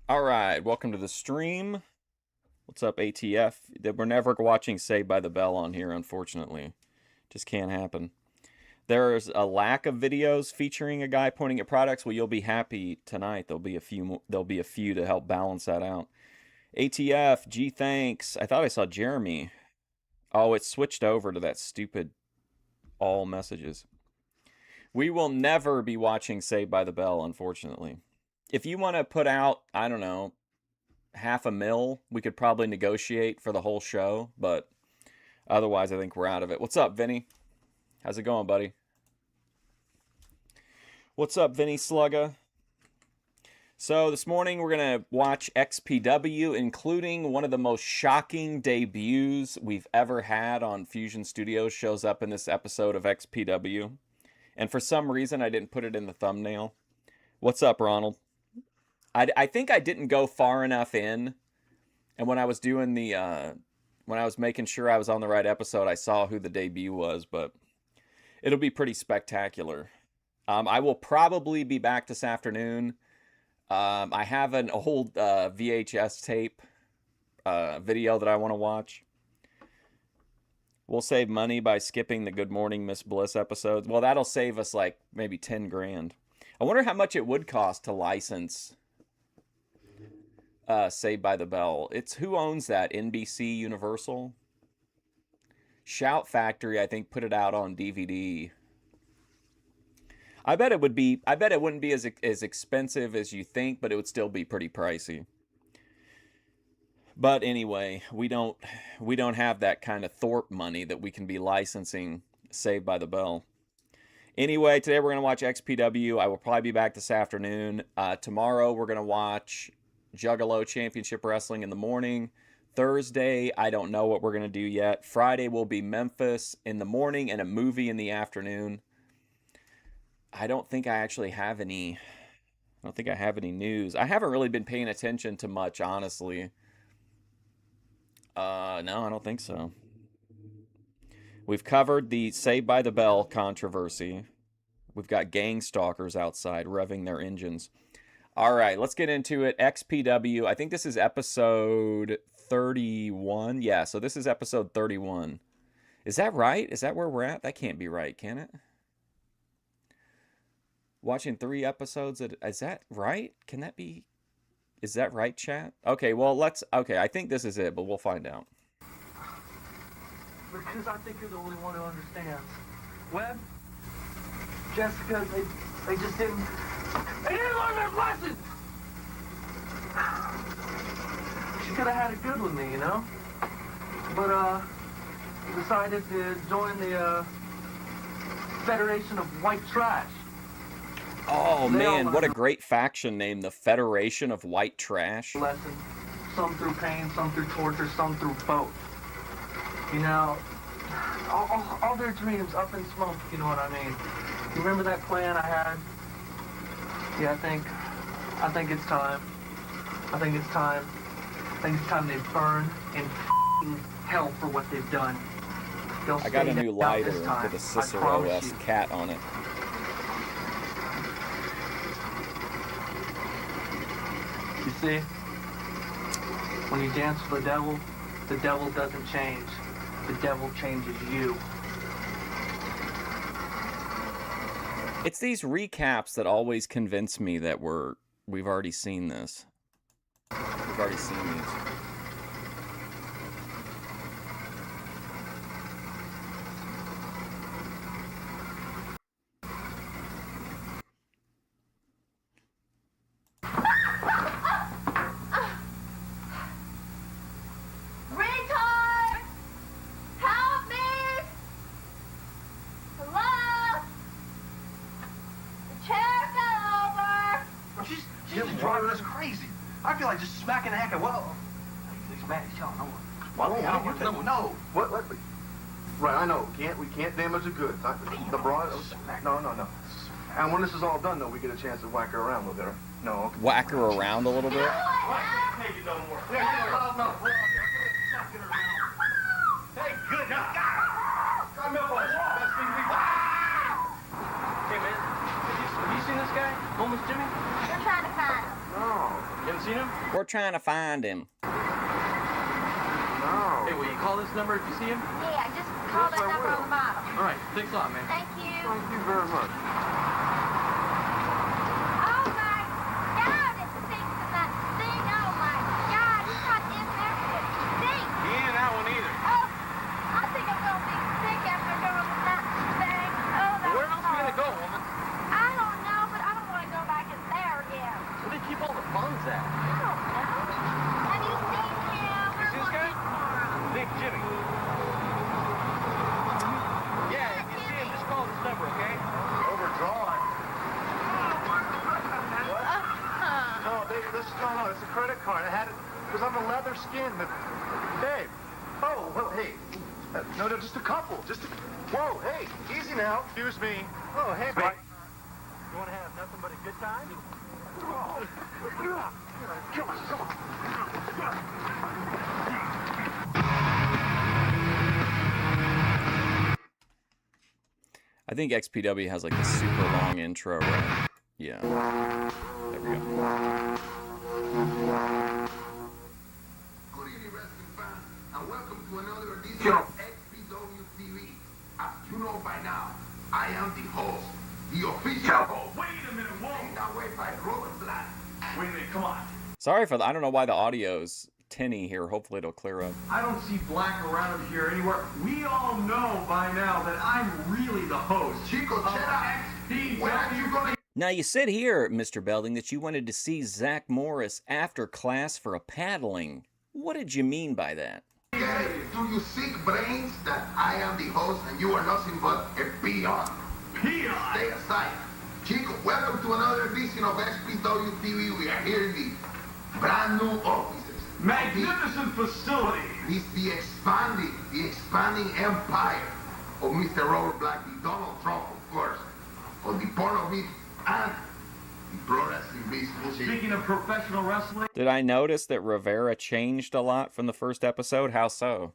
All right, welcome to the stream. What's up, ATF? We're never watching Saved by the Bell on here, unfortunately. Just can't happen. There's a lack of videos featuring a guy pointing at products. Well, you'll be happy tonight. There'll be a few. There'll be a few to help balance that out. ATF, G thanks. I thought I saw Jeremy. Oh, it switched over to that stupid all messages. We will never be watching Saved by the Bell, unfortunately. If you want to put out, I don't know, $500,000, we could probably negotiate for the whole show, but otherwise I think we're out of it. What's up, Vinny? How's it going, buddy? What's up, Vinny Slugga? So this morning we're going to watch XPW, including one of the most shocking debuts we've ever had on Fusion Studios shows up in this episode of XPW. And for some reason I didn't put it in the thumbnail. What's up, Ronald? I think I didn't go far enough in, and when I was doing the, when I was making sure I was on the right episode, I saw who the debut was, but it'll be pretty spectacular. I will probably be back this afternoon. I have an old VHS tape video that I want to watch. We'll save money by skipping the Good Morning Miss Bliss episodes. Well, that'll save us like maybe 10 grand. I wonder how much it would cost to license Saved by the Bell. It's who owns that? NBC Universal? Shout Factory, I think, put it out on DVD. I bet it wouldn't be as expensive as you think, but it would still be pretty pricey. But anyway, we don't have that kind of Thorpe money that we can be licensing Saved by the Bell. Anyway, today we're going to watch XPW. I will probably be back this afternoon. Tomorrow we're going to watch Juggalo Championship Wrestling in the morning. Thursday, I don't know what we're going to do yet. Friday will be Memphis in the morning and a movie in the afternoon. I don't think I actually have any... I don't think I have any news. I haven't really been paying attention to much, honestly. No, I don't think so. We've covered the Saved by the Bell controversy. We've got gang stalkers outside revving their engines. All right, let's get into it. XPW. I think this is episode 31. Yeah, so this is episode 31. Is that right? Is that where we're at? That can't be right, can it? Watching 3 episodes. Is that right? Can that be... Is that right, chat? Okay, well, okay, I think this is it, but we'll find out. Because I think you're the only one who understands. Webb, Jessica, they just didn't... They didn't learn their lesson! She could have had it good with me, you know? But, decided to join the, Federation of White Trash. Oh, man, what a great faction name, the Federation of White Trash. Lesson. Some through pain, some through torture, some through both. You know, all their dreams up in smoke, you know what I mean? You remember that plan I had? Yeah, I think it's time. I think it's time they burn in hell for what they've done. I got a new lighter with a Cicero-esque cat on it. You see, when you dance for the devil doesn't change. The devil changes you. It's these recaps that always convince me that we've already seen this. We've already seen these. Smacking the heck of well. He's mad as hell. No. What? Right, I know. We can't damage the goods. The broad. No. And when this is all done, though, we get a chance to whack her around a little bit. No. Okay. Whack her around a little bit. No. Hey, good God. Hey, man. Have you seen this guy? Homeless Jimmy? We're trying to find him. No. You haven't seen him? We're trying to find him. No. Hey, will you call this number if you see him? Yeah, just call that number on the bottom. All right, thanks a lot, man. Thank you. Thank you very much. Oh my God, it stinks in that thing. Oh my God, he's not in there. It stinks. He ain't in that one either. Oh, I think I'm gonna be sick after going in that thing. Oh, that Where was else are we gonna go, horrible. woman? I don't know, but I don't want to go back in there again. Where do they keep all the funds at? I don't know. Have you seen him? We're see this guy? looking for him. Big Jimmy. Yeah, if you see him, just call this number, okay? Overdrawn. No, baby, this is no, it's a credit card. It was on the leather skin. Babe. Oh, well, hey. No, just a couple. Whoa, hey, easy now. Excuse me. Oh, hey, babe. You want to have nothing but a good time? Oh. Come on. I think XPW has like a super long intro, right? Yeah. There we go. Good evening, wrestling fans, and welcome to another edition of XPW TV. As you know by now, I am the host, the official host. Wait a minute, whoa! Taken away by Robert Black. Wait a minute, come on. Sorry for the, I don't know why the audio's tinny here. Hopefully it'll clear up. I don't see Black around here anywhere. We all know by now that I'm really the host. Chico, of shut up. XPW. When are you gonna Now you said here, Mr. Belding, that you wanted to see Zach Morris after class for a paddling. What did you mean by that? get it? Do you seek brains that I am the host and you are nothing but a peon? Peon? Stay aside. Chico, welcome to another edition of XPW TV. We are here in the brand new offices. Magnificent facility. This the expanding empire of Mr. Robert Black, the Donald Trump, of course, of the porno beat and the pro wrestling beast bullshit. Speaking of professional wrestling, Did I notice that Rivera changed a lot from the first episode? How so?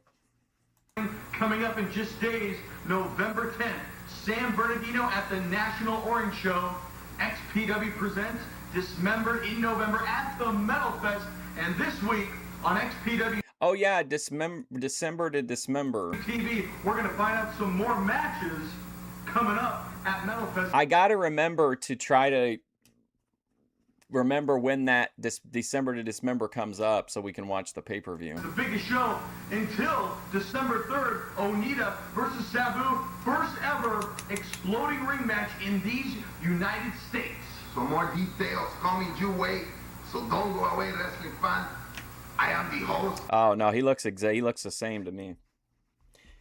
coming up in just days, November 10th, San Bernardino at the National Orange Show. XPW presents Dismembered in November at the Metal Fest. And this week on XPW Oh yeah, December to Dismember. TV, we're going to find out some more matches coming up at Metal Fest. I gotta remember to try to remember when that December to Dismember comes up so we can watch the pay-per-view. The biggest show until December 3rd, Onita versus Sabu, first ever exploding ring match in these United States. Some more details coming your way, so don't go away, wrestling fan. I am the host. Oh no, he looks the same to me.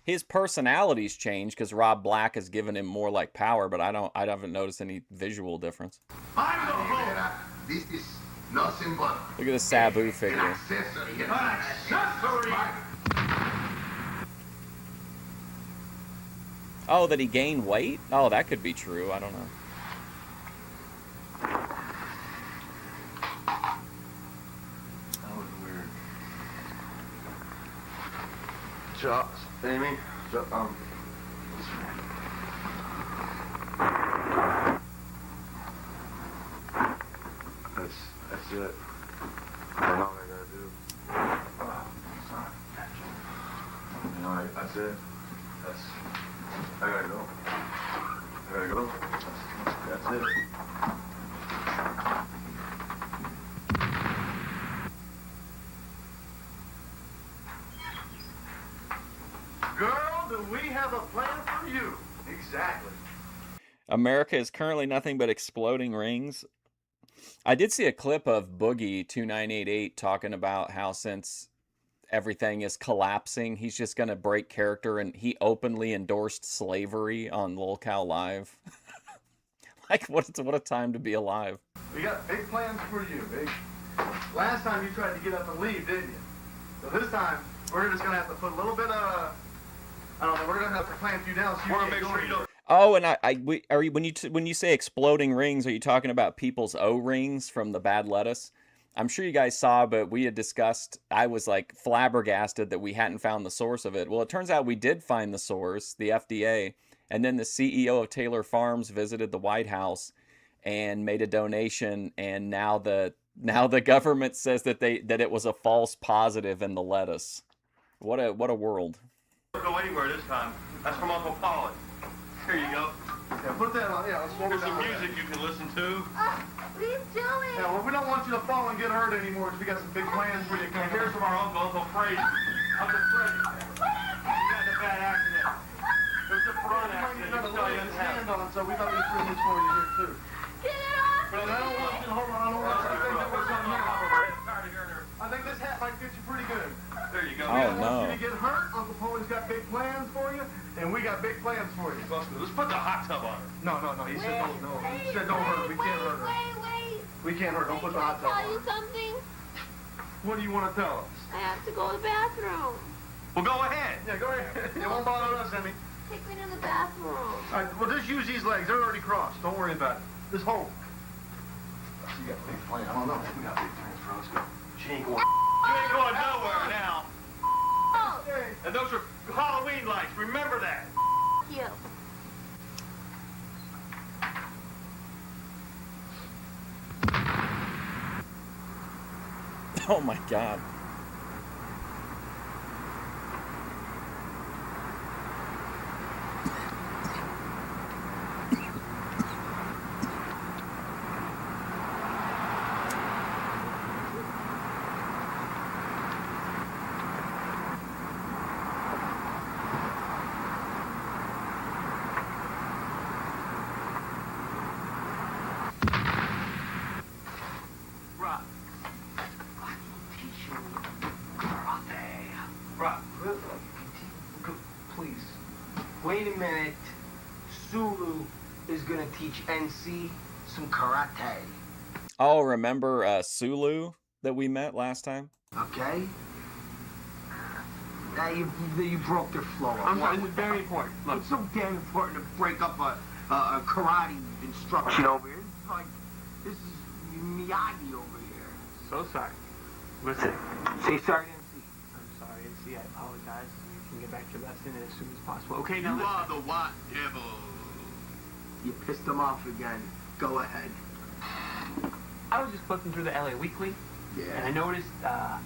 His personality's changed because Rob Black has given him more like power, but I haven't noticed any visual difference. I'm the host. Rivera, this is nothing but Look at the Sabu an figure. accessory. An accessory. Oh, that he gained weight? Oh, that could be true. I don't know. That was weird. Josh, Amy, That's it. That's all I gotta do. Sorry. All right, that's it. I gotta go. That's it. Girl, do we have a plan for you? Exactly. America is currently nothing but exploding rings. I did see a clip of Boogie 2988 talking about how since everything is collapsing, he's just going to break character, and he openly endorsed slavery on Lol Cow Live. Like, what a time to be alive. We got big plans for you, big. Last time you tried to get up and leave, didn't you? So this time, we're just gonna have to put a little bit of, I don't know, we're gonna have to clamp you down so you can't go anywhere. Oh, and when you say exploding rings, are you talking about people's O-rings from the Bad Lettuce? I'm sure you guys saw, but we had discussed, I was like flabbergasted that we hadn't found the source of it. Well, it turns out we did find the source, the FDA, and then the CEO of Taylor Farms visited the White House and made a donation, and now the Now the government says that it was a false positive in the lettuce. What a world. Don't go anywhere this time. That's from Uncle Polly. Here you go. Yeah, put that on. Yeah, let's slow it Here's some down. music you can listen to. What are you doing? Yeah, well, we don't want you to fall and get hurt anymore, because we got some big plans for you. And here's from our uncle, Uncle Freddy. Uncle Freddy. You got in a bad accident. It was a front accident. You got a leg hand on it, so we thought we'd bring this for you here, too. Get it off! But I don't want you to hold on. I don't want you to think that we're something else. I think this hat might fit you pretty good. There you go. We Oh, don't want no. you to get hurt. Uncle Polly's got big plans for you, and we got big plans for you. Let's put the hot tub on her. No. He said don't. No. He said don't hurt her. We can't hurt her. Wait. We can't hurt her. Don't put the hot tub Tell you on her. something? What do you want to tell us? I have to go to the bathroom. Well, go ahead. Yeah, go ahead. It won't bother us any. Take me to the bathroom. All right, well, just use these legs. They're already crossed. Don't worry about it. Just hold. You got a big plan. I don't know. We got big plans for us. She ain't going. You ain't going nowhere now. Oh, And those are Halloween lights. Remember that. you. Oh my God. Rob. I can teach you karate. Rob, please. Wait a minute. Sulu is gonna teach NC some karate. Oh, remember Sulu that we met last time? Okay? You broke their flow. I'm sorry, this is very important. Look, It's so damn important to break up a karate instruction over here. It's like, this is Miyagi over here. so sorry. Listen, Say sorry to NC. I'm sorry, NC. I apologize. You can get back to your lesson as soon as possible. Okay, now You listen. are the white devil. You pissed them off again. Go ahead. I was just flipping through the LA Weekly, and I Yeah. noticed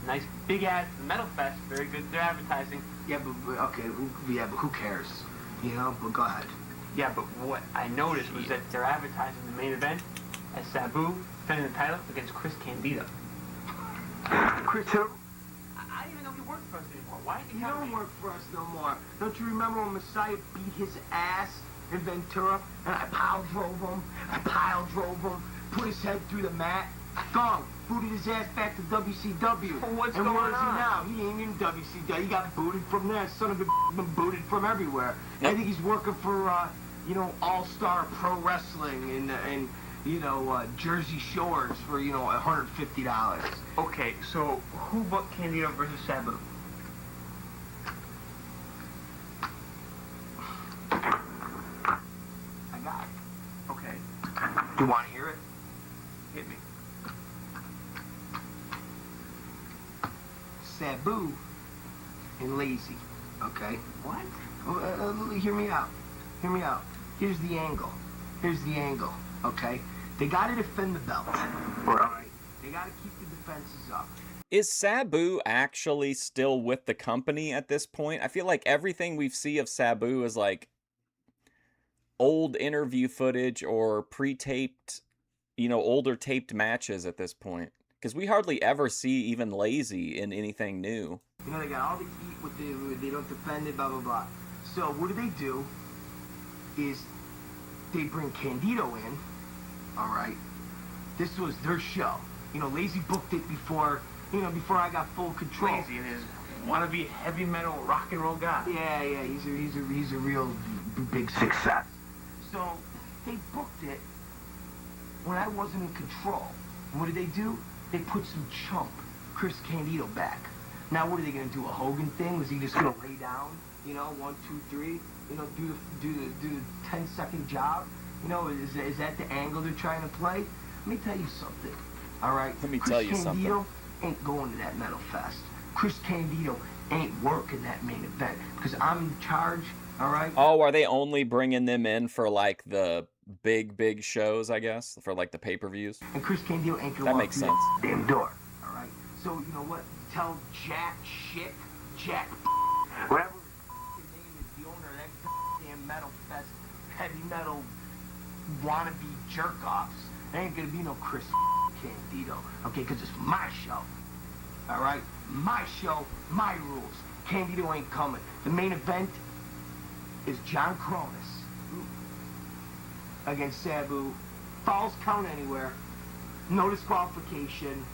nice big ad for the Metal Fest. Very good. They're advertising. Yeah, but okay. But who cares? You know. But go ahead. Yeah, but what I noticed was that they're advertising the main event as Sabu defending the title against Chris Candido. Chris, who? I didn't even know he worked for us anymore. Why did he You come to don't me? work for us no more. Don't you remember when Messiah beat his ass in Ventura? And I pile drove him, put his head through the mat. Gone. Booted his ass back to WCW. Well, what's and going where is on? he now? He ain't in WCW. He got booted from there. Son of a been booted from everywhere. I think he's working for, All-Star Pro Wrestling and Jersey Shores for, $150. Okay, so who booked Candido versus Sabu? I got it. Okay, Do you want to hear it? hit me. Sabu and Lazy. Okay? What? Hear me out. Hear me out. Here's the angle. Okay? They got to defend the belt. Right. They got to keep the defenses up. Is Sabu actually still with the company at this point? I feel like everything we see of Sabu is like old interview footage or pre-taped, older taped matches at this point. Because we hardly ever see even Lazy in anything new. They got all the heat with they don't defend it, blah, blah, blah. So what do? Is they bring Candido in, all right? This was their show. Lazy booked it before I got full control. Lazy and his wannabe heavy metal rock and roll guy. Yeah, he's a real big success. So they booked it when I wasn't in control. And what do? They put some chump, Chris Candido, back. Now what are they gonna do? A Hogan thing? Was he just gonna lay down? 1, 2, 3. Do the 10-second job? Is that the angle they're trying to play? Let me tell you something. All right. Let me tell you Chris something. Candido ain't going to that Metal Fest. Chris Candido ain't working that main event because I'm in charge. All right. Oh, are they only bringing them in for like the big shows, I guess, for like the pay-per-views. And Chris Candido ain't gonna That walk makes through sense. that damn door. All right. So you know what? Tell Jack whatever his name is, the owner of that damn metal fest, heavy metal wannabe jerk-offs. There ain't gonna be no Chris Candido, okay? Because it's my show. All right? My show, my rules. Candido ain't coming. The main event is John Cronus against Sabu. Falls count anywhere. No disqualification.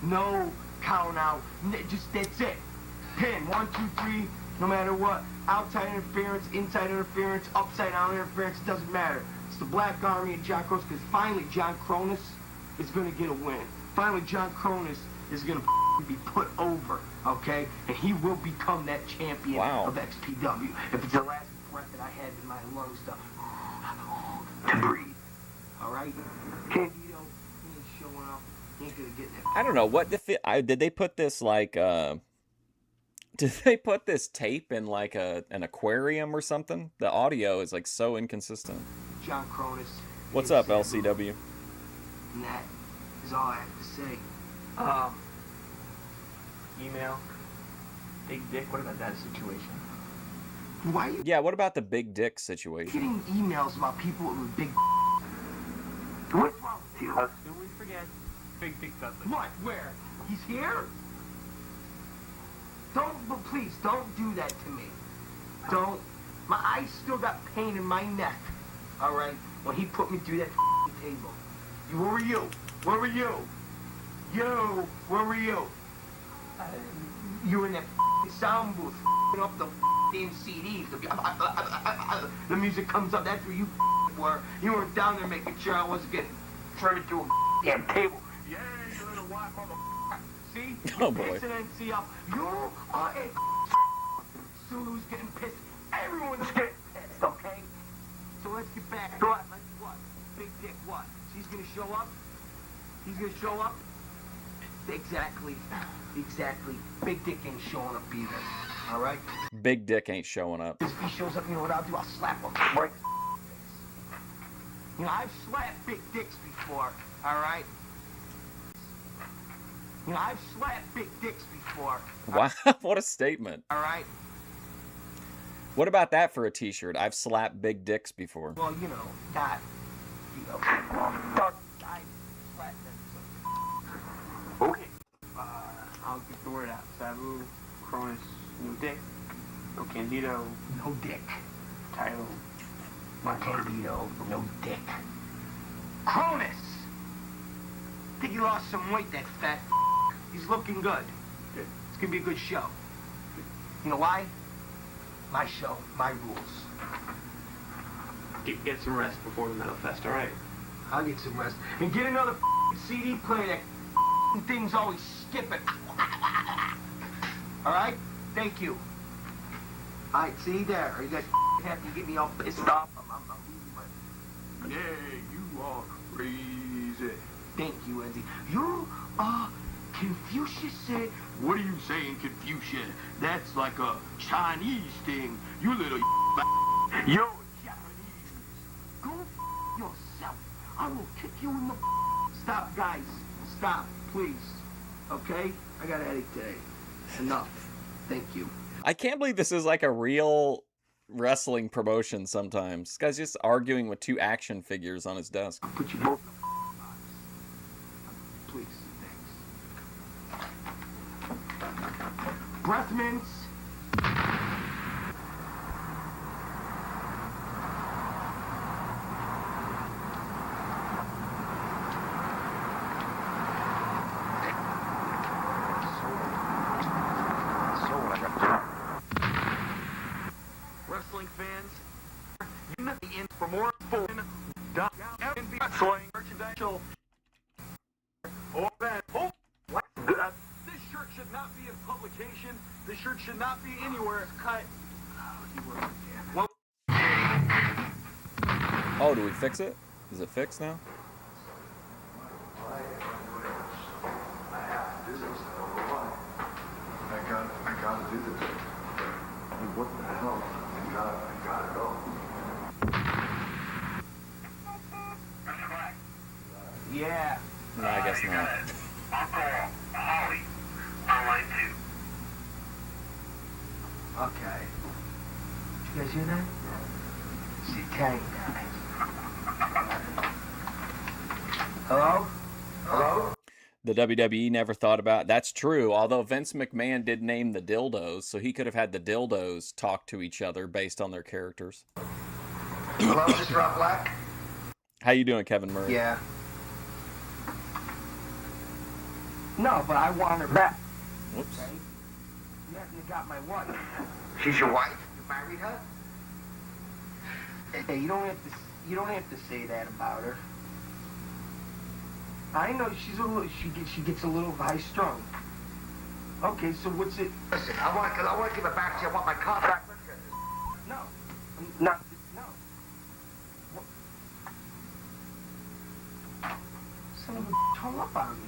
No count out. Just that's it. Pin. 1, 2, 3. No matter what. Outside interference, inside interference, upside down interference. Doesn't matter. It's the Black Army and John Cronus, because finally John Cronus is going to get a win. Finally John Cronus is going to be put over, okay? And he will become that champion of XPW. If it's the last breath that I had in my lungs to breathe, all right? Candido, he ain't showing up. He ain't going to get that. I don't know what did they put this like did they put this tape in like an aquarium or something? The audio is like so inconsistent. John Cronus. What's up, LCW? And that is all I have to say. Email. Big Dick, what about that situation? Why are you Yeah, what about the big dick situation? getting emails about people with big What's wrong with you? Soon we forget. Big Dick Dudley. What? Where? He's here? But please, don't do that to me. Don't. I still got pain in my neck, all right, when he put me through that table. Where were you? Where were you? Where were you? You were in that sound booth, up the damn CDs. The music comes up. That's where you were. You weren't down there making sure I wasn't getting turned through a damn table. Yeah, you little white mother. See? Oh boy. Pissing NC up. You are a Sulu's getting pissed. Everyone's getting pissed, okay? So let's get back. Go on, let's what? Big Dick what? He's gonna show up? He's gonna show up? Exactly. Big Dick ain't showing up either. All right? Big dick ain't showing up. If he shows up, you know what I'll do? I'll slap him right in his face. You know, I've slapped big dicks before, all right? You know, I've slapped big dicks before. Wow, what a statement. All right? What about that for a t-shirt? I've slapped big dicks before. Well, you know, God. You know, I slapped them. Okay. I'll get the word out. Sabu, Cronus, no dick. No Candido. No dick. Title. No Candido. No dick. Cronus! Think he lost some weight, that fat. He's looking good. It's gonna be a good show. You know why? My show, my rules. Get some rest before the Metal Fest, alright? I'll get some rest. And get another CD player. That thing's always skipping. Alright? Thank you. Alright, see there. You guys have to get me all pissed off. I'm Yeah, you are crazy. Thank you, Eddie. You are Confucius said. What are you saying, Confucian? That's like a Chinese thing. You little You're Japanese. Go yourself. I will kick you in the. Stop, guys. Stop, please. Okay? I got a headache today. Enough. Thank you. I can't believe this is like a real wrestling promotion sometimes. This guy's just arguing with two action figures on his desk. I'll put you both in the box. Please. Thanks. Breath mints. Wrestling fans, you know the in for more fun. Wrestling merchandise. Or that. Oh, what? This shirt should not be in publication. This shirt should not be anywhere. It's cut. Well, Oh, do we fix it? Is it fixed now? I gotta do this. I mean, what the hell? I gotta go. Yeah. No, I guess not. Uncle Holly on line 2. Okay. Did you guys hear that? It's the Italian guy. Hello? Hello? The WWE never thought about. That's true. Although Vince McMahon did name the dildos, so he could have had the dildos talk to each other based on their characters. Hello, this is Rob Black. How you doing, Kevin Murray? Yeah. No, but I want her back. Whoops. Okay? You haven't got my wife. She's your wife? You married her? Hey, you don't have to say that about her. I know she gets a little high strung. Okay, so what's it? Listen, I want to give it back to you. I want my contract with you. No. Not no. What? Son of a hung up on me.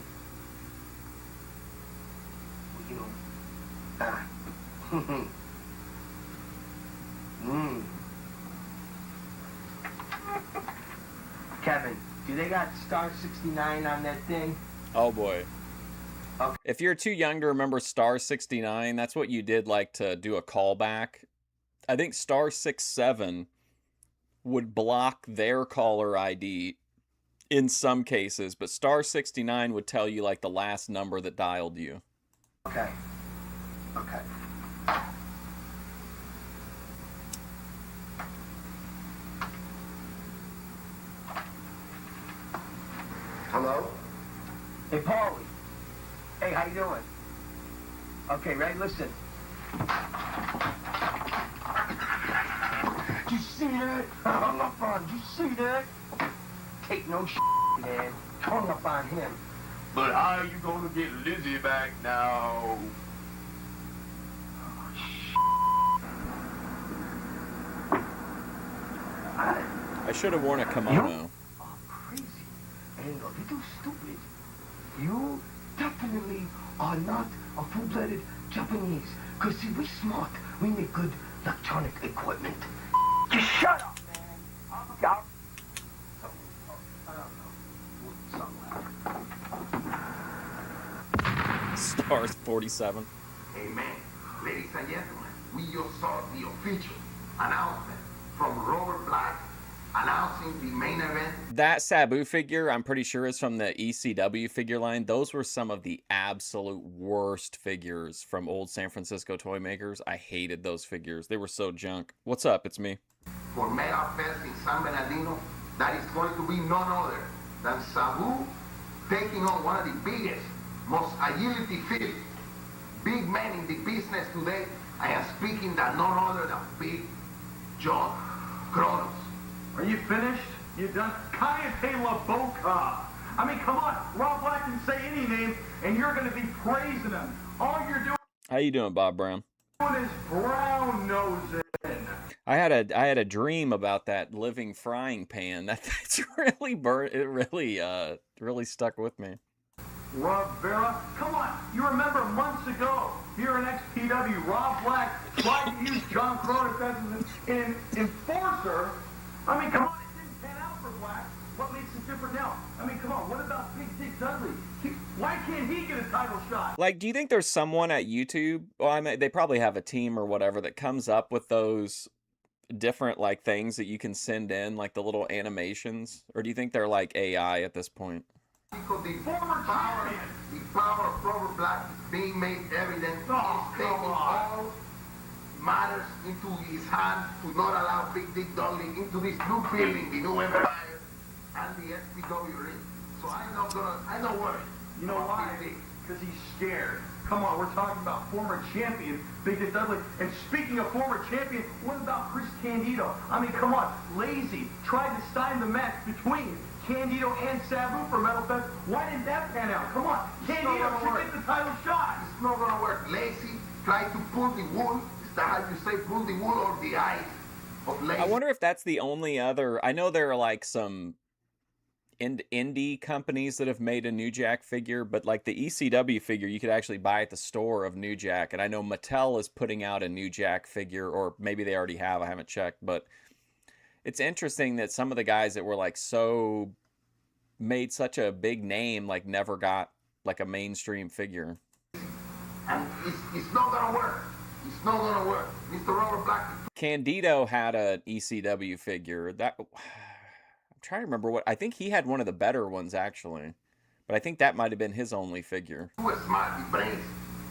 Well, you know. Kevin, do they got star 69 on that thing? Oh boy. Okay. If you're too young to remember star 69, that's what you did like to do a callback. I think star 67 would block their caller ID in some cases, but star 69 would tell you like the last number that dialed you. Okay. Okay. Hello? Hey, Paulie. Hey, how you doing? Okay, Ray, listen. Did you see that? I hung up on. Did you see that? Take no shit, man. Hung up on him. But how you gonna get Lizzie back now? I should have worn a kimono. You are crazy and a little stupid. You definitely are not a full-blooded Japanese. Because, see, we smart. We make good electronic equipment. Just shut up, man. I don't know. Stars 47. Amen. Ladies and gentlemen, we just saw the official announcement from Robert Black announcing the main event. That Sabu figure, I'm pretty sure, is from the ECW figure line. Those were some of the absolute worst figures from old San Francisco toy makers. I hated those figures. They were so junk. What's up? It's me. For Mega Fest in San Bernardino, that is going to be none other than Sabu taking on one of the biggest, most agility fit big men in the business today. I am speaking that none other than Big John Kronos. Are you finished? You done? Kayate La Boca. I mean, come on. Rob Black can say any name, and you're going to be praising him. All you're doing How you doing, Bob Brown? is brown nosing. I had a dream about that living frying pan. That's really burnt. It really stuck with me. Rivera, come on. You remember months ago here in XPW, Rob Black tried to use John Kronos as an enforcer. I mean, come on, it didn't pan out for Black. What makes it different now? I mean, come on, what about Big Dick Dudley? Why can't he get a title shot? Like, do you think there's someone at YouTube? Well, I mean, they probably have a team or whatever that comes up with those different like things that you can send in, like the little animations, or do you think they're like AI at this point? Because the power of Robert Black being made evident is taking all matters into his hand to not allow Big Dick Dudley into this new building, the new empire, and the SPW ring. So I'm not worried. You know why? Because he's scared. Come on, we're talking about former champion Big Dick Dudley. And speaking of former champion, what about Chris Candido? I mean, come on, Lazy tried to sign the match between Candido and Sabu for Metal Fest. Why didn't that pan out? Come on, Candido should get the title shot. It's not gonna work. Lazy tried to pull the wool. Is that how you say pull the wool or the eyes of Lazy? I wonder if that's the only other. I know there are like some indie companies that have made a New Jack figure, but like the ECW figure you could actually buy at the store of New Jack, and I know Mattel is putting out a New Jack figure, or maybe they already have, I haven't checked, but it's interesting that some of the guys that were like so made such a big name, like never got like a mainstream figure. And it's not gonna work. It's not gonna work. Mr. Robert Black. Candido had an ECW figure. That I'm trying to remember what I think he had one of the better ones actually, but I think that might have been his only figure. Too smart, his brain is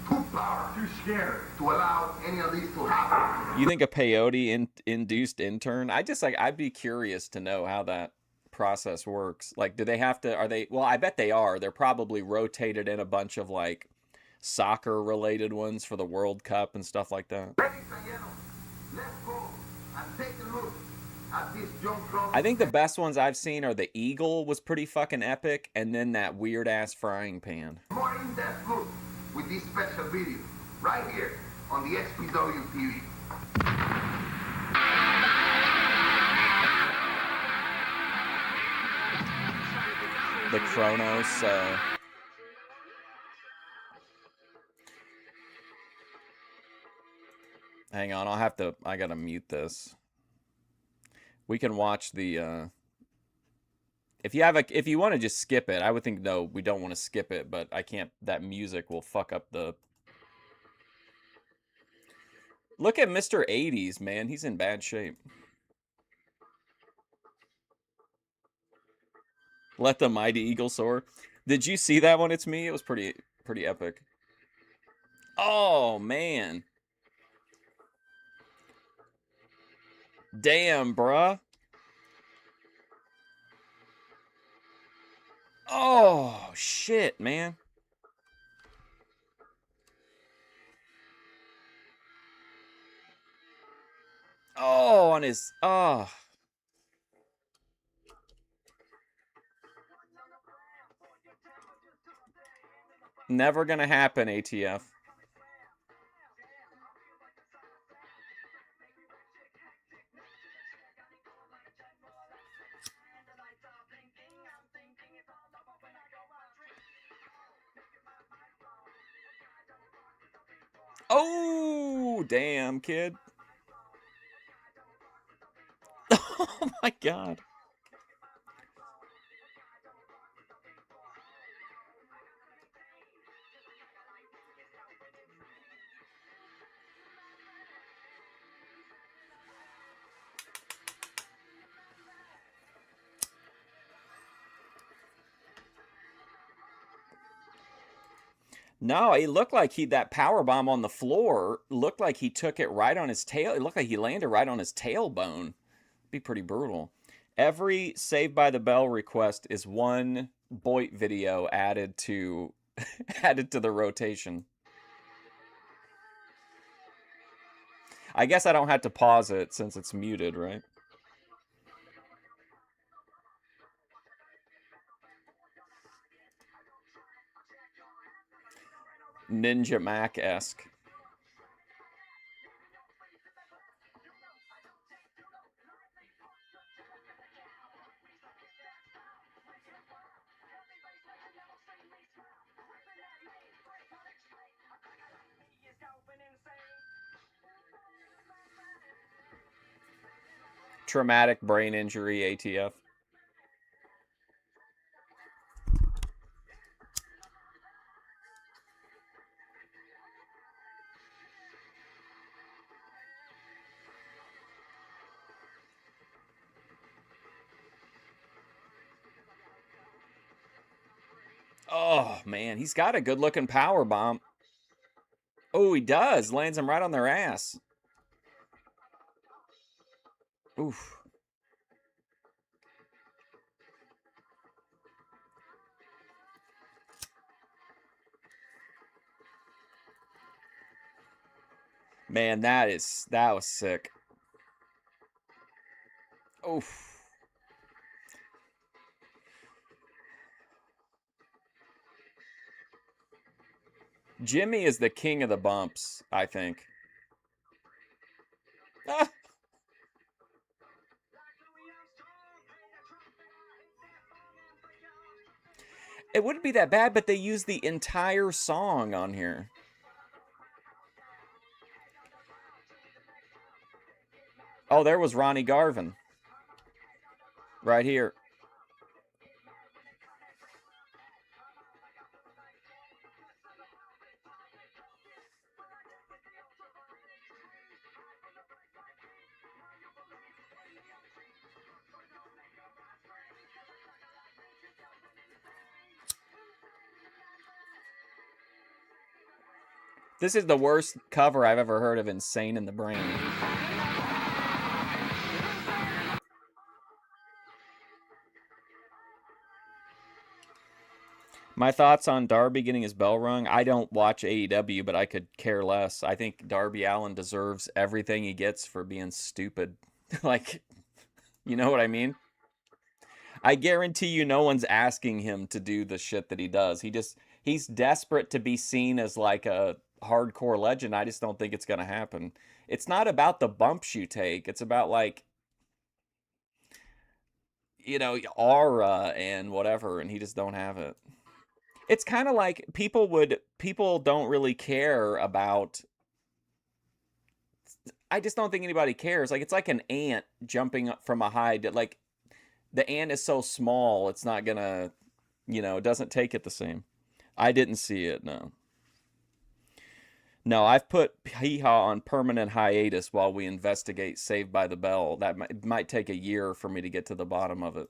too powerful, too scared to allow any of this to happen. You think a peyote induced intern? I'd be curious to know how that process works. Like, do they have to? Are they? Well, I bet they are. They're probably rotated in a bunch of like soccer related ones for the World Cup and stuff like that. Ladies and gentlemen, let's go and take a look at this John Cross. I think the best ones I've seen are the Eagle was pretty fucking epic, and then that weird ass frying pan. More in-depth look with this special video right here on the XPW TV. The Kronos. Hang on, I gotta mute this. We can watch the, if you want to just skip it, I would think, no, we don't want to skip it, but I can't, that music will fuck up the... Look at Mr. 80s, man, he's in bad shape. Let the mighty eagle soar. Did you see that one? It's me. It was pretty epic. Oh, man. Damn, bruh. Oh, shit, man. Oh, on his... Oh. Never gonna happen, ATF. Oh, damn, kid. Oh my God. No, it looked like that power bomb on the floor looked like he took it right on his tail. It looked like he landed right on his tailbone. Be pretty brutal. Every Saved by the Bell request is one Boit video added to the rotation. I guess I don't have to pause it since it's muted, right? Ninja Mac-esque. Traumatic brain injury, ATF. Oh, man, he's got a good-looking power bomb. Oh, he does. Lands him right on their ass. Oof. Man, that was sick. Oof. Jimmy is the king of the bumps, I think. Ah. It wouldn't be that bad, but they use the entire song on here. Oh, there was Ronnie Garvin. Right here. This is the worst cover I've ever heard of Insane in the Brain. My thoughts on Darby getting his bell rung. I don't watch AEW, but I could care less. I think Darby Allin deserves everything he gets for being stupid. Like, you know what I mean? I guarantee you no one's asking him to do the shit that he does. He's desperate to be seen as like a hardcore legend. I just don't think it's going to happen. It's not about the bumps you take. It's about like, aura and whatever, and he just don't have it. It's kind of like people don't really care about. I just don't think anybody cares. Like, it's like an ant jumping up from a high, like the ant is so small, it's not gonna, it doesn't take it the same. I didn't see it, no. No, I've put Hee Haw on permanent hiatus while we investigate Saved by the Bell. That might take a year for me to get to the bottom of it.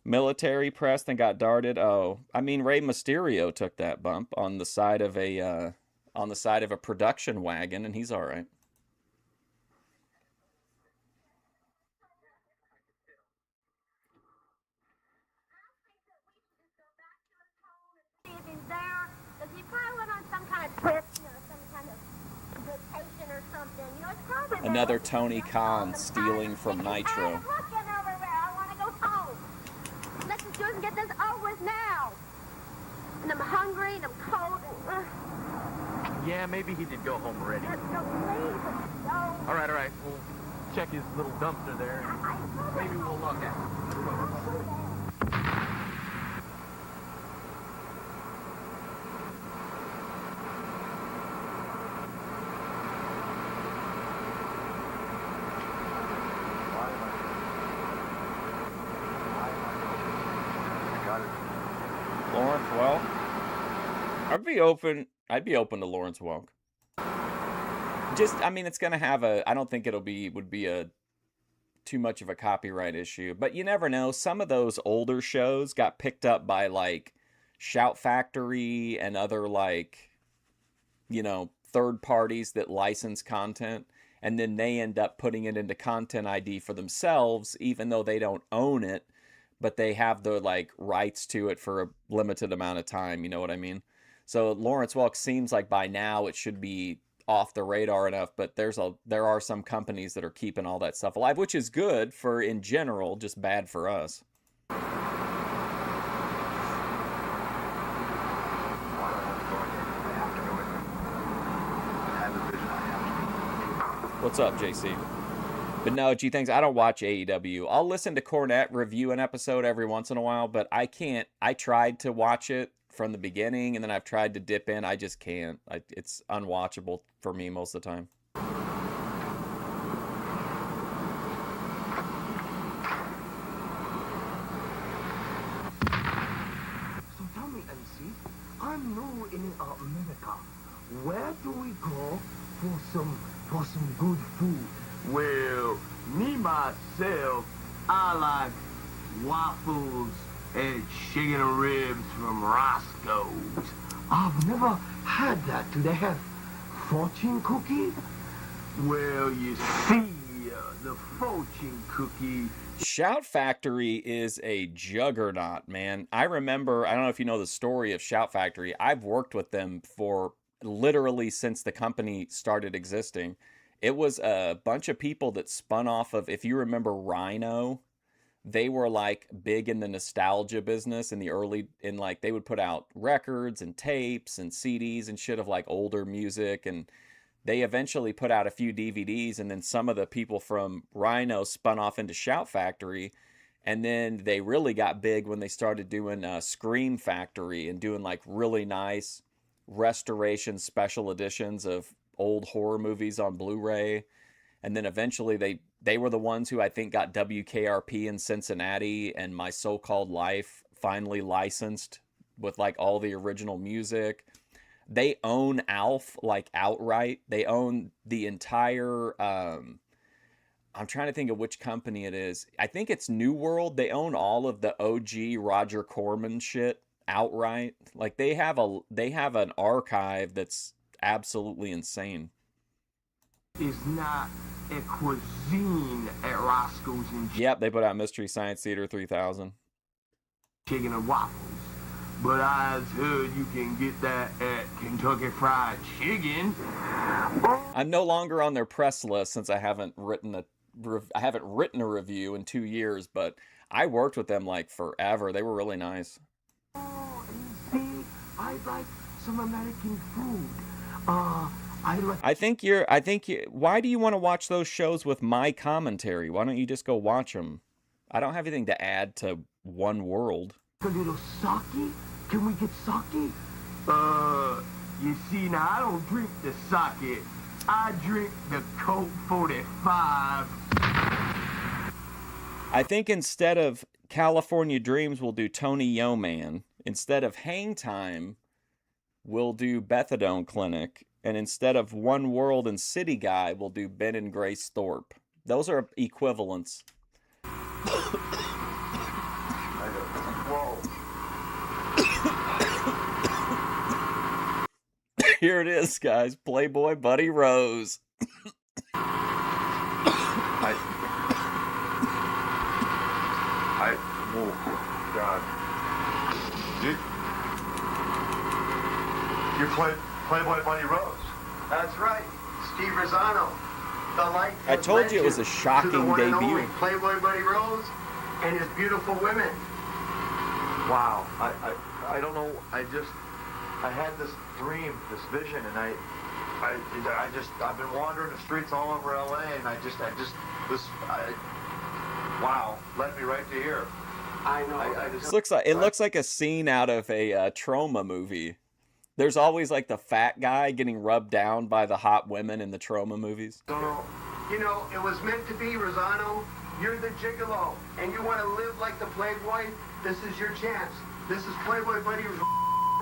Military pressed and got darted. Oh, I mean, Rey Mysterio took that bump on the side of a production wagon, and he's all right. He probably went on some kind of trip, some kind of vacation or something. It's probably Another Tony Khan stealing from Nitro. I'm looking over there. I want to go home. Let's just do it and get this over with now. And I'm hungry and I'm cold. Yeah, maybe he did go home already. Let's go, please. All right. We'll check his little dumpster there, and maybe we'll look at it. Lawrence Welk. I'd be open to Lawrence Welk. It's gonna have I don't think would be a too much of a copyright issue, but you never know. Some of those older shows got picked up by like Shout Factory and other like, third parties that license content, and then they end up putting it into Content ID for themselves, even though they don't own it, but they have the like rights to it for a limited amount of time. You know what I mean? So Lawrence Welk seems like by now it should be off the radar enough, but there are some companies that are keeping all that stuff alive, which is good for in general, just bad for us. What's up, JC? But no, G Thanks, I don't watch AEW. I'll listen to Cornette review an episode every once in a while, but I can't. I tried to watch it from the beginning, and then I've tried to dip in. I just can't. It's unwatchable for me most of the time. So tell me, MC, I'm new in America. Where do we go for some good food? Well, me myself, I like waffles and chicken and ribs from Roscoe's. I've never had that. Do they have fortune cookie? Well, you see, the fortune cookie. Shout Factory is a juggernaut, man. I don't know if you know the story of Shout Factory. I've worked with them for literally since the company started existing. It was a bunch of people that spun off of, if you remember Rhino, they were like big in the nostalgia business in the they would put out records and tapes and CDs and shit of like older music, and they eventually put out a few DVDs, and then some of the people from Rhino spun off into Shout Factory, and then they really got big when they started doing Scream Factory and doing like really nice restoration special editions of old horror movies on Blu-ray. And then eventually they were the ones who I think got WKRP in Cincinnati and My So-Called Life finally licensed with like all the original music. They own Alf like outright. They own the entire I'm trying to think of which company it is. I think it's New World. They own all of the OG Roger Corman shit. outright. Like they have an archive that's absolutely insane. Is not a cuisine at Roscoe's and Yep, they put out Mystery Science Theater 3000. Chicken and waffles. But I've heard you can get that at Kentucky Fried Chicken. I'm no longer on their press list since I haven't written a review in 2 years, but I worked with them like forever. They were really nice. Oh, you see, I like some American food. Why do you want to watch those shows with my commentary? Why don't you just go watch them? I don't have anything to add to One World. A little sake? Can we get sake? You see, now I don't drink the sake. I drink the Coke 45. I think instead of California Dreams, we'll do Tony Yo Man. Instead of Hang Time, we'll do Bethadone Clinic. And instead of One World and City Guy, we'll do Ben and Grace Thorpe. Those are equivalents. Whoa. Here it is, guys. Playboy Buddy Rose. Oh, God. You played Playboy Buddy Rose. That's right. Steve Rosano. The light. I told you it was a shocking to the one and debut. only Playboy Buddy Rose and his beautiful women. Wow. I don't know. I had this dream, this vision, and I've been wandering the streets all over LA, and wow, led me right to here. I know. It looks like a scene out of a trauma movie. There's always like the fat guy getting rubbed down by the hot women in the trauma movies. You know, it was meant to be, Rosano. You're the gigolo, and you want to live like the Playboy. This is your chance. This is Playboy Buddy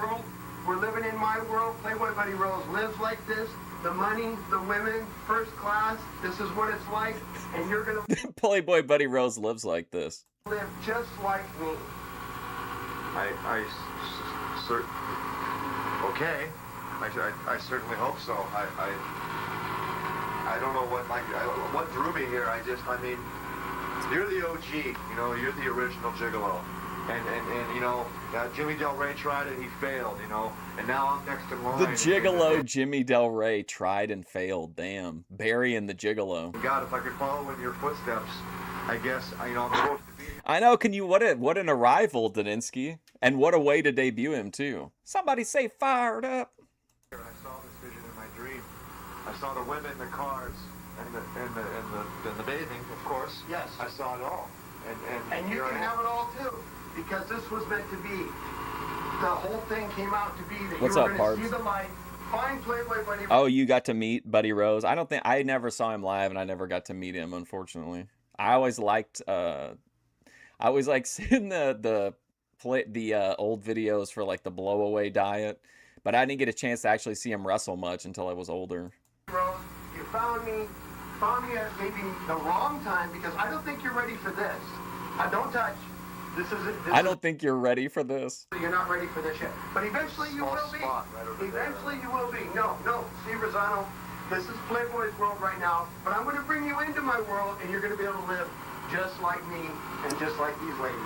world. We're living in my world. Playboy Buddy Rose lives like this. The money, the women, first class. This is what it's like, and you're gonna Playboy Buddy Rose lives like this. live just like me. Okay. I certainly hope so. I don't know what drew me here. You're the OG. You know, you're the original gigolo. And you know, Jimmy Del Rey tried it, he failed, you know, and now I'm next in line. The gigolo Jimmy Del Rey tried and failed. Damn. Barry and the gigolo. God, if I could follow in your footsteps, I guess, you know, I'm supposed to be. I know, what an arrival, Daninsky. And what a way to debut him, too. Somebody say fired up. I saw this vision in my dream. I saw the women, the cars, and the bathing, of course. Yes. I saw it all. And you can have it all too, because this was meant to be. The whole thing came out to be that What's you were up, going to Pards? see the light, find Playboy Buddy. Oh, you got to meet Buddy Rose? I never saw him live, and I never got to meet him, unfortunately. I always liked seeing the old videos for like the blowaway diet, but I didn't get a chance to actually see him wrestle much until I was older. Rose, you found me at maybe the wrong time, because I don't think you're ready for this. Don't touch. I don't think you're ready for this. You're not ready for this yet. But eventually you will be. Eventually you will be. No, Steve Rosano, this is Playboy's world right now, but I'm going to bring you into my world, and you're going to be able to live just like me and just like these ladies.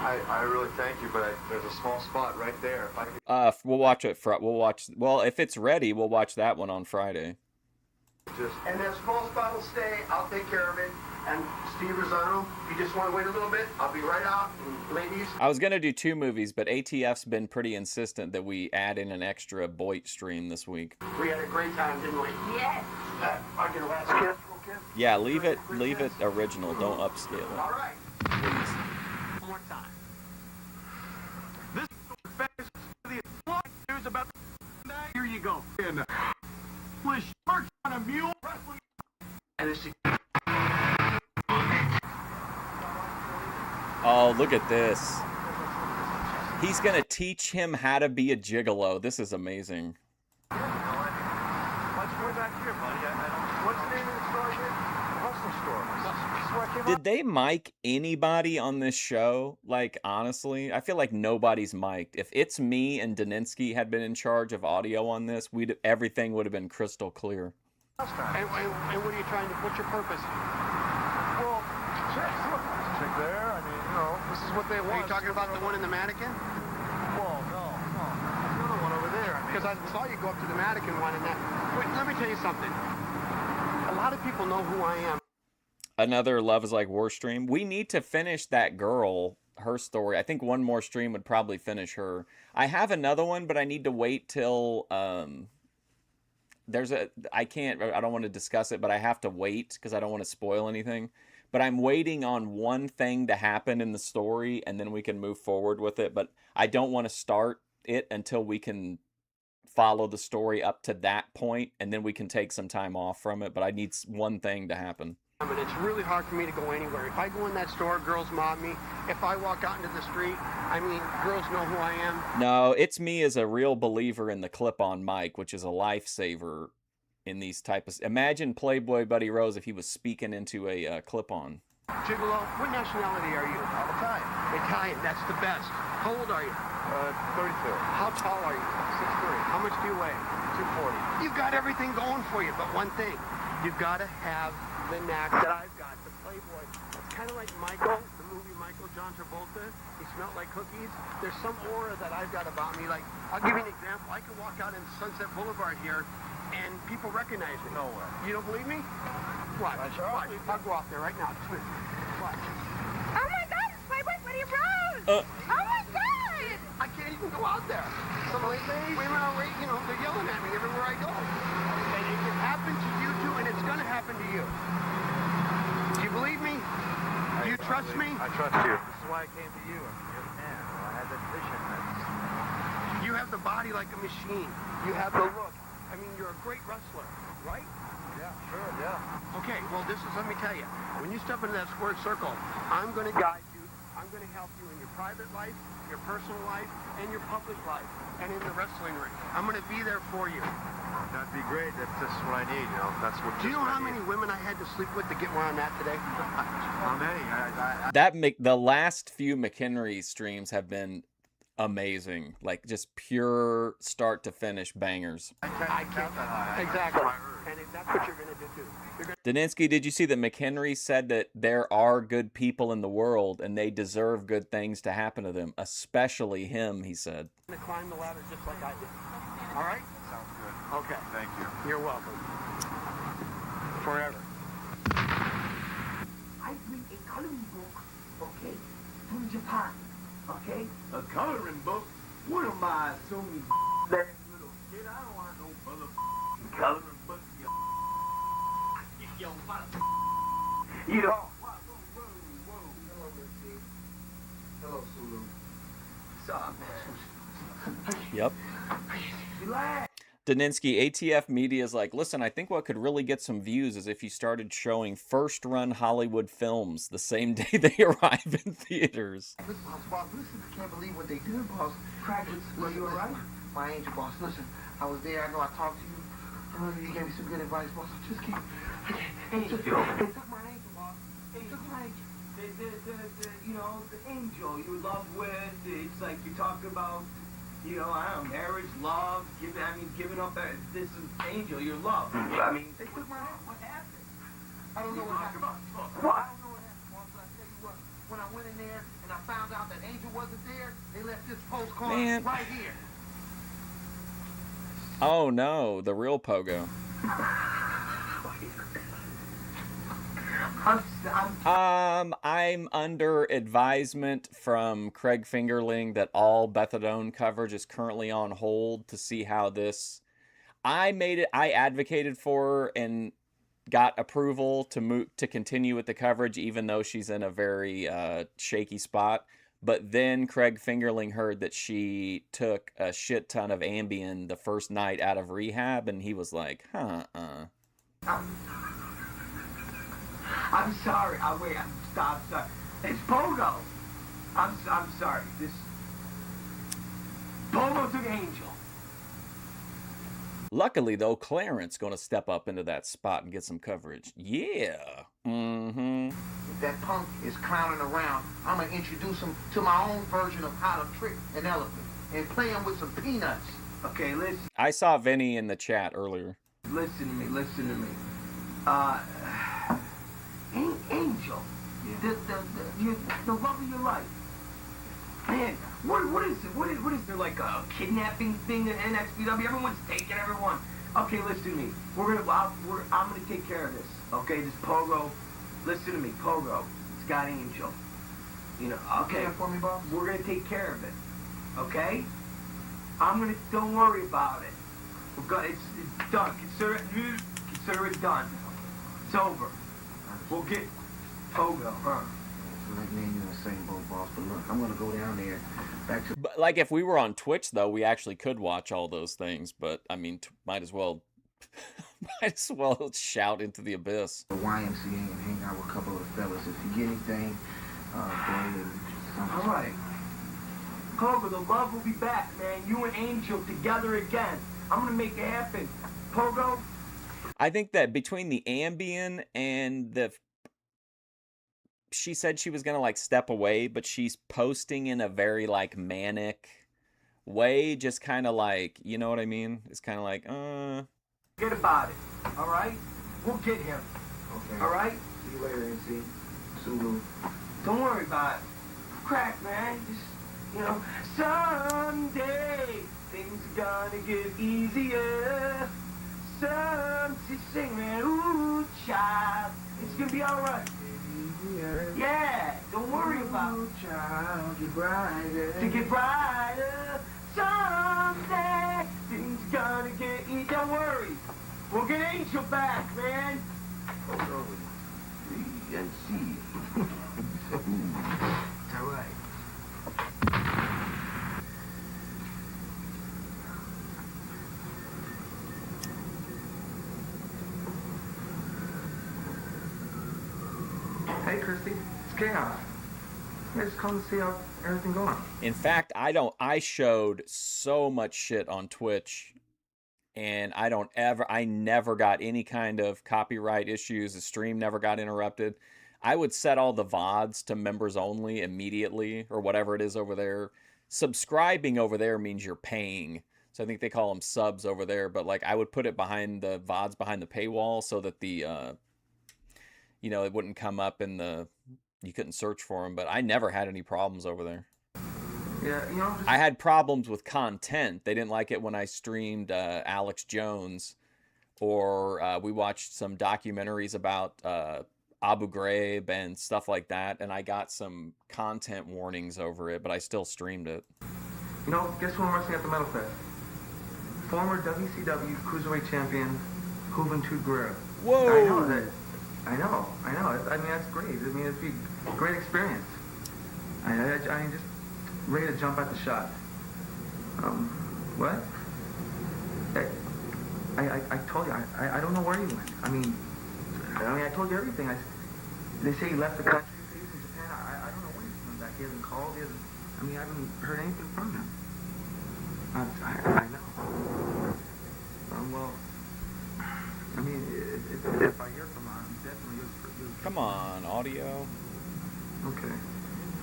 I really thank you, but there's a small spot right there. If I could... We'll watch it. Well, if it's ready, we'll watch that one on Friday. And that small spot will stay. I'll take care of it. And Steve Rosano, if you just want to wait a little bit, I'll be right out. And ladies. I was going to do 2 movies, but ATF's been pretty insistent that we add in an extra Boyd stream this week. We had a great time, didn't we? Yes. I get a last kiss, okay? Yeah, leave it original. Don't upscale it. All right. Please. One more time. This is the news about the night. Here you go. And English march on a mule wrestling. And it's Oh, look at this. He's going to teach him how to be a gigolo. This is amazing. What's way back here, buddy? What's the name of the store again? Hustle store. where I came Did they mic anybody on this show? Like, honestly, I feel like nobody's mic'd. If It's Me and Daninsky had been in charge of audio on this, everything would have been crystal clear. And what are you trying to, what's your purpose? Well, chick there, I mean, you know, this is what they want. Are you talking about the one in the mannequin? Well, no. The other one over there. Because I saw you go up to the mannequin one and that. Wait, let me tell you something. A lot of people know who I am. Another Love is Like War stream. We need to finish that girl, her story. I think one more stream would probably finish her. I have another one, but I need to wait till I don't want to discuss it, but I have to wait because I don't want to spoil anything. But I'm waiting on one thing to happen in the story, and then we can move forward with it. But I don't want to start it until we can follow the story up to that point, and then we can take some time off from it. But I need one thing to happen. But it's really hard for me to go anywhere. If I go in that store, girls mob me. If I walk out into the street, I mean, girls know who I am. No, It's Me is a real believer in the clip-on mic, which is a lifesaver in these type of... Imagine Playboy Buddy Rose if he was speaking into a clip-on. Gigolo, what nationality are you? I'm Italian. Italian, that's the best. How old are you? 32. How tall are you? 6'3". How much do you weigh? 240. You've got everything going for you, but one thing, you've got to have the knack that I've got, the Playboy. It's kind of like Michael, the movie Michael, John Travolta. He smelled like cookies. There's some aura that I've got about me. Like, I'll give you an example. I could walk out in Sunset Boulevard here, and people recognize me. No way. You don't believe me? Watch. Sure. Watch. I'll go out there right now. Watch. Oh my God, it's Playboy Buddy Rose! Oh my God! I can't even go out there. Some women are, you know, they're yelling at me everywhere I go. And it can happen to you too, and it's going to happen to you. Do you believe me? Do you trust me? I trust you. This is why I came to you. You're the man. I had that vision. You have the body like a machine. You have the look. I mean, you're a great wrestler, right? Yeah, sure, yeah. Okay, well, let me tell you. When you step into that square circle, I'm going to guide you. I'm going to help you in your private life, your personal life, and your public life, and in the wrestling ring. I'm going to be there for you. That'd be great. That's just what I need, you know. That's what. Do you know how many women I had to sleep with to get where I'm at today? How many? The last few McHenry streams have been amazing. Like, just pure start to finish bangers. I can't count that high. Exactly. And that's what you're going to do too. Daninsky, did you see that McHenry said that there are good people in the world and they deserve good things to happen to them, especially him, he said. I'm going to climb the ladder just like I did. All right? Sounds good. Okay. Thank you. You're welcome. Forever. I bring a coloring book, okay, from Japan, okay? A coloring book? What am I, some little kid? I don't want no coloring book, you You know. Whoa. Hello, Missy. Hello, Sulu. What's up, man? Yep. Relax. Daninsky, ATF Media is like, listen, I think what could really get some views is if you started showing first-run Hollywood films the same day they arrive in theaters. Listen, boss, listen, I can't believe what they did, boss. Crackers, were you alright? My angel, boss, listen, I was there, I know I talked to you. You gave me some good advice, boss. I just can't. Angel. They took my angel, boss. They took my angel. You know, the angel you love with, it's like you talk about, you know, I don't know, marriage, love, giving up this is angel, your love. I mean, They took my angel. What happened? I don't know what happened. What? I don't know what happened, boss, but I tell you what, when I went in there and I found out that Angel wasn't there, they left this postcard Man. right here. Oh no, the real Pogo. I'm under advisement from Craig Fingerling that all Bethadone coverage is currently on hold to see how this. I advocated for and got approval to continue with the coverage, even though she's in a very shaky spot. But then Craig Fingerling heard that she took a shit ton of Ambien the first night out of rehab, and he was like, I'm sorry. Stop. Sorry. It's Pogo. I'm sorry. Pogo took Angel. Luckily, though, Clarence going to step up into that spot and get some coverage. Yeah. Mm-hmm. If that punk is clowning around, I'm going to introduce him to my own version of how to trick an elephant and play him with some peanuts. Okay, listen. I saw Vinny in the chat earlier. Listen to me, listen to me. Angel, the love of your life. Man, what is it? What is there, like a kidnapping thing in XPW? Everyone's taking everyone. Okay, listen to me. I'm gonna take care of this. Okay, this Pogo. Listen to me, Pogo. It's got Angel. You know, okay. For me, boss? We're gonna take care of it. Okay? Don't worry about it. It's done. Consider it done. It's over. We'll get Pogo, huh? Like me and you in the same boat, boss. But look, I'm gonna go down there. But like, if we were on Twitch, though, we actually could watch all those things. But I mean, might as well shout into the abyss. The YMCA and hang out with a couple of the fellas. If you get anything, all right. Pogo, the love will be back, man. You and Angel together again. I'm gonna make it happen. Pogo. I think that between the Ambien and the... She said she was going to, like, step away, but she's posting in a very, like, manic way. Just kind of like, you know what I mean? It's kind of like, Forget about it, all right? We'll get him. Okay. All right? See you later, NC. Sulu. Don't worry about it. Crack, man. Just, you know, someday things are gonna get easier. Sing, man. Ooh, child. It's gonna be all right. Yeah, don't worry about it. Child, get brighter. To get brighter. Someday things gonna get easier. Don't worry. We'll get Angel back, man. Oh, and see. All right. Hey, Christy, it's Chaos. I just come to see how everything going. In fact, I showed so much shit on Twitch, and I never got any kind of copyright issues. The stream never got interrupted. I would set all the VODs to members only immediately, or whatever it is over there. Subscribing over there means you're paying. So I think they call them subs over there, but like I would put it behind the VODs behind the paywall so that the you know, it wouldn't come up in the, you couldn't search for them, but I never had any problems over there. Yeah, you know, I had problems with content. They didn't like it when I streamed Alex Jones, or we watched some documentaries about Abu Ghraib and stuff like that, and I got some content warnings over it, but I still streamed it. You know, guess who I'm wrestling at the Metal Fest? Former WCW Cruiserweight Champion, Juventud Guerrero. Whoa! I know. I mean, that's great. I mean, it'd be a great experience. I just ready to jump at the shot. What? I told you, I don't know where he went. I mean, I told you everything. They say he left the country, he's in Japan. I don't know when he's coming back. He hasn't called, I haven't heard anything from him. I know. Well, I mean, if I hear from him, I'm definitely good. Come on, audio. Okay.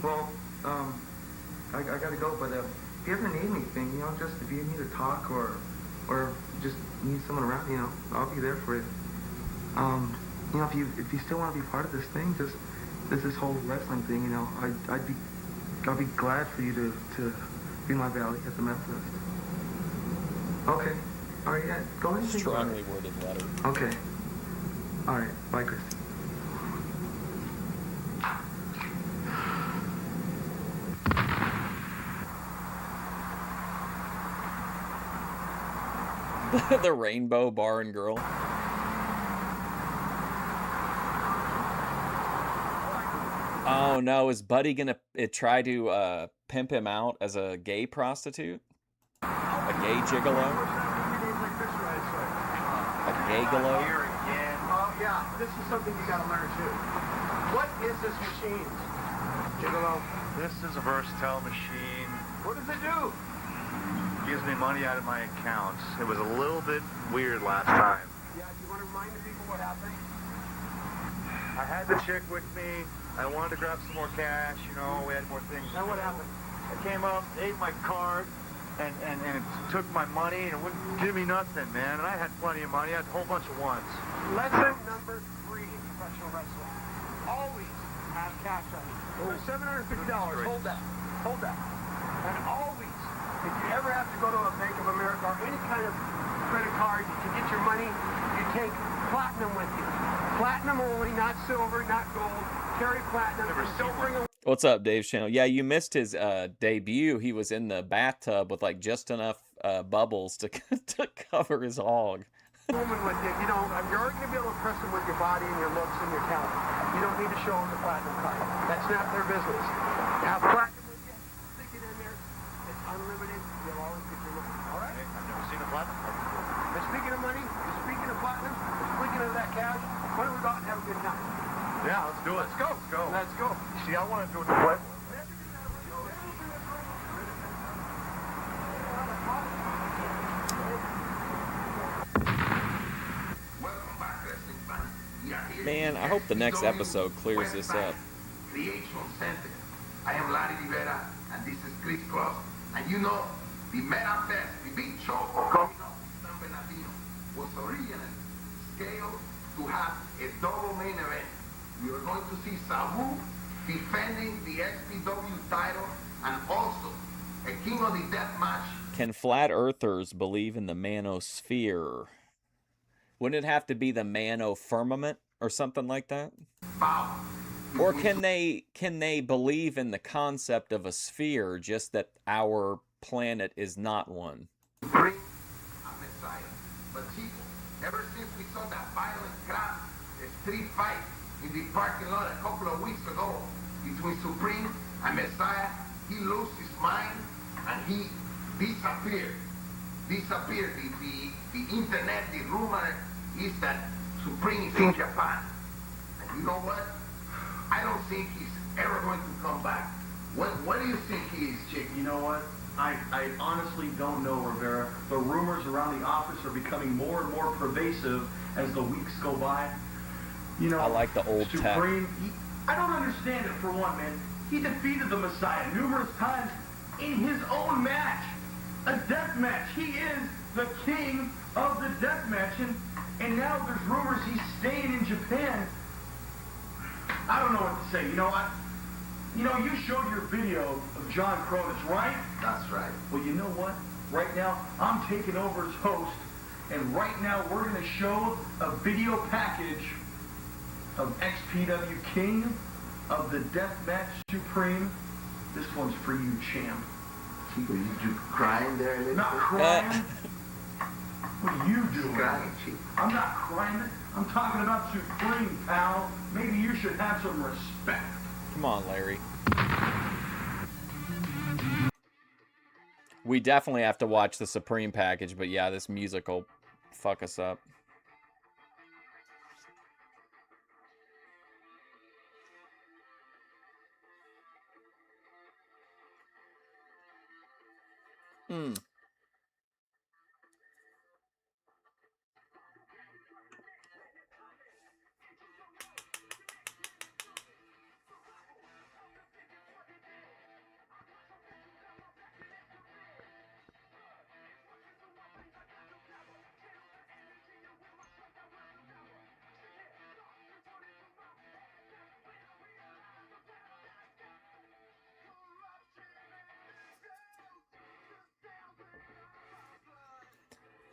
Well, I gotta go, but if you ever need anything, you know, just if you need to talk or just need someone around, you know, I'll be there for it. You know, if you still want to be part of this thing, just this whole wrestling thing, you know, I'll be glad for you to be my valet at the Met Fest. Okay. All right, yeah, go ahead and think about it. Strongly worded letter. Okay. All right, bye, Chris. The Rainbow Bar and Girl. Oh no, is Buddy gonna try to pimp him out as a gay prostitute? A gay gigolo? A gay-golo? Yeah, this is something you gotta learn too. What is this machine? Gigolo. This is a versatile machine. What does it do? gives me money out of my accounts. It was a little bit weird last time. Yeah, do you want to remind the people what happened? I had the chick with me. I wanted to grab some more cash, you know, we had more things. Now what happened? I came up, ate my card, and it took my money and it wouldn't give me nothing, man. And I had plenty of money. I had a whole bunch of ones. Lesson number 3 in professional wrestling. Always have cash on you. For $750, hold that. Hold that. And always, if you ever have to go to a Bank of America or any kind of credit card to get your money, you take platinum with you. Platinum only, not silver, not gold. Carry platinum. And don't bring a What's up, Dave's channel? Yeah, you missed his debut. He was in the bathtub with like just enough bubbles to to cover his hog. woman with you. You know, you're already going to be able to impress them with your body and your looks and your talent. You don't need to show them the platinum card. That's not their business. Now, platinum with you, stick it in there. It's unlimited. You'll always get your look. All right? I've never seen a platinum card. And speaking of money, speaking of platinum, speaking of that cash, why don't we go out and have a good time? Yeah, let's do it. Let's go. Let's go. Let's go. See, I want to do it the Playboy. Man, I hope the next episode clears this up. Creation Center. I am Larry Rivera, and this is Chris Cross. And you know, the Meta Fest, the big show coming up in San Bernardino, was originally scaled to have a double main event. We are going to see Sabu defending the XPW title and also a King of the Death match. Can flat earthers believe in the manosphere? Wouldn't it have to be the manofirmament or something like that? Wow. Or can they believe in the concept of a sphere, just that our planet is not one? Bring a Messiah. But people, ever since we saw that violent crowd, a street fight in the parking lot a couple of weeks ago between Supreme and Messiah, he lost his mind and he disappeared. Disappeared. The internet, the rumor is that Supreme is in Japan. And you know what? I don't think he's ever going to come back. What do you think he is, Chick? You know what? I honestly don't know, Rivera. The rumors around the office are becoming more and more pervasive as the weeks go by. You know, I like the old Supreme, I don't understand it, for one, man. He defeated the Messiah numerous times in his own match. A death match. He is the king of the death match. And now there's rumors he's staying in Japan. I don't know what to say. You showed your video of John Cronus, right? That's right. Well, you know what? Right now, I'm taking over as host, and right now we're going to show a video package of XPW King of the Deathmatch Supreme. This one's for you, champ. Chico, you crying there a little Not bit? crying. What are you doing? Crying, Chico. I'm not crying. I'm talking about Supreme, pal. Maybe you should have some respect. Come on, Larry. We definitely have to watch the Supreme package, but yeah, this music will fuck us up.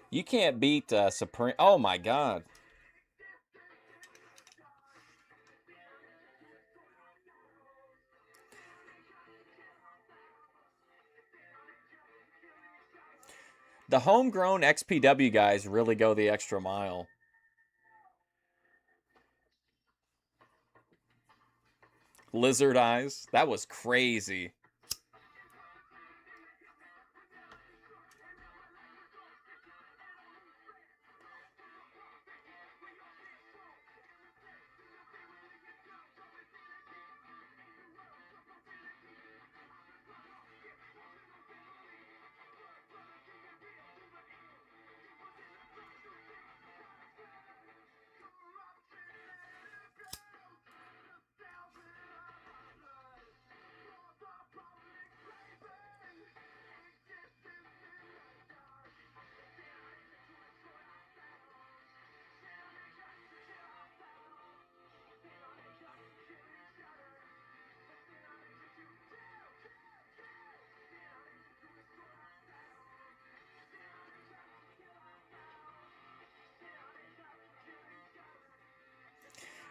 You can't beat Supreme. Oh my God. The homegrown XPW guys really go the extra mile. Lizard eyes. That was crazy.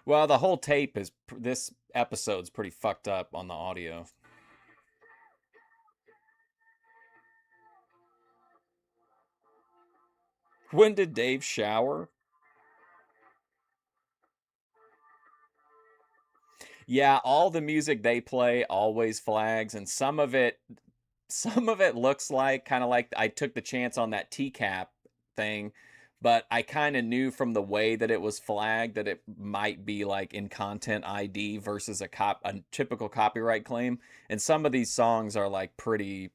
Well, the whole tape is, this episode's pretty fucked up on the audio. When did Dave shower? Yeah, all the music they play always flags, and some of it looks like, kind of like I took the chance on that TCAP thing, but I kind of knew from the way that it was flagged that it might be like in content ID versus a typical copyright claim. And some of these songs are like pretty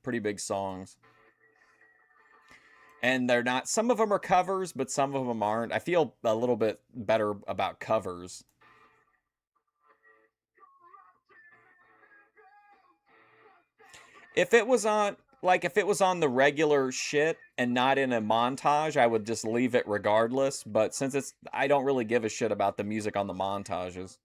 big songs. And they're not, some of them are covers, but some of them aren't. I feel a little bit better about covers. If it was on, like, if it was on the regular shit and not in a montage, I would just leave it regardless. But since it's, I don't really give a shit about the music on the montages.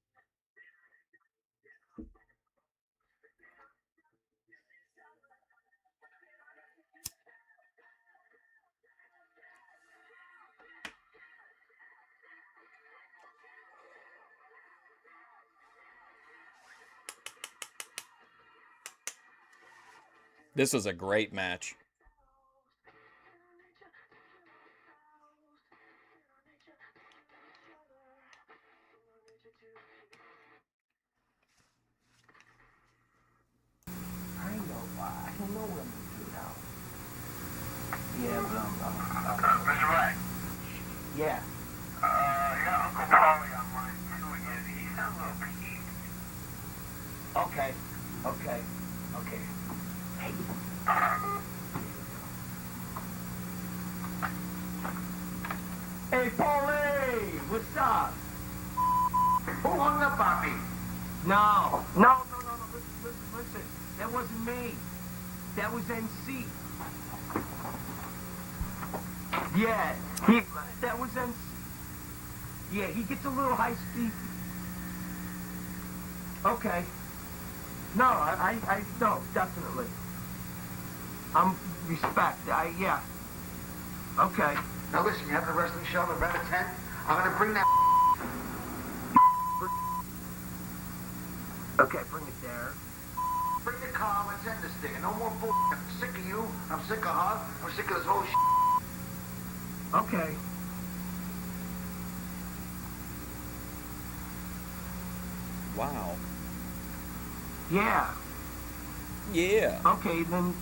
This was a great match. I don't know what I'm gonna do now. Yeah, but Mr. Black. yeah. Yeah, Uncle Paulie on line 2 again. He sounds a little peeved. Okay. Hey. Hey, Paulie! What's up? Who hung up on me? No. Listen. That wasn't me. That was NC. Yeah, that was NC. Yeah, he gets a little high speed. Okay. No, no, definitely. Respect. Yeah. Okay. Now listen, you have the wrestling show November 10th. I'm gonna bring that. Okay, bring it there. Bring the car. Let's end this thing. And no more bull. I'm sick of you. I'm sick of her. I'm sick of this whole shit. Okay. Wow. Yeah. Yeah. Okay, then,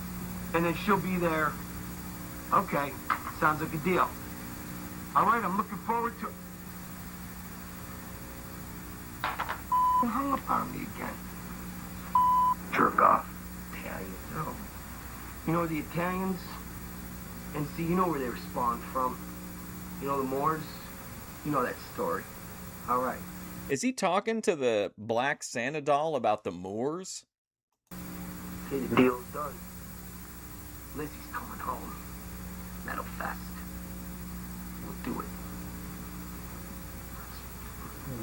and then she'll be there. Okay, sounds like a deal. All right, I'm looking forward to it. They hung up on me again. Jerk off. Italians, oh. You know the Italians? And see, you know where they were spawned from. You know the Moors? You know that story. All right. Is he talking to the Black Santa doll about the Moors? Okay, the deal's done. Lizzie's coming home. Metal Fest. We'll do it.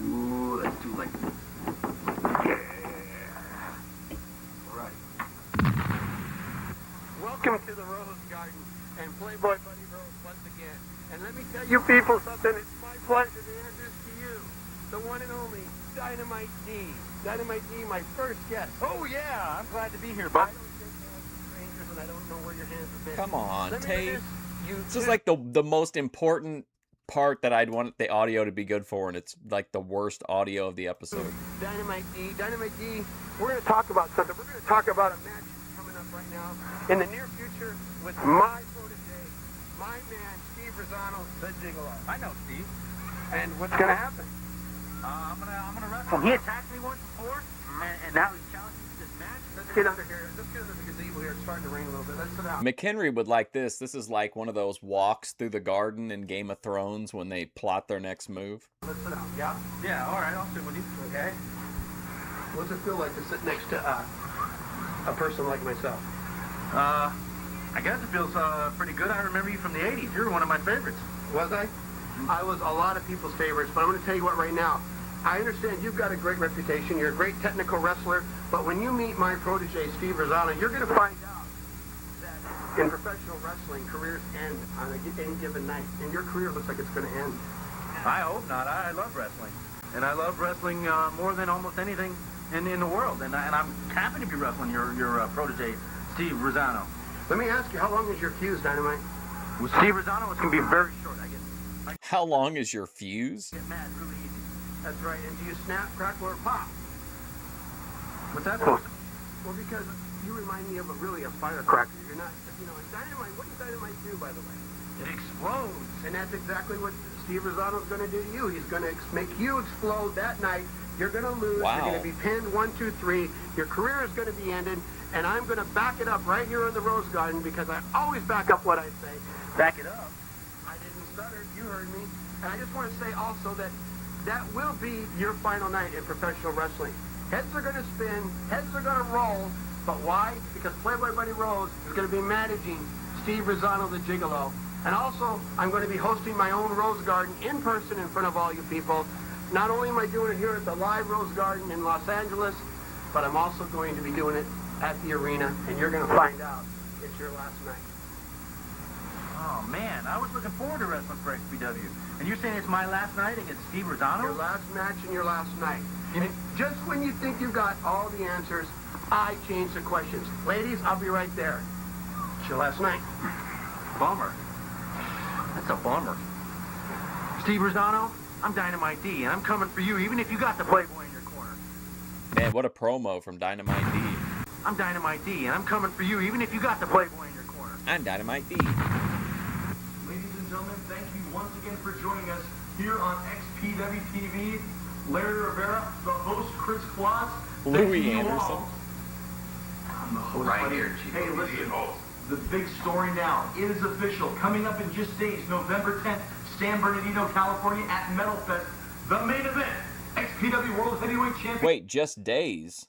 Ooh, let's do like this. Yeah. All right. Welcome to the Rose Garden and Playboy Buddy Rose once again. And let me tell you people something. It's my pleasure to introduce to you the one and only Dynamite D. Dynamite D, my first guest. Oh, yeah, I'm glad to be here, bud. I don't shake hands with strangers and I don't know where your hands have been. Come on, Let me Tate. introduce you This is to- like the most important part that I'd want the audio to be good for, and it's like the worst audio of the episode. Dynamite D. Dynamite D, we're going to talk about something. We're going to talk about a match coming up right now in the near future with my protege, my man, Steve Rosano, the Gigolo. I know, Steve. And what's going to happen? I'm gonna wrestle. He attacked me once before, and now he's challenging me to this match. Let's get under here. Let's get under the gazebo here. It's starting to rain a little bit. Let's sit down. McHenry would like this. This is like one of those walks through the garden in Game of Thrones when they plot their next move. Let's sit down. Yeah? Yeah, all right, I'll sit with you. Okay. What's it feel like to sit next to a person like myself? I guess it feels pretty good. I remember you from the 80s. You were one of my favorites. Was I? I was a lot of people's favorites, but I'm going to tell you what right now. I understand you've got a great reputation. You're a great technical wrestler, but when you meet my protege, Steve Rosano, you're going to find out that in professional wrestling, careers end on any given night, and your career looks like it's going to end. I hope not. I love wrestling. And I love wrestling more than almost anything in the world. And I'm happy to be wrestling your protege, Steve Rosano. Let me ask you, how long is your fuse, Dynamite? With Steve Rosano, it's going to be very short. How long is your fuse? Get mad really easy. That's right. And do you snap, crackle, or pop? What's that supposed to mean? Well, because you remind me of a firecracker. You're not, and Dynamite, what does Dynamite do, by the way? It explodes. And that's exactly what Steve Rosano's going to do to you. He's going to make you explode that night. You're going to lose. Wow. You're going to be pinned 1, 2, 3. Your career is going to be ended. And I'm going to back it up right here in the Rose Garden because I always back up what I say. Back it up. I didn't stutter. You heard me. And I just want to say also that that will be your final night in professional wrestling. Heads are going to spin. Heads are going to roll. But why? Because Playboy Buddy Rose is going to be managing Steve Rosano, the Gigolo. And also, I'm going to be hosting my own Rose Garden in person in front of all you people. Not only am I doing it here at the live Rose Garden in Los Angeles, but I'm also going to be doing it at the arena, and you're going to find out it's your last night. Oh, man, I was looking forward to wrestling for XPW. And you're saying it's my last night against Steve Rosano? Your last match and your last night. And just when you think you've got all the answers, I change the questions. Ladies, I'll be right there. It's your last night. Bummer. That's a bummer. Steve Rosano, I'm Dynamite D, and I'm coming for you, even if you got the Playboy in your corner. Man, what a promo from Dynamite D. I'm Dynamite D, and I'm coming for you, even if you got the Playboy in your corner. I'm Dynamite D. Ladies and gentlemen, thank you once again for joining us here on XPW TV. Larry Rivera, the host, Chris Claus. Louis Anderson. I'm the host. Right here, Chico. Hey, listen. The big story now is official. Coming up in just days, November 10th, San Bernardino, California at Metal Fest. The main event, XPW World Heavyweight Champion. Wait, just days?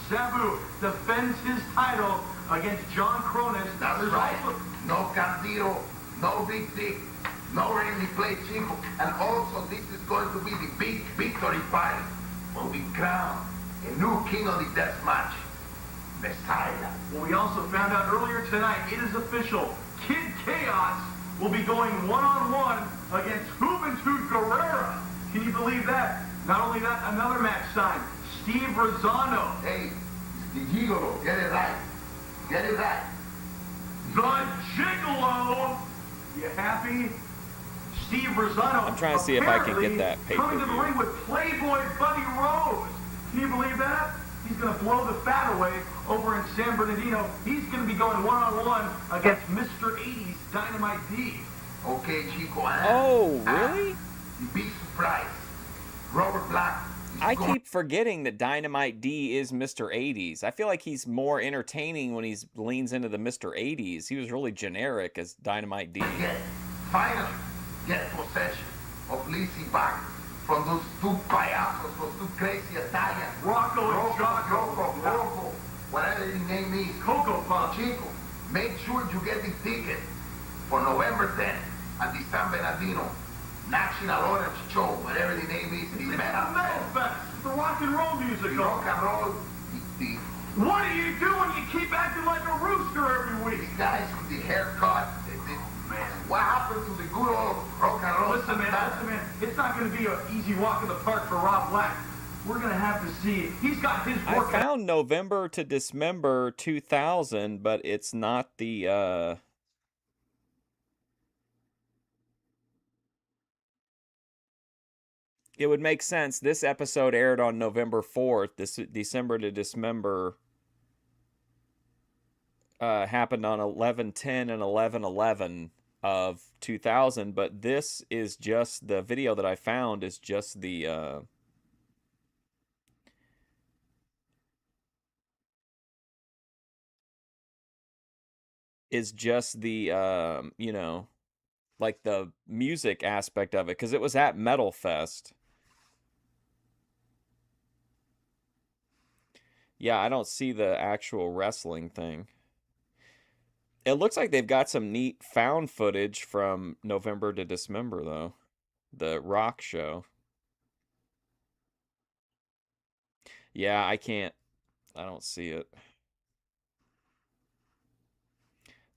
Sabu defends his title against John Cronus. That's right. No Candido, no Big Dick, no Randy Play Chico. And also, this is going to be the big victory party where we crown a new king of the death match, Messiah. Well, we also found out earlier tonight, it is official. Kid Chaos will be going one-on-one against Juventud Guerrera. Can you believe that? Not only that, another match signed. Steve Rosano. Hey, the Gigolo, get it right. Get it right. The Gigolo. You happy? Steve Rosano. I'm trying to see if I can get that coming to the pay-per-view. ring with Playboy Buddy Rose. Can you believe that? He's going to blow the fat away over in San Bernardino. He's going to be going one-on-one against Mr. 80s Dynamite D. Okay, Chico. Oh, really? The big surprise. Robert Black. I keep forgetting that Dynamite D is Mr. 80s. I feel like he's more entertaining when he leans into the Mr. 80s. He was really generic as Dynamite D. Finally, get possession of Lizzie back from those two payasos, those two crazy Italians. Rocco and Jocko. Rocco, whatever his name is. Coco Puff. Chico, make sure you get the ticket for November 10th at the San Bernardino National Orange Show, whatever the name is. It's the Metal Fest. It's the rock and roll musical. The rock and roll. What are you doing? You keep acting like a rooster every week. These guys with the haircut. Man, what happened to the good old rock and roll? Listen, man. It's not going to be an easy walk in the park for Rob Black. We're going to have to see. He's got his work. I found November to Dismember 2000, but it's not the, It would make sense. This episode aired on November 4th. This December to Dismember happened on 11/10 and 11/11 of 2000, but this is just the video that I found is just the you know, like the music aspect of it, because it was at Metal Fest. Yeah, I don't see the actual wrestling thing. It looks like they've got some neat found footage from November to Dismember, though. The rock show. Yeah, I don't see it.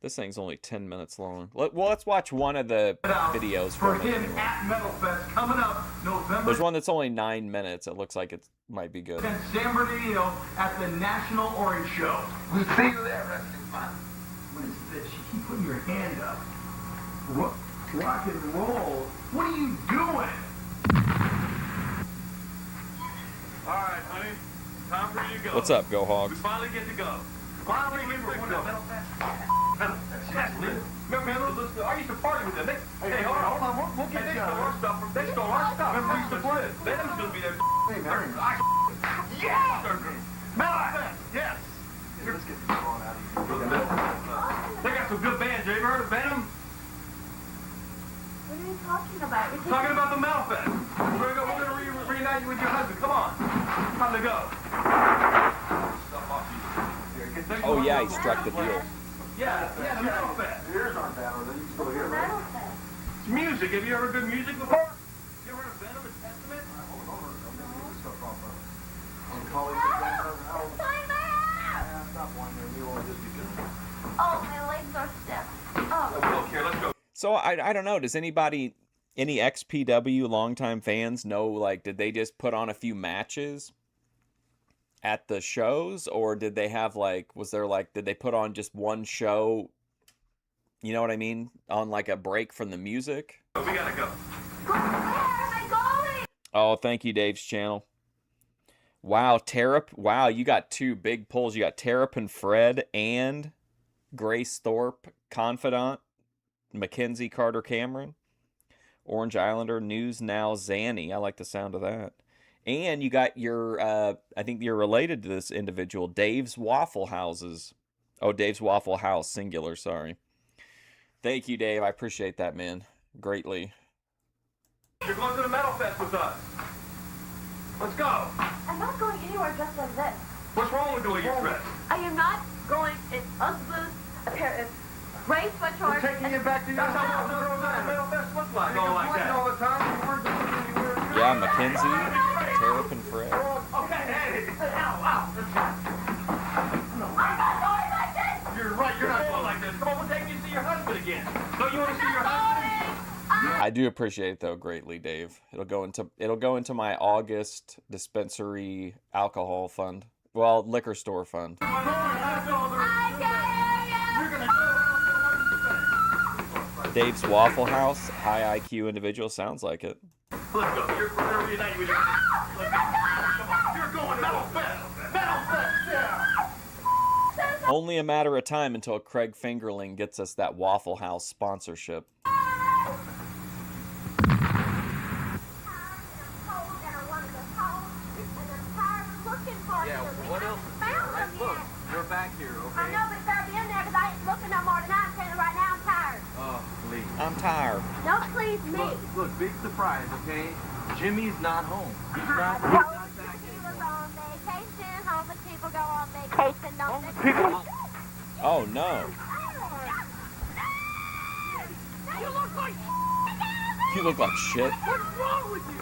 This thing's only 10 minutes long. Well, let's watch one of the videos for from it. him at Metal Fest coming up November. There's one that's only 9 minutes. It looks like it might be good. And San Bernardino at the National Orange Show. We'll see you there, wrestling fan. What is this? You keep putting your hand up. What? Rock and roll? What are you doing? All right, honey. Time for you to go. What's up, Go We Hogs? finally get to go. Finally get to go. Metal Fest. Yes, remember, I used to party with them. Hey, hold on. We'll get they stole our stuff. They stole our stuff. Remember, we used to play it. Venom's gonna be there. Hey, Mary. Yeah! Metal Fest, yes. Let's get this going out of here. They got some good bands. You ever heard of Venom? What are you talking about? Talking about the Metal Fest. We're gonna reunite you with your husband. Come on. Time to go. Oh, yeah, he struck the deal. Yeah, the Metal Fest. Your ears aren't bad, are they? You can still hear, right? Metal Fest. It's music. Have you ever heard good music before? You ever heard of Venom and Testament? Hold on, I'm gonna get this stuff off of. I'm calling you back out of the house. Play my ass! Yeah, stop whining. You want to just be good. Oh, my legs are stiff. Oh. Let's go, Kier. Let's go. So I don't know. Does anybody, any XPW longtime fans know, like, did they just put on a few matches at the shows, or did they have, like, was there, like, did they put on just one show, you know what I mean, on, like, a break from the music? We gotta go. Where am I going? Oh, thank you, Dave's channel. Wow, wow, you got two big pulls. You got Terrapin Fred and Grace Thorpe, Confidant, Mackenzie Carter Cameron, Orange Islander, News Now Zanny. I like the sound of that. And you got your, I think you're related to this individual, Dave's Waffle Houses. Oh, Dave's Waffle House, singular, sorry. Thank you, Dave. I appreciate that, man. Greatly. You're going to the Metal Fest with us. Let's go. I'm not going anywhere dressed like this. What's wrong with the way you're dressed? I am not going in Us boots, a pair of gray sweatshorts. We're taking you back to your That's how the girls at the Metal Fest look like. Going like that. all the time. You weren't doing what you were doing. Yeah, Mackenzie, Terrapin Fred. Okay, hey. Ow. I'm not going like this! You're right, you're not going like this. Come on, we'll take you to see your husband again. Don't you want to see your husband? I do appreciate it though greatly, Dave. It'll go into my August dispensary alcohol fund. Well, liquor store fund. Dave's Waffle House, high IQ individual, sounds like it. Let's go. You're going to reunite with your husband. Come on. You're going Metal Fest. Metal Fest, yeah. Only a matter of time until Craig Fingerling gets us that Waffle House sponsorship. Yeah, what else is there? Look, You're back here, okay? I know, but it's already in there because I ain't looking no more tonight. I'm telling you right now, I'm tired. Oh, please. I'm tired. Don't please me. Look, big surprise, okay? Jimmy's not home. He's not Homeless back people anymore. go on vacation. Homeless people go on vacation. Don't they? Oh no. You look like You look like shit. What's wrong with you?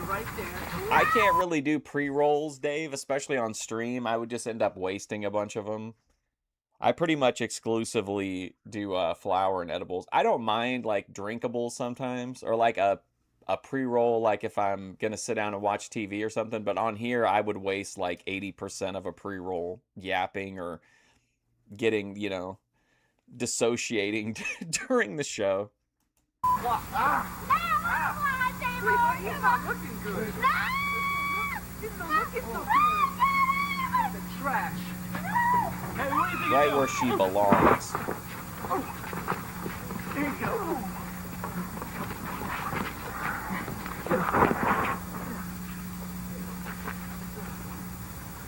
Right there. I can't really do pre-rolls, Dave, especially on stream. I would just end up wasting a bunch of them. I pretty much exclusively do flour and edibles. I don't mind like drinkables sometimes, or like a pre-roll, like if I'm gonna sit down and watch TV or something. But on here, I would waste like 80% of a pre-roll yapping or getting, you know, dissociating during the show. You're not looking good. You're not looking so good. The trash. Hey, what is it? Right where she belongs. Here you go.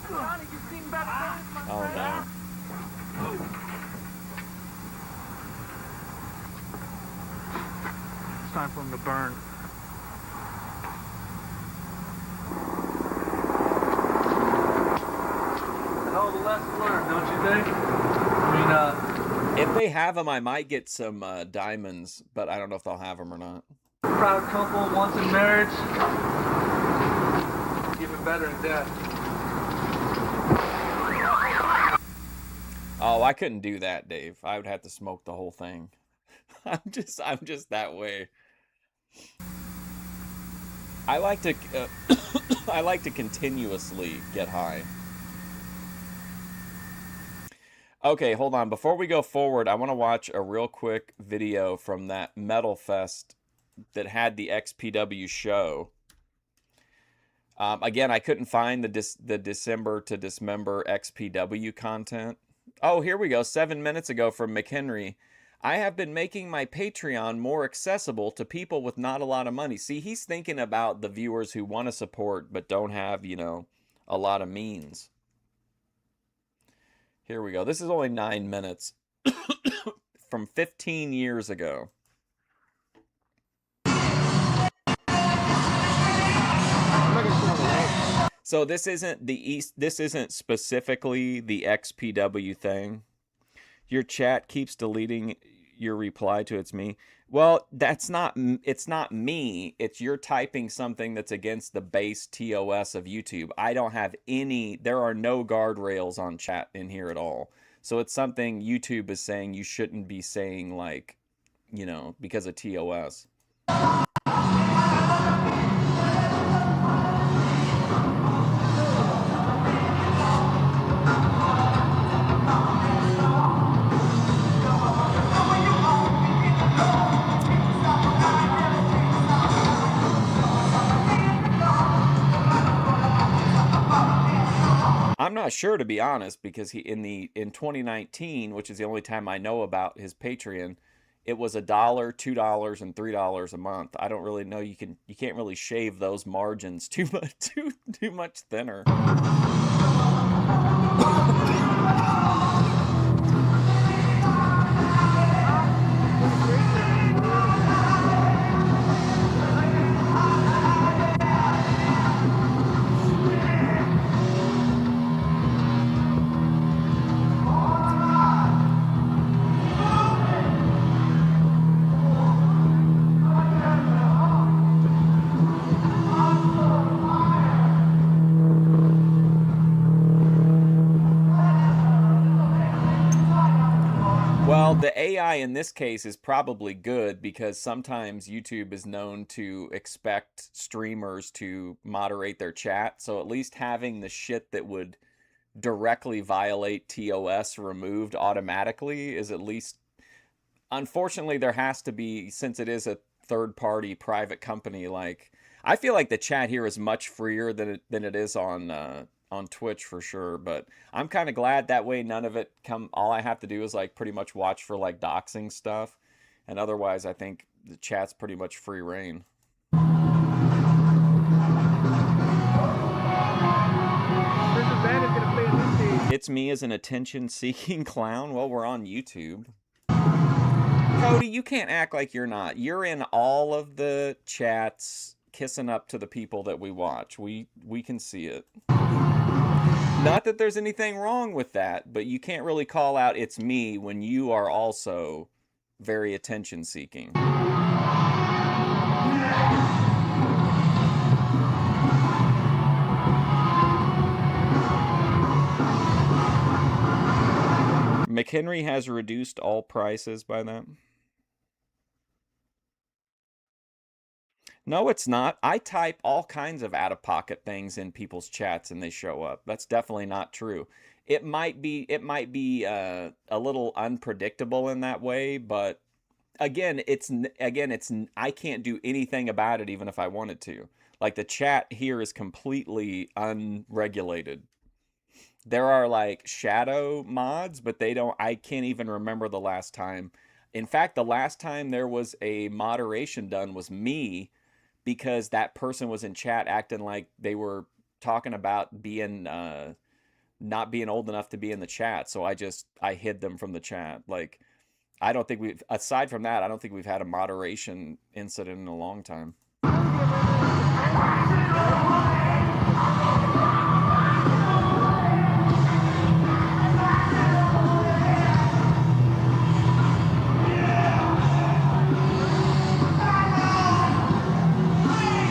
Johnny, you seem better than my Oh no. It's time for him to burn. hell of a lesson learned, don't you think? I mean, if they have them, I might get some diamonds, but I don't know if they'll have them or not. proud couple once in marriage, even better in death. Oh, I couldn't do that, Dave. I would have to smoke the whole thing. I'm just that way. I like to I like to continuously get high. Okay, hold on. Before we go forward, I want to watch a real quick video from that Metal Fest that had the XPW show. Again, I couldn't find the December to Dismember XPW content. Oh, here we go. 7 minutes ago from McHenry. I have been making my Patreon more accessible to people with not a lot of money. See, he's thinking about the viewers who want to support but don't have, you know, a lot of means. Here we go. This is only 9 minutes from 15 years ago. So this isn't specifically the XPW thing. Your chat keeps deleting your reply to it's me. Well, it's not me. It's you're typing something that's against the base TOS of YouTube. I don't have there are no guardrails on chat in here at all. So it's something YouTube is saying you shouldn't be saying, like, you know, because of TOS. I'm not sure, to be honest, because in 2019, which is the only time I know about his Patreon, it was $1, $2, and $3 a month. I don't really know. You can't really shave those margins too much thinner. Well, the AI in this case is probably good because sometimes YouTube is known to expect streamers to moderate their chat. So at least having the shit that would directly violate TOS removed automatically is at least... Unfortunately, there has to be, since it is a third-party private company, like... I feel like the chat here is much freer than it is on Twitch for sure, but I'm kind of glad that way none of it all I have to do is like pretty much watch for like doxing stuff, and otherwise I think the chat's pretty much free reign. It's me as an attention-seeking clown. Well, we're on YouTube. Cody, you can't act like you're not. You're in all of the chats kissing up to the people that we watch. We can see it. Not that there's anything wrong with that, but you can't really call out it's me when you are also very attention-seeking. McHenry has reduced all prices by that. No, it's not. I type all kinds of out-of-pocket things in people's chats and they show up. That's definitely not true. It might be a little unpredictable in that way, but again, I can't do anything about it even if I wanted to. Like the chat here is completely unregulated. There are like shadow mods, but I can't even remember the last time. In fact, the last time there was a moderation done was me, because that person was in chat acting like they were talking about being not being old enough to be in the chat. So I hid them from the chat. Like, I don't think aside from that, I don't think we've had a moderation incident in a long time.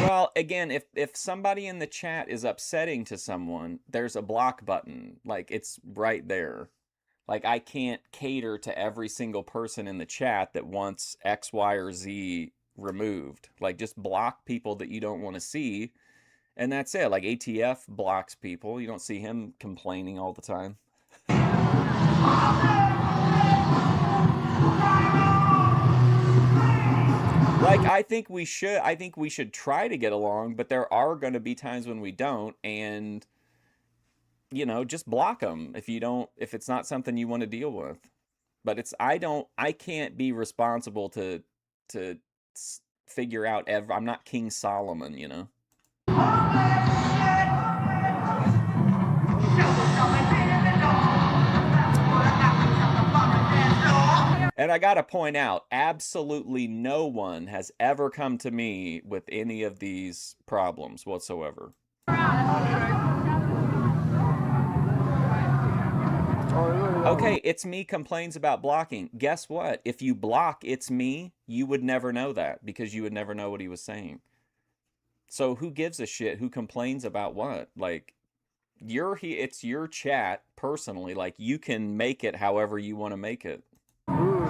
Well, again, if somebody in the chat is upsetting to someone, there's a block button. Like, it's right there. Like, I can't cater to every single person in the chat that wants X, Y, or Z removed. Like, just block people that you don't want to see, and that's it. Like, ATF blocks people. You don't see him complaining all the time. Like, I think we should try to get along, but there are going to be times when we don't, and you know, just block them if it's not something you want to deal with. But I can't be responsible to figure out I'm not King Solomon, you know. And I gotta point out, absolutely no one has ever come to me with any of these problems whatsoever. Okay, It's Me complains about blocking. Guess what? If you block It's Me, you would never know that, because you would never know what he was saying. So who gives a shit who complains about what? Like, it's your chat personally. Like, you can make it however you want to make it. You want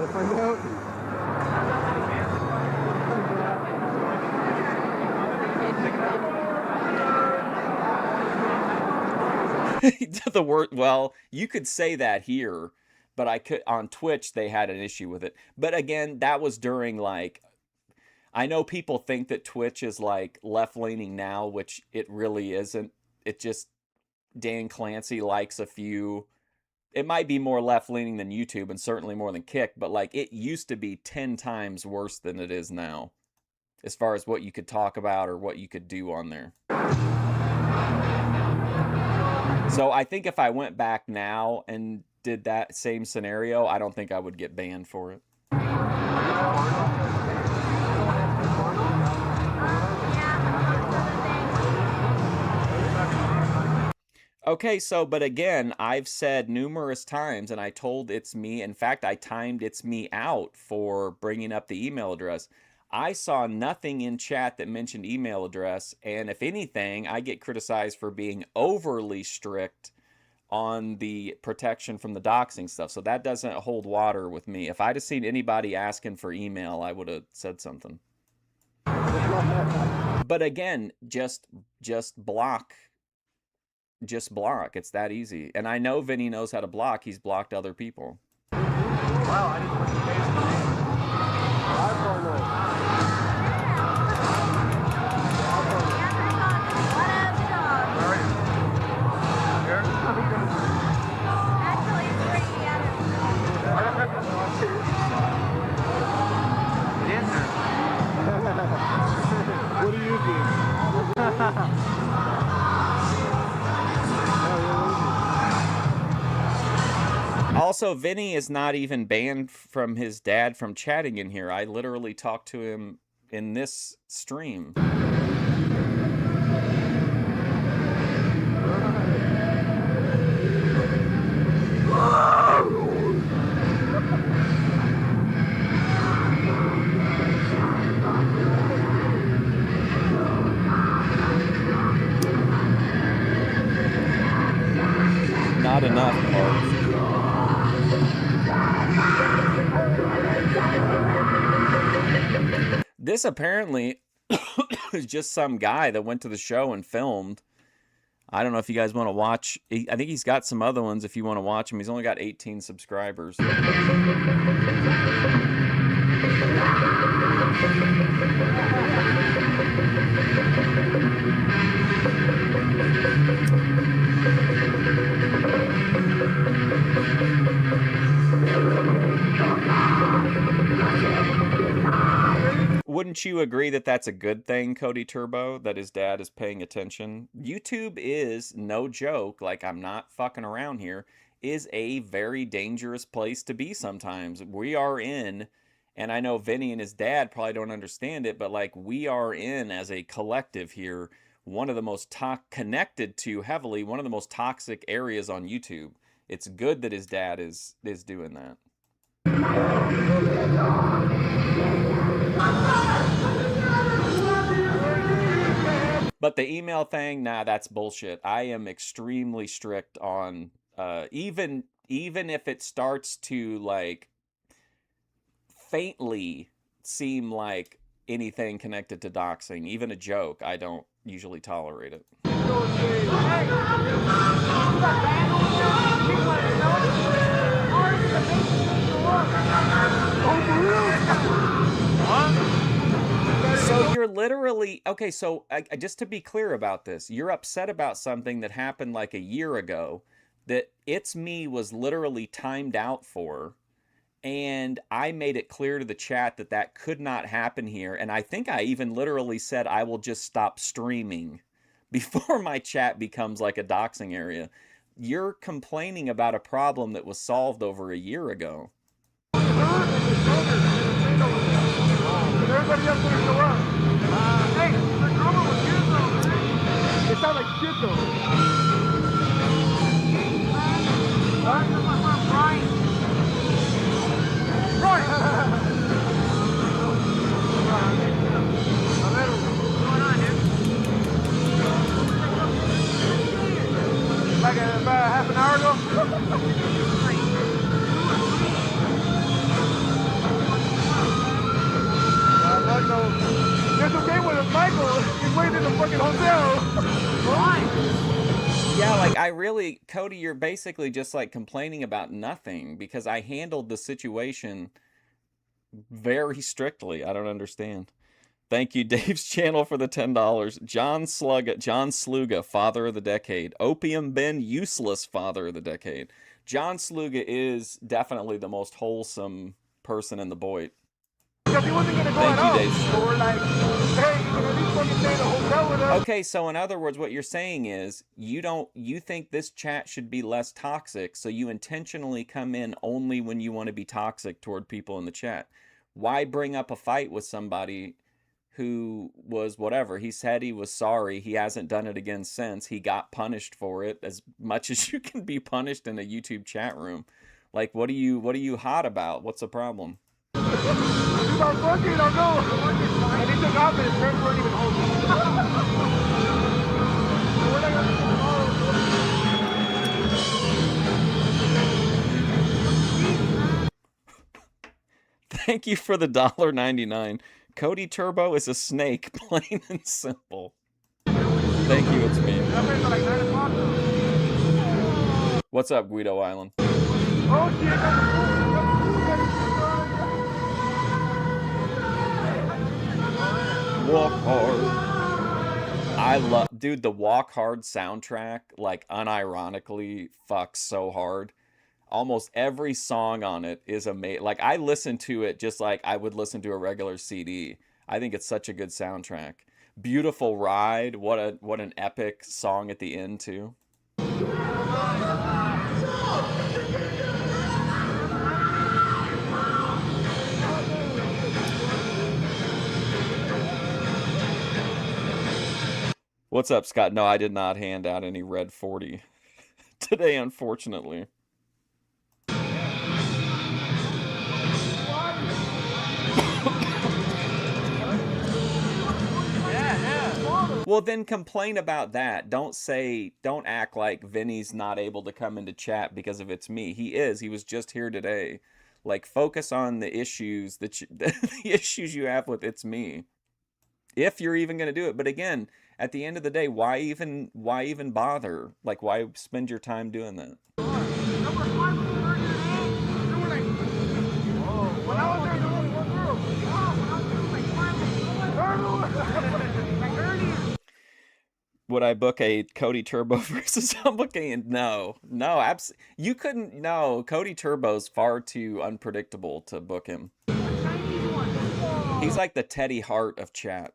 to find out? The word, well, you could say that here, but on Twitch they had an issue with it. But again, that was during, like, I know people think that Twitch is like left-leaning now, which it really isn't. It just, Dan Clancy likes a few. It might be more left-leaning than YouTube, and certainly more than Kick, but like, it used to be 10 times worse than it is now, as far as what you could talk about or what you could do on there. So I think if I went back now and did that same scenario, I don't think I would get banned for it. Okay, so, but again, I've said numerous times, and I told It's Me, in fact, I timed It's Me out for bringing up the email address. I saw nothing in chat that mentioned email address, and if anything, I get criticized for being overly strict on the protection from the doxing stuff, so that doesn't hold water with me. If I'd have seen anybody asking for email, I would have said something. But again, just block. Just block. It's that easy. And I know Vinny knows how to block. He's blocked other people. Wow, I didn't put the face in the name. Where are you? Here? Actually, it's What do you think? Also, Vinny is not even banned from his dad from chatting in here. I literally talked to him in this stream. Not enough, Parks. This apparently is just some guy that went to the show and filmed. I don't know if you guys want to watch. I think he's got some other ones if you want to watch him. He's only got 18 subscribers. Wouldn't you agree that that's a good thing, Cody Turbo, that his dad is paying attention? YouTube is, no joke, like, I'm not fucking around here, is a very dangerous place to be sometimes. We are in, and I know Vinny and his dad probably don't understand it, but like, we are in, as a collective here, one of the most connected to heavily, one of the most toxic areas on YouTube. It's good that his dad is doing that. But the email thing, nah, that's bullshit. I am extremely strict on even if it starts to like faintly seem like anything connected to doxing, even a joke, I don't usually tolerate it. So you're literally okay. So just to be clear about this, you're upset about something that happened like a year ago that It's Me was literally timed out for. And I made it clear to the chat that that could not happen here. And I think I even literally said I will just stop streaming before my chat becomes like a doxing area. You're complaining about a problem that was solved over a year ago. Everybody else didn't show up. Hey, the drummer was good though, man. It sounded like shit though. What? That's my friend Brian. Brian! What's going on, dude? Like about half an hour ago? No. There's okay with it, Michael. He's waiting in the fucking hotel. Why? Yeah, like I really, Cody, you're basically just like complaining about nothing because I handled the situation very strictly. I don't understand. Thank you, Dave's channel, for the $10. John Sluga, Father of the Decade. Opium Ben, useless Father of the Decade. John Sluga is definitely the most wholesome person in the Boyd. Because he wasn't going to go Thank at you, all. Dave. So we're like, hey, you can at least fucking stay in the hotel with us. Okay, so in other words, what you're saying is you think this chat should be less toxic, so you intentionally come in only when you want to be toxic toward people in the chat. Why bring up a fight with somebody who was whatever? He said he was sorry. He hasn't done it again since. He got punished for it as much as you can be punished in a YouTube chat room. Like, what are you hot about? What's the problem? He's all fucking, I'll go. And he took off and his friends weren't even home. We're not gonna Thank you for the $1.99. Cody Turbo is a snake, plain and simple. Thank you, it's me. What's up, Guido Island? Oh, shit. Walk Hard. I love, dude, the Walk Hard soundtrack, like, unironically fucks so hard. Almost every song on it is amazing. Like, I listen to it just like I would listen to a regular CD. I think it's such a good soundtrack. Beautiful Ride, what an epic song at the end, too. What's up, Scott? No, I did not hand out any red 40 today, unfortunately. Well, then complain about that. Don't act like Vinny's not able to come into chat because of It's Me. He is. He was just here today. Like, focus on the issues the issues you have with It's Me. If you're even going to do it. But again, at the end of the day, why even bother? Like, why spend your time doing that? Would I book a Cody Turbo versus Humbucane? No, you couldn't. No, Cody Turbo's far too unpredictable to book him. He's like the Teddy Hart of chat.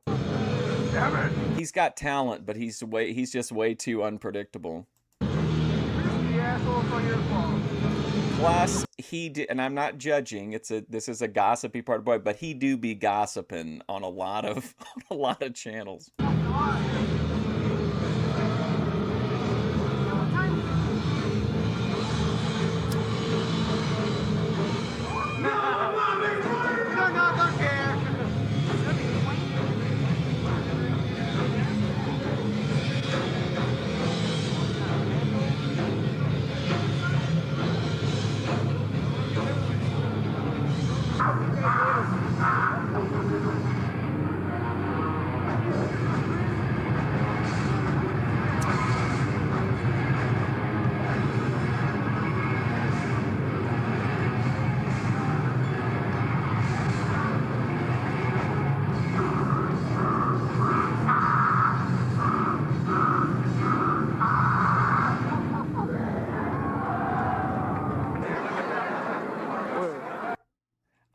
He's got talent, but he's just way too unpredictable. Plus, and I'm not judging. This is a gossipy part of Boy, but he do be gossiping on a lot of channels.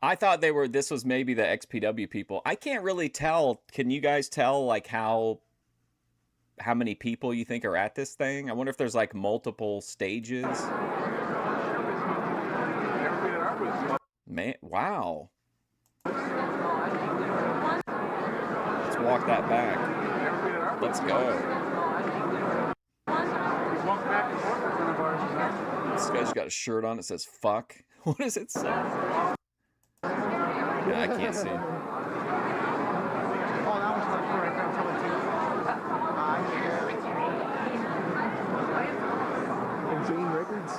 I thought this was maybe the XPW people. I can't really tell. Can you guys tell like how many people you think are at this thing? I wonder if there's like multiple stages. Man, wow. Let's walk that back. Let's go. This guy's got a shirt on that says fuck. What does it say? Yeah, I can't see. Jane Records.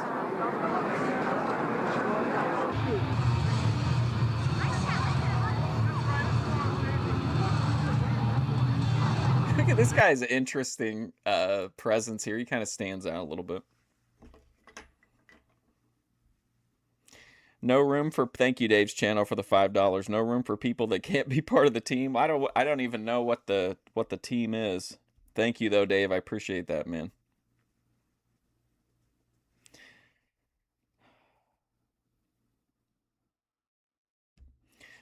Look at this guy's interesting presence here. He kind of stands out a little bit. No room for, thank you Dave's channel for the $5. No room for people that can't be part of the team. I don't even know what the team is. Thank you though, Dave. I appreciate that, man.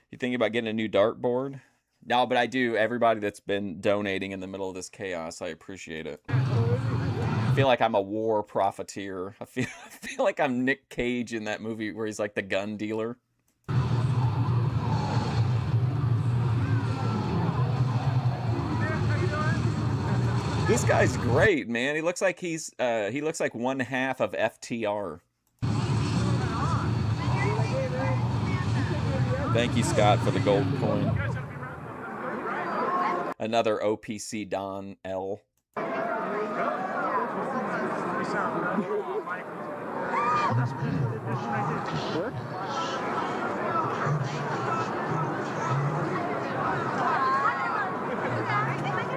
You thinking about getting a new dartboard? No, but I do. Everybody that's been donating in the middle of this chaos, I appreciate it. I feel like I'm a war profiteer. I feel like I'm Nick Cage in that movie where he's like the gun dealer. This guy's great, man. He looks like he looks like one half of FTR. Thank you, Scott, for the gold coin. Another OPC Don L.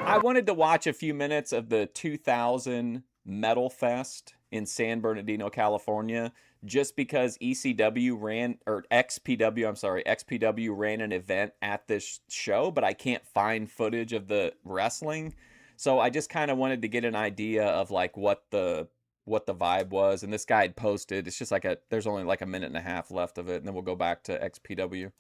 I wanted to watch a few minutes of the 2000 Metal Fest in San Bernardino, California, just because ECW ran, or XPW, I'm sorry, XPW ran an event at this show, but I can't find footage of the wrestling. So I just kind of wanted to get an idea of like what the vibe was. And this guy had posted, it's just like there's only like a minute and a half left of it, and then we'll go back to XPW.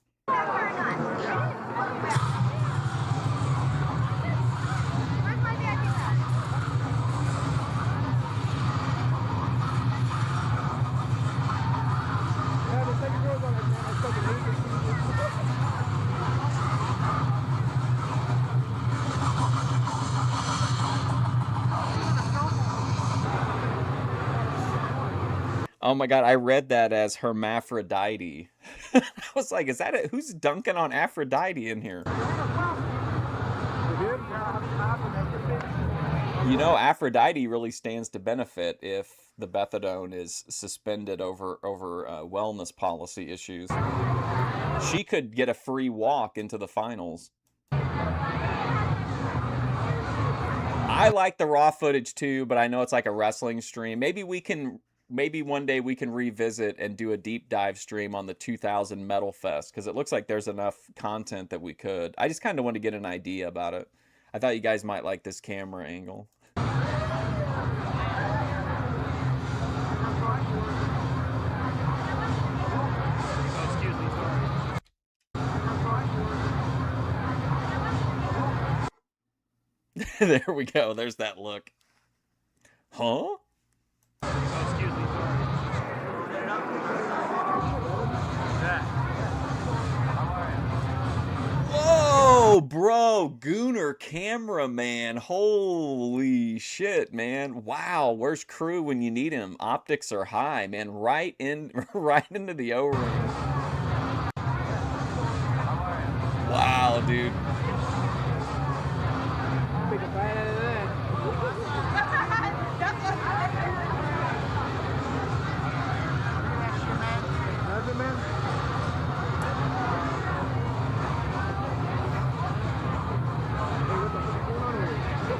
Oh my God, I read that as hermaphrodite. I was like, is that it? Who's dunking on Aphrodite in here? You know, Aphrodite really stands to benefit if the methadone is suspended over wellness policy issues. She could get a free walk into the finals. I like the raw footage too, but I know it's like a wrestling stream. Maybe one day we can revisit and do a deep dive stream on the 2000 Metal Fest, because it looks like there's enough content that we could. I just kind of want to get an idea about it. I thought you guys might like this camera angle. There we go. There's that look. Huh? Whoa, bro, Gooner cameraman. Holy shit, man. Wow, where's Crew when you need him? Optics are high, man. Right into the O-ring. Wow, dude.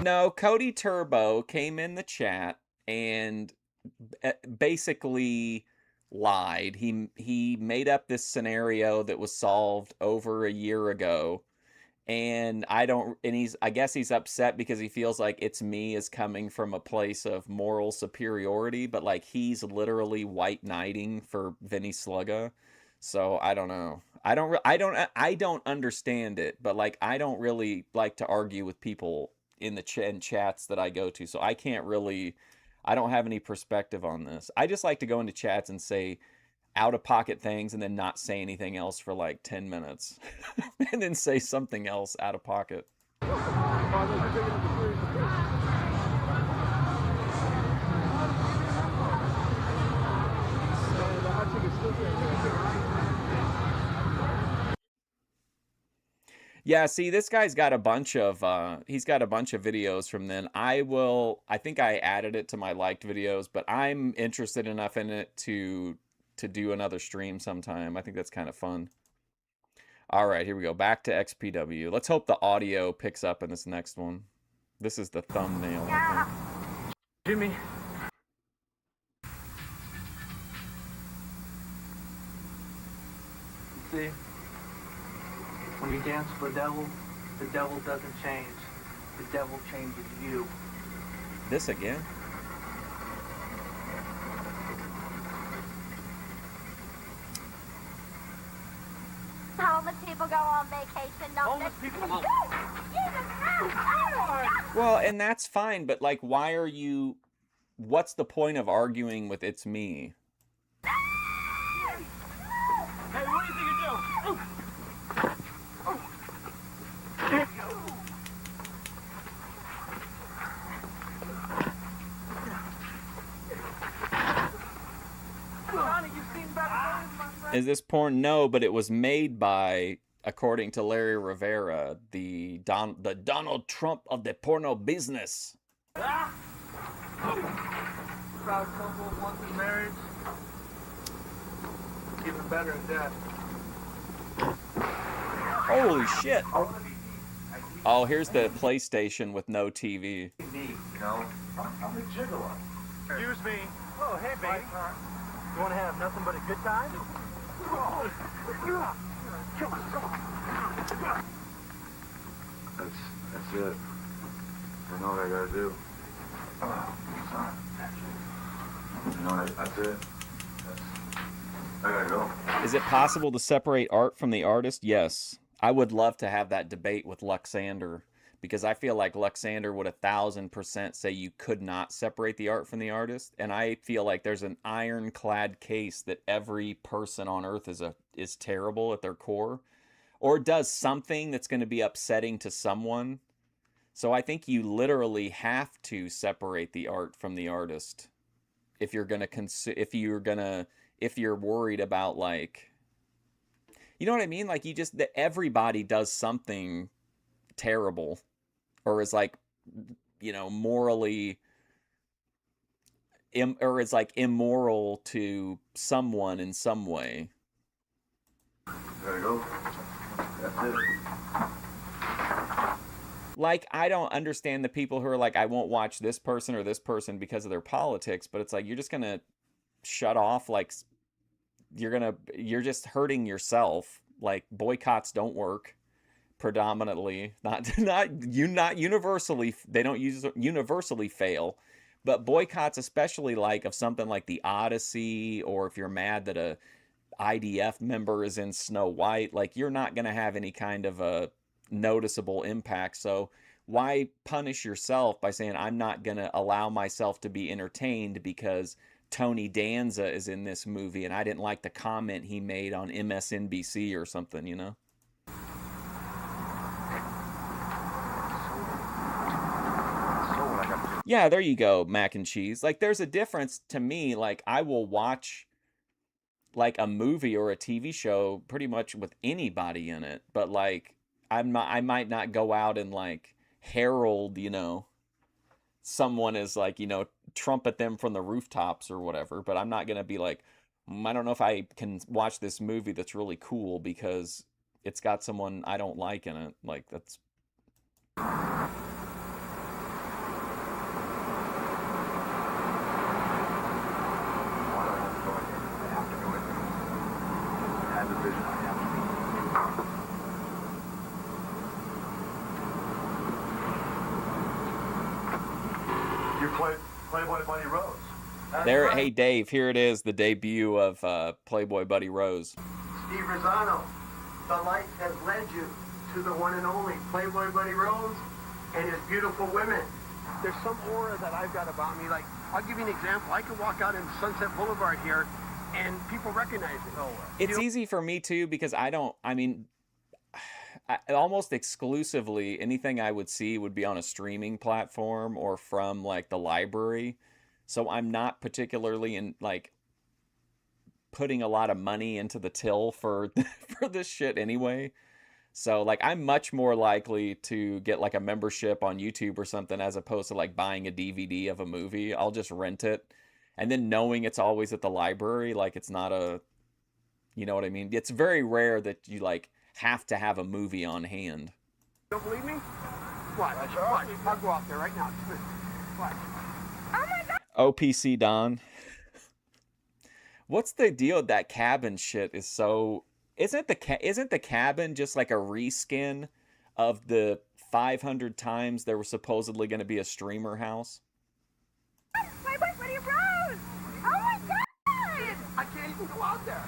No, Cody Turbo came in the chat and basically lied. He made up this scenario that was solved over a year ago, and I guess he's upset because he feels like It's Me is coming from a place of moral superiority, but like he's literally white knighting for Vinny Slugga. So I don't know. I don't understand it, but like I don't really like to argue with people in the in chats that I go to, so I can't really. I don't have any perspective on this. I just like to go into chats and say out of pocket things and then not say anything else for like 10 minutes and then say something else out of pocket. Yeah, see, this guy's got a bunch of he's got a bunch of videos from then. I think I added it to my liked videos, but I'm interested enough in it to do another stream sometime. I think that's kind of fun. All right, here we go. Back to XPW. Let's hope the audio picks up in this next one. This is the thumbnail. Jimmy. See? When you dance for the devil doesn't change. The devil changes you. This again? Homeless people go on vacation. No, Homeless people won't. Well, and that's fine, but like, why are you... What's the point of arguing with it's me? Hey, what do you think you're doing? Is this porn? No, but it was made by, according to Larry Rivera, the Donald Trump of the porno business. Proud couple, once in marriage. Even better in death. Holy shit! Oh, here's the PlayStation with no TV. You know, I'm a gigolo. Excuse me. Oh, hey, baby. You want to have nothing but a good time? That's it. I know what I gotta do. You know, that's it. I gotta go. Is it possible to separate art from the artist? Yes. I would love to have that debate with Luxander, because I feel like Luxander would 1000% say you could not separate the art from the artist, and I feel like there's an ironclad case that every person on earth is terrible at their core, or does something that's going to be upsetting to someone. So I think you literally have to separate the art from the artist if you're going to if you're worried about, like, you know what I mean? Like, that everybody does something terrible or is like, you know, morally or is like immoral to someone in some way. Gotta go. That's it. Like, I don't understand the people who are like, I won't watch this person or this person because of their politics, but it's like, you're just gonna shut off, like, you're just hurting yourself. Like, boycotts don't work predominantly, not universally. They don't universally fail, but boycotts, especially like of something like the Odyssey, or if you're mad that a IDF member is in Snow White, like, you're not going to have any kind of a noticeable impact. So why punish yourself by saying, I'm not going to allow myself to be entertained because Tony Danza is in this movie and I didn't like the comment he made on MSNBC or something, you know? Yeah, there you go, mac and cheese. Like, there's a difference to me. Like, I will watch like a movie or a TV show pretty much with anybody in it, but like, I might not go out and like herald, you know, someone is like, you know, trumpet them from the rooftops or whatever, but I'm not going to be like, I don't know if I can watch this movie that's really cool because it's got someone I don't like in it. Like, that's... Playboy Buddy Rose. There, hey Dave, here it is, the debut of Playboy Buddy Rose. Steve Rosano. the light has led you to the one and only Playboy Buddy Rose and his beautiful women. There's some aura that I've got about me. Like, I'll give you an example. I can walk out in Sunset Boulevard here, and people recognize me. It's easy for me too because almost exclusively anything I would see would be on a streaming platform or from like the library. So I'm not particularly in like putting a lot of money into the till for for this shit anyway. So like I'm much more likely to get like a membership on YouTube or something as opposed to like buying a DVD of a movie. I'll just rent it. And then knowing it's always at the library, like it's not a, you know what I mean? It's very rare that you like have to have a movie on hand. Don't believe me? Watch. I'll go out there right now. Watch. OPC Don. What's the deal with that cabin shit is so... Isn't the cabin just like a reskin of the 500 times there was supposedly going to be a streamer house? My boyfriend Rose! Oh my God! I can't even go out there.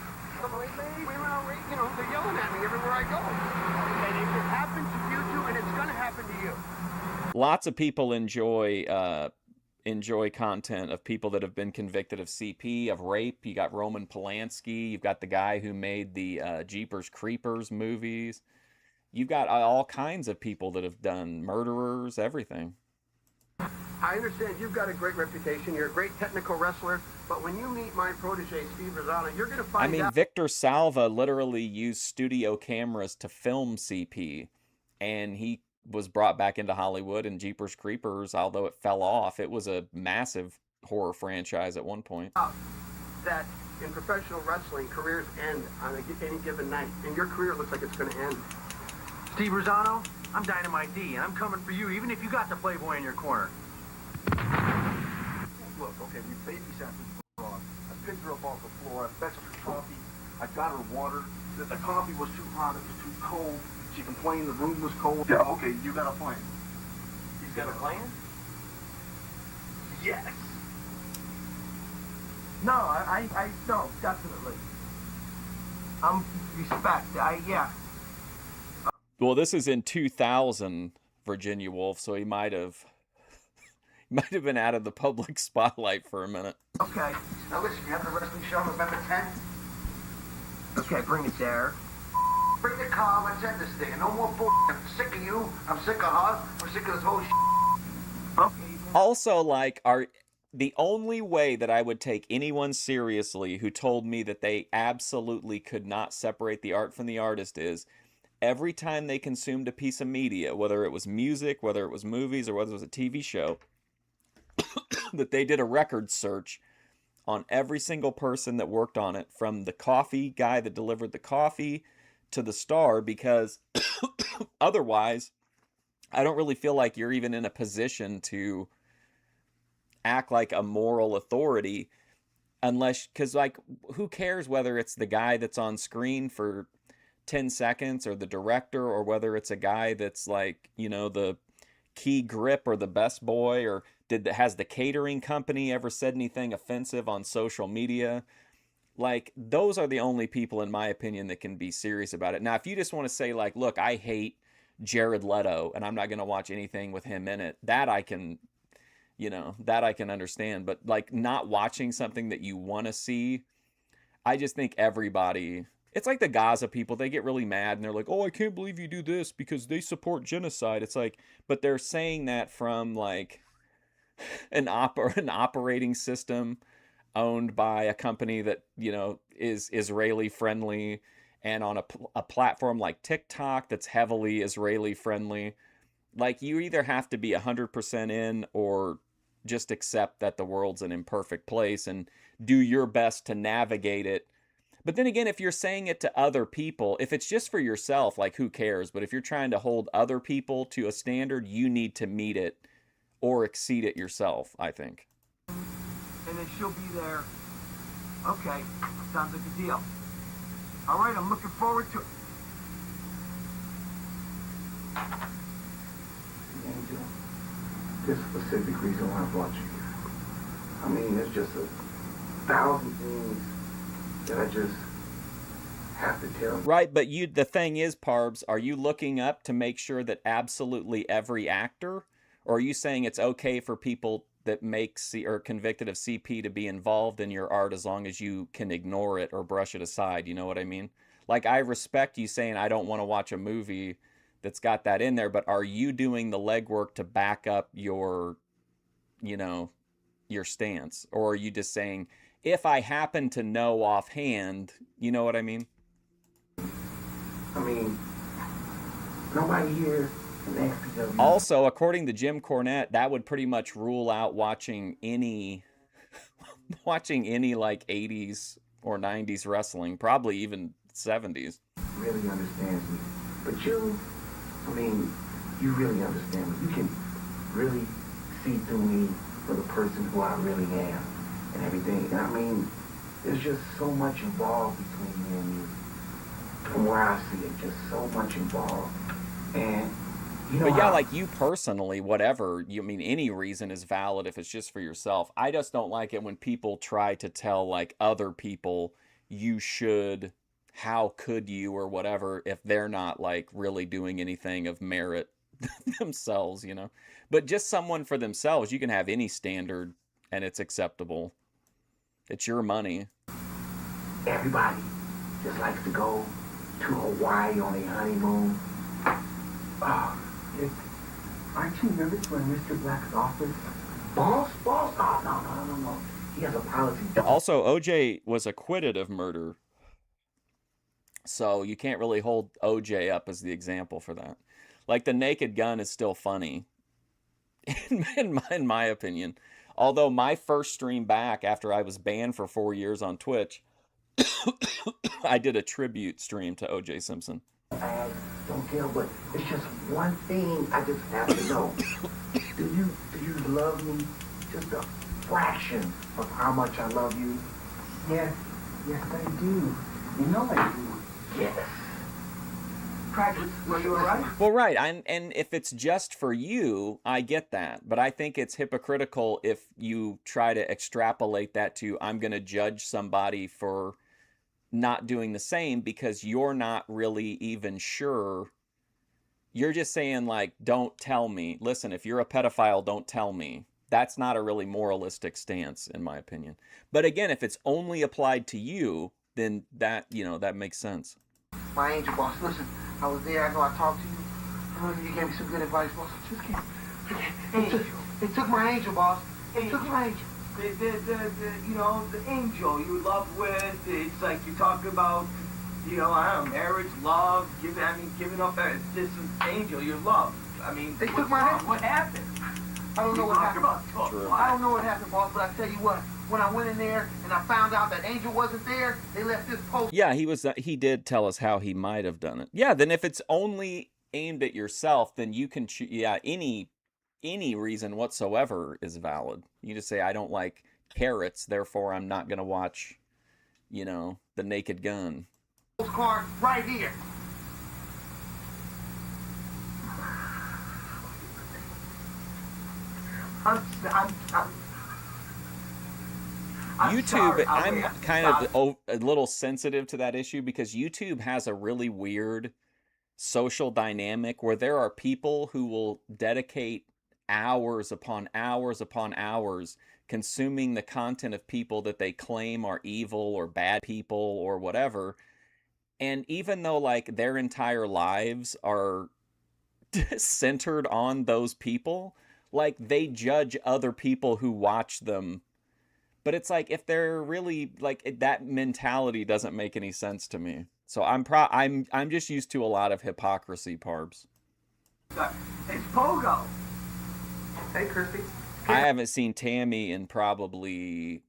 They're yelling at me everywhere I go. And if it happens to you too, and it's going to happen to you. Lots of people enjoy content of people that have been convicted of CP, of rape. You got Roman Polanski. You've got the guy who made the Jeepers Creepers movies. You've got all kinds of people that have done murderers, everything. I understand you've got a great reputation. You're a great technical wrestler. But when you meet my protege, Steve Rosano, you're going to find out... Victor Salva literally used studio cameras to film CP. And he was brought back into Hollywood, and Jeepers Creepers, although it fell off, it was a massive horror franchise at one point. That in professional wrestling, careers end on any given night. And your career looks like it's going to end. Steve Rosano, I'm Dynamite D, and I'm coming for you, even if you got the Playboy in your corner. Look, okay, we babysat this broad. I picked her up off the floor. I fetched her coffee. I got her water. The coffee was too hot. It was too cold. She complained the room was cold. Yeah, okay, you got a plan. He's got a plan? Yes. No, I no, definitely. Respect. Yeah. Well, this is in 2000, Virginia Woolf, so he might have been out of the public spotlight for a minute. Okay. Now listen, you have the wrestling show November 10th? Okay, bring it there. Bring the car, let's end this thing. No more bull. I'm sick of you. I'm sick of her. I'm sick of this whole Okay. Also, like, the only way that I would take anyone seriously who told me that they absolutely could not separate the art from the artist is every time they consumed a piece of media, whether it was music, whether it was movies, or whether it was a TV show, that they did a record search on every single person that worked on it, from the coffee guy that delivered the coffee to the star, because otherwise I don't really feel like you're even in a position to act like a moral authority, unless, because like, who cares whether it's the guy that's on screen for 10 seconds or the director, or whether it's a guy that's like, you know, the key grip or the best boy, or has the catering company ever said anything offensive on social media? Like, those are the only people, in my opinion, that can be serious about it. Now, if you just want to say, like, look, I hate Jared Leto, and I'm not going to watch anything with him in it, that I can, you know, that I can understand. But, like, not watching something that you want to see, I just think everybody... It's like the Gaza people. They get really mad, and they're like, oh, I can't believe you do this because they support genocide. It's like, but they're saying that from, like, an operating system owned by a company that, you know, is Israeli friendly, and on a platform like TikTok that's heavily Israeli friendly. Like, you either have to be 100% in or just accept that the world's an imperfect place and do your best to navigate it. But then again, if you're saying it to other people, if it's just for yourself, like, who cares? But if you're trying to hold other people to a standard, you need to meet it or exceed it yourself, I think. And then she'll be there. Okay, sounds like a deal. All right, I'm looking forward to it. Angel, this specific reason why I brought you here. I mean, there's just 1,000 things that I just have to tell me. Right, but the thing is, Parbs, are you looking up to make sure that absolutely every actor, or are you saying it's okay for people that make or convicted of CP to be involved in your art as long as you can ignore it or brush it aside? You know what I mean? Like, I respect you saying I don't want to watch a movie that's got that in there, but are you doing the legwork to back up your, you know, your stance? Or are you just saying, if I happen to know offhand, you know what I mean? I mean, nobody here in XPW. Also, according to Jim Cornette, that would pretty much rule out watching any like 80s or 90s wrestling, probably even 70s. Really understands me. But you, I mean, you really understand me. You can really see through me for the person who I really am and everything. And I mean, there's just so much involved between me and you. From where I see it, just so much involved. And you know, but yeah, like you personally, whatever, you mean any reason is valid if it's just for yourself. I just don't like it when people try to tell like other people you should, how could you, or whatever, if they're not like really doing anything of merit themselves, you know. But just someone for themselves, you can have any standard and it's acceptable. It's your money. Everybody just likes to go to Hawaii on a honeymoon. Oh, aren't you nervous when Mr. Black's office? Boss? Oh, no. He has a policy. Also, OJ was acquitted of murder. So you can't really hold OJ up as the example for that. Like, the Naked Gun is still funny, in my opinion. Although my first stream back after I was banned for 4 years on Twitch, I did a tribute stream to OJ Simpson. I don't care, but it's just one thing I just have to know. Do you love me just a fraction of how much I love you? Yes, I do. You know I do. Yes. Practice, were you alright? Well, right, and if it's just for you, I get that. But I think it's hypocritical if you try to extrapolate that to, I'm going to judge somebody for not doing the same because you're not really even sure. You're just saying, like, don't tell me. Listen, if you're a pedophile, don't tell me. That's not a really moralistic stance, in my opinion. But again, if it's only applied to you, then that, you know, that makes sense. My angel boss, listen, I was there, I know I talked to you. I know you gave me some good advice, boss. I just can't. They took my angel, boss. They took my angel. You know, the angel you love with, it's like you're talking about, you know, I don't know, marriage, love, giving up this angel you love. I mean, they took my angel. What happened? I don't know what happened. True. I don't know what happened, boss, but I tell you what, when I went in there and I found out that Angel wasn't there, they left this post. Yeah, he did tell us how he might have done it. Yeah, then if it's only aimed at yourself, then you can any reason whatsoever is valid. You just say, I don't like carrots, therefore I'm not going to watch, you know, The Naked Gun. Postcard right here. YouTube, I'm kind of a little sensitive to that issue because YouTube has a really weird social dynamic where there are people who will dedicate hours upon hours upon hours consuming the content of people that they claim are evil or bad people or whatever. And even though like their entire lives are centered on those people, like they judge other people who watch them. But it's like, if they're really like, that mentality doesn't make any sense to me. So I'm just used to a lot of hypocrisy, Parbs. It's Pogo. Hey, Christy. I haven't seen Tammy in probably,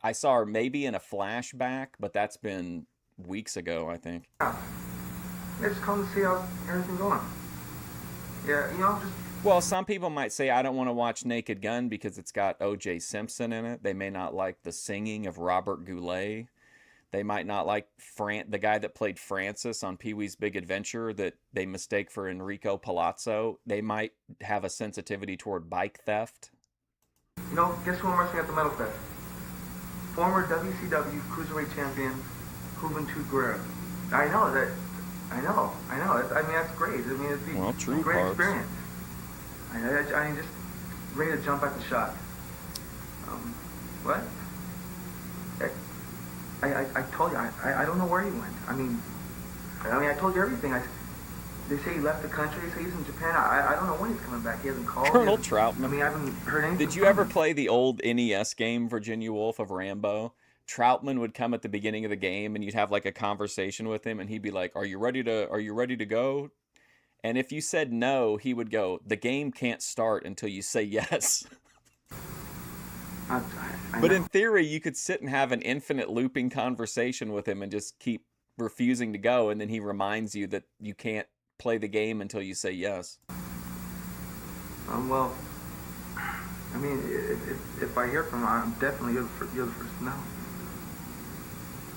I saw her maybe in a flashback, but that's been weeks ago, I think. Yeah, just come to see how everything's going. Yeah, you know, just... Well, some people might say, I don't want to watch Naked Gun because it's got O.J. Simpson in it. They may not like the singing of Robert Goulet. They might not like the guy that played Francis on Pee-wee's Big Adventure that they mistake for Enrico Palazzo. They might have a sensitivity toward bike theft. You know, guess who I'm wrestling at the Metal Fest? Former WCW Cruiserweight Champion, Juventud Guerrera. I know that. I know. I mean, that's great. I mean, it'd be Well, true a great parts. experience. I mean, just ready to jump at the shot. What? I told you, I don't know where he went. I mean, I told you everything. They say he left the country. They say he's in Japan. I don't know when he's coming back. He hasn't called. Colonel Troutman. I mean, I haven't heard anything. Did you ever play the old NES game, Virginia Woolf of Rambo? Troutman would come at the beginning of the game, and you'd have like a conversation with him, and he'd be like, "Are you ready to go?" And if you said no, he would go, "The game can't start until you say yes." But in theory, you could sit and have an infinite looping conversation with him and just keep refusing to go, and then he reminds you that you can't play the game until you say yes. Well, I mean, if I hear from him, I'm definitely you're the first to know.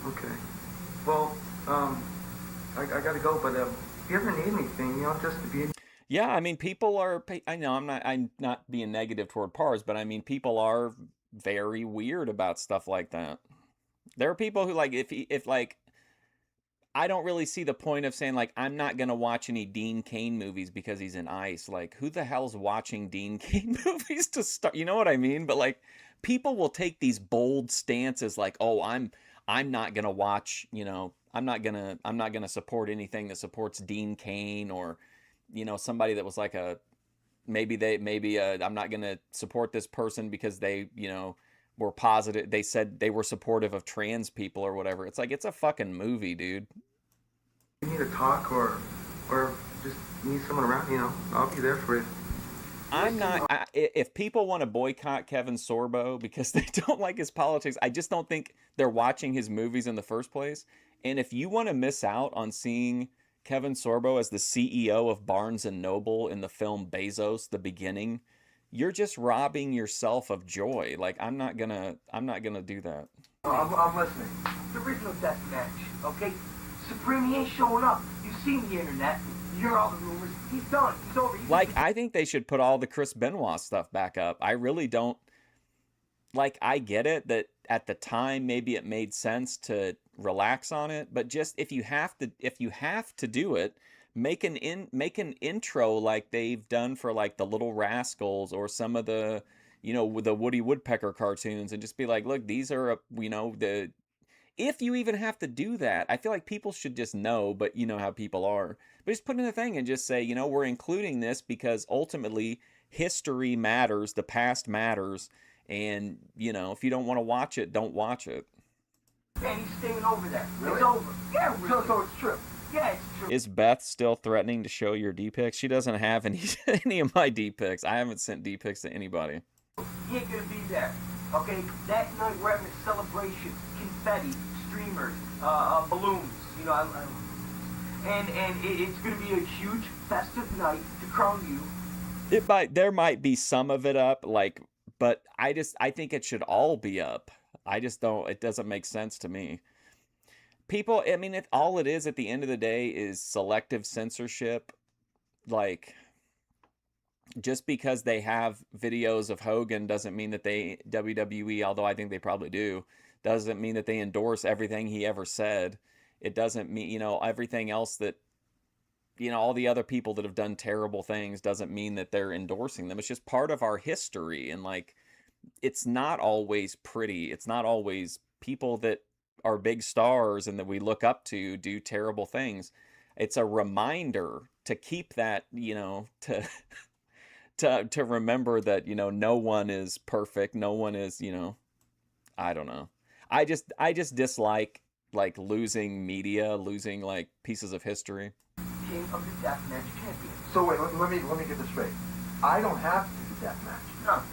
Okay. Well, I gotta go, but if you ever need anything, just to be. Yeah, I mean, people are. I know I'm not being negative toward Pars, but I mean, people are very weird about stuff like that. There are people who like if like. I don't really see the point of saying, like, I'm not going to watch any Dean Cain movies because he's in ICE. Like, who the hell's watching Dean Cain movies to start? You know what I mean? But, like, people will take these bold stances like, oh, I'm not going to watch, I'm not going to support anything that supports Dean Cain or, somebody that was like I'm not going to support this person because they, were positive. They said they were supportive of trans people or whatever. It's like, it's a fucking movie, dude. You need to talk or just need someone around, I'll be there for you. I'm not, if people want to boycott Kevin Sorbo because they don't like his politics, I just don't think they're watching his movies in the first place. And if you want to miss out on seeing Kevin Sorbo as the CEO of Barnes & Noble in the film Bezos, The Beginning, you're just robbing yourself of joy. Like, I'm not gonna do that. I'm listening. The original death match, okay? Supreme, he ain't showing up. You've seen the internet. You hear all the rumors. He's done. He's over. I think they should put all the Chris Benoit stuff back up. I really don't. Like, I get it that at the time maybe it made sense to relax on it, but just if you have to do it, make an intro like they've done for like the Little Rascals or some of the the Woody Woodpecker cartoons, and just be like, look, these are if you even have to do that, I feel like people should just know, but you know how people are. But just put in a thing and just say, we're including this because ultimately history matters, the past matters, and if you don't want to watch it, don't watch it. And he's staying over there. Really? It's over. Yeah, really. So it's true. Yeah, it's true. Is Beth still threatening to show your D-pics? She doesn't have any of my D-pics. I haven't sent D-pics to anybody. He ain't gonna be there. Okay? That night we're having a celebration. Confetti, streamers, balloons. And it's gonna be a huge festive night to crown you. There might be some of it up, but I think it should all be up. It doesn't make sense to me. People, I mean, all it is at the end of the day is selective censorship. Like, just because they have videos of Hogan doesn't mean that WWE, although I think they probably do, doesn't mean that they endorse everything he ever said. It doesn't mean, everything else that, all the other people that have done terrible things doesn't mean that they're endorsing them. It's just part of our history. And it's not always pretty. It's not always people that are big stars and that we look up to do terrible things. It's a reminder to keep that, to remember that, no one is perfect. No one is, I don't know. I just dislike losing media, losing pieces of history. King of the deathmatch champion. So wait, let me get this straight. I don't have to do the deathmatch. No.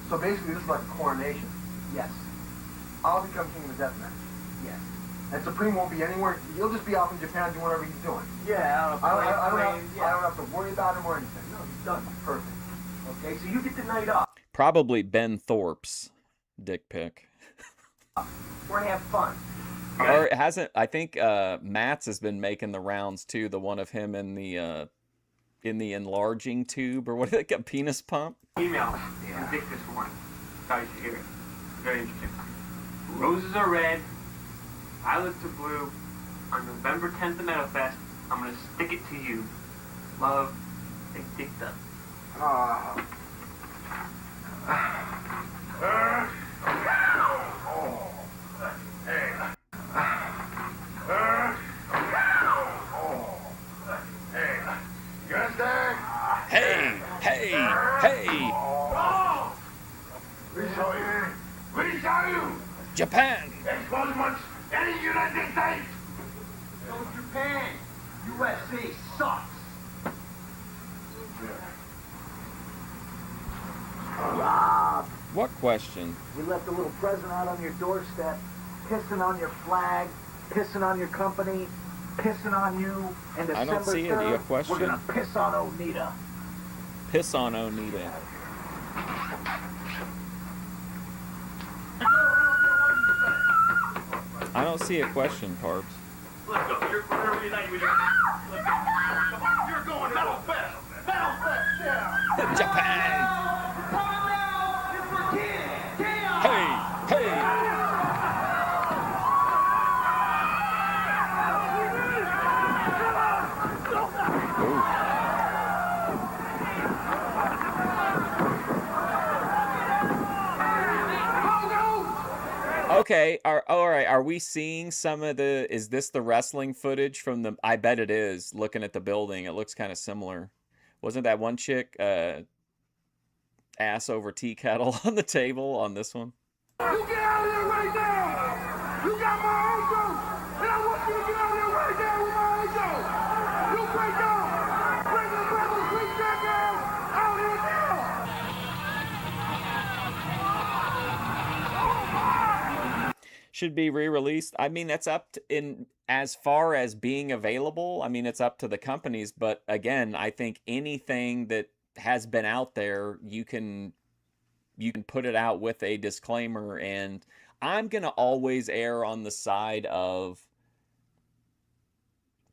So basically, this is like a coronation. Yes. I'll become king of the deathmatch. Yes. And Supreme won't be anywhere. He'll just be off in Japan doing whatever he's doing. Yeah, I don't have to worry about him or anything. No, he's done. Perfect. Okay, so you get the night off. Probably Ben Thorpe's dick pic. We're gonna have fun. Or hasn't? I think Matt's has been making the rounds too. The one of him in the enlarging tube, or what do they got? Penis pump. Email. Yeah. Ridiculous one. Thought you should hear it. Very interesting. Roses are red. Violets are blue. on November 10th at Metal Fest, I'm gonna stick it to you. Love, Big Dick Dub. Hey, hey, hey! We saw you! Japan! Exposed any United States! No Japan. USA sucks. Rob, What question? you left a little present out on your doorstep, pissing on your flag, pissing on your company, pissing on you, and I December don't see it. 3rd, Your question. we're gonna piss on Onita. Piss on Onita. I don't see a question, Parbs. Let's go. You're going Metal Fest. Metal Fest, yeah. Japan! Hey, hey! Okay, all right. Are we seeing some of the? Is this the wrestling footage from the? I bet it is. Looking at the building, it looks kind of similar. Wasn't that one chick ass over tea kettle on the table on this one? You get out of here right now! You got my angel! And I want you to get out of here right now with my angel! You break down! Bring the rebel sweet jackass out here now! Should be re-released. I mean, that's up to, in as far as being available. I mean, it's up to the companies. But again, I think anything that has been out there, you can put it out with a disclaimer. And I'm gonna always err on the side of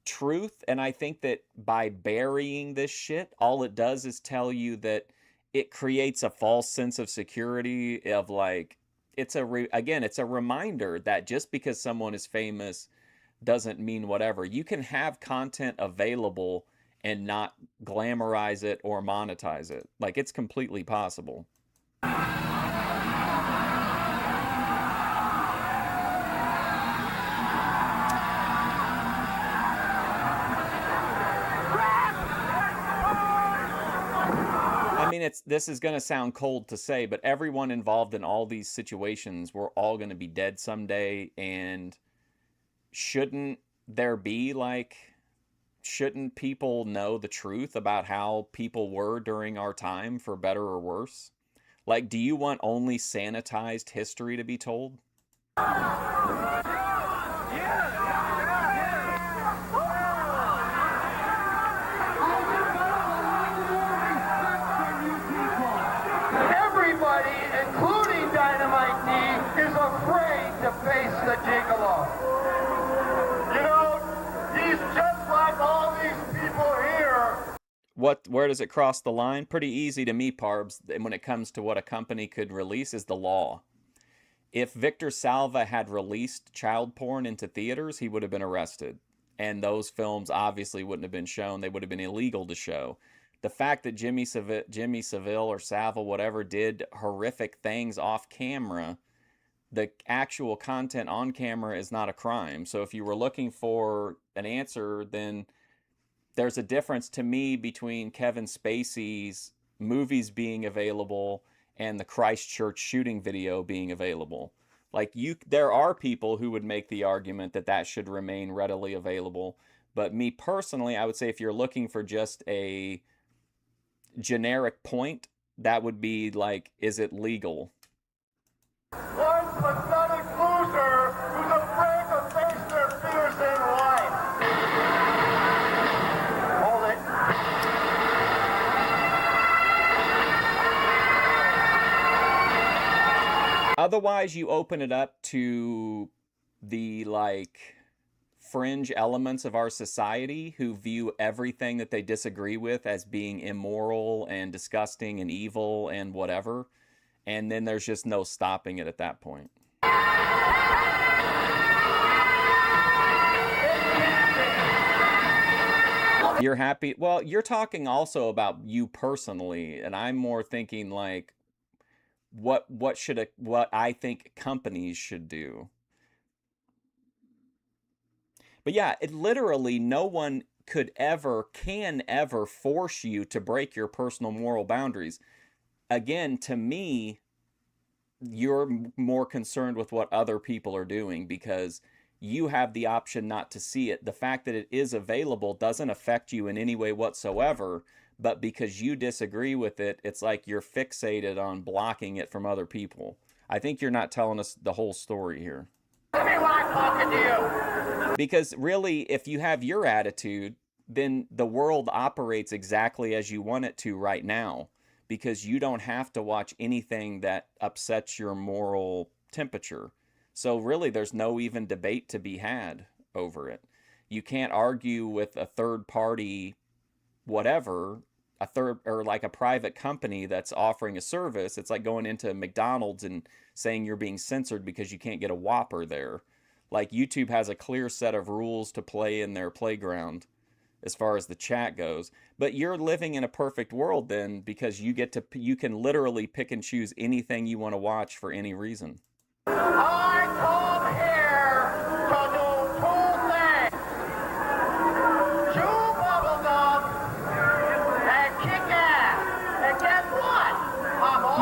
truth. And I think that by burying this shit, all it does is tell you that it creates a false sense of security of like, it's again, it's a reminder that just because someone is famous doesn't mean whatever. You can have content available and not glamorize it or monetize it. Like, it's completely possible. I mean, this is going to sound cold to say, but everyone involved in all these situations, we're all going to be dead someday. And shouldn't there be like, shouldn't people know the truth about how people were during our time, for better or worse? Like, do you want only sanitized history to be told? Everybody, including Dynamite Knee, is afraid to face the Gigolo. You know, he's just like all these people here. Where does it cross the line? Pretty easy to me, Parbs. And when it comes to what a company could release is the law. If Victor Salva had released child porn into theaters, he would have been arrested. And those films obviously wouldn't have been shown. They would have been illegal to show. The fact that Jimmy Savile or Savile, whatever, did horrific things off camera, the actual content on camera is not a crime. So if you were looking for an answer, then there's a difference to me between Kevin Spacey's movies being available and the Christchurch shooting video being available. Like, there are people who would make the argument that that should remain readily available. But me personally, I would say if you're looking for just a generic point, that would be like, is it legal? One pathetic loser who's afraid to face their fears in life. Hold it. Otherwise, you open it up to the, like, fringe elements of our society who view everything that they disagree with as being immoral and disgusting and evil and whatever. And then there's just no stopping it at that point. It's You're happy. Well, you're talking also about you personally, and I'm more thinking like what what I think companies should do. But yeah, it literally no one can ever force you to break your personal moral boundaries. Again, to me, you're more concerned with what other people are doing because you have the option not to see it. The fact that it is available doesn't affect you in any way whatsoever, but because you disagree with it, it's like you're fixated on blocking it from other people. I think you're not telling us the whole story here. Tell me why I'm talking to you. Because really, if you have your attitude, then the world operates exactly as you want it to right now, because you don't have to watch anything that upsets your moral temperature. So really, there's no even debate to be had over it. You can't argue with a third party, whatever, a third or like a private company that's offering a service. It's like going into McDonald's and saying you're being censored because you can't get a Whopper there. Like YouTube has a clear set of rules to play in their playground as far as the chat goes. But you're living in a perfect world then, because you can literally pick and choose anything you want to watch for any reason. I come here to do two things. Chew bubblegum and kick ass. And guess what?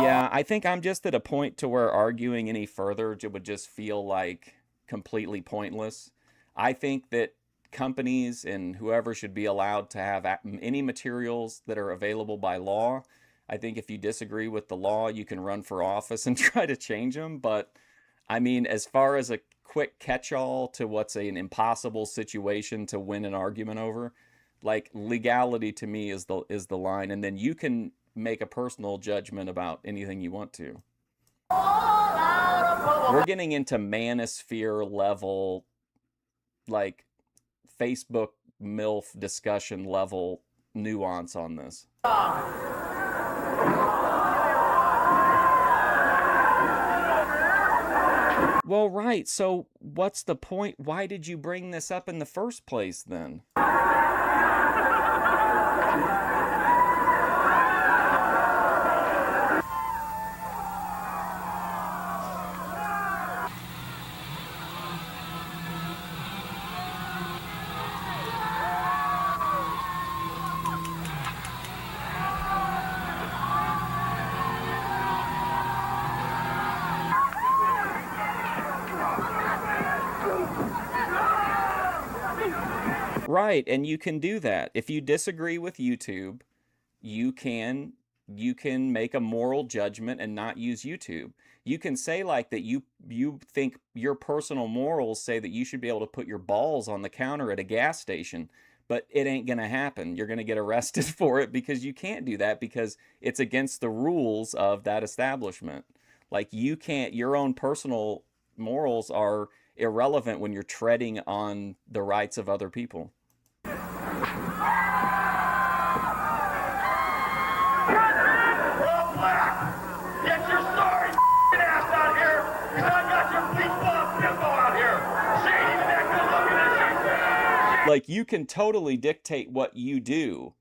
Yeah, I think I'm just at a point to where arguing any further would just feel like completely pointless. I think that companies and whoever should be allowed to have any materials that are available by law. I think if you disagree with the law, you can run for office and try to change them. But I mean, as far as a quick catch-all to what's an impossible situation to win an argument over, like legality to me is the line, and then you can make a personal judgment about anything you want to. We're getting into manosphere level, like Facebook MILF discussion level nuance on this. Well, right. So what's the point? Why did you bring this up in the first place then? Right, and you can do that. If you disagree with YouTube, you can make a moral judgment and not use YouTube. You can say like that you think your personal morals say that you should be able to put your balls on the counter at a gas station, but it ain't going to happen. You're going to get arrested for it because you can't do that because it's against the rules of that establishment. Like you can't, your own personal morals are irrelevant when you're treading on the rights of other people. Get your sorry ass out here, because I got your bleach bimbo out here. She ain't even that good looking as she. Like you can totally dictate what you do,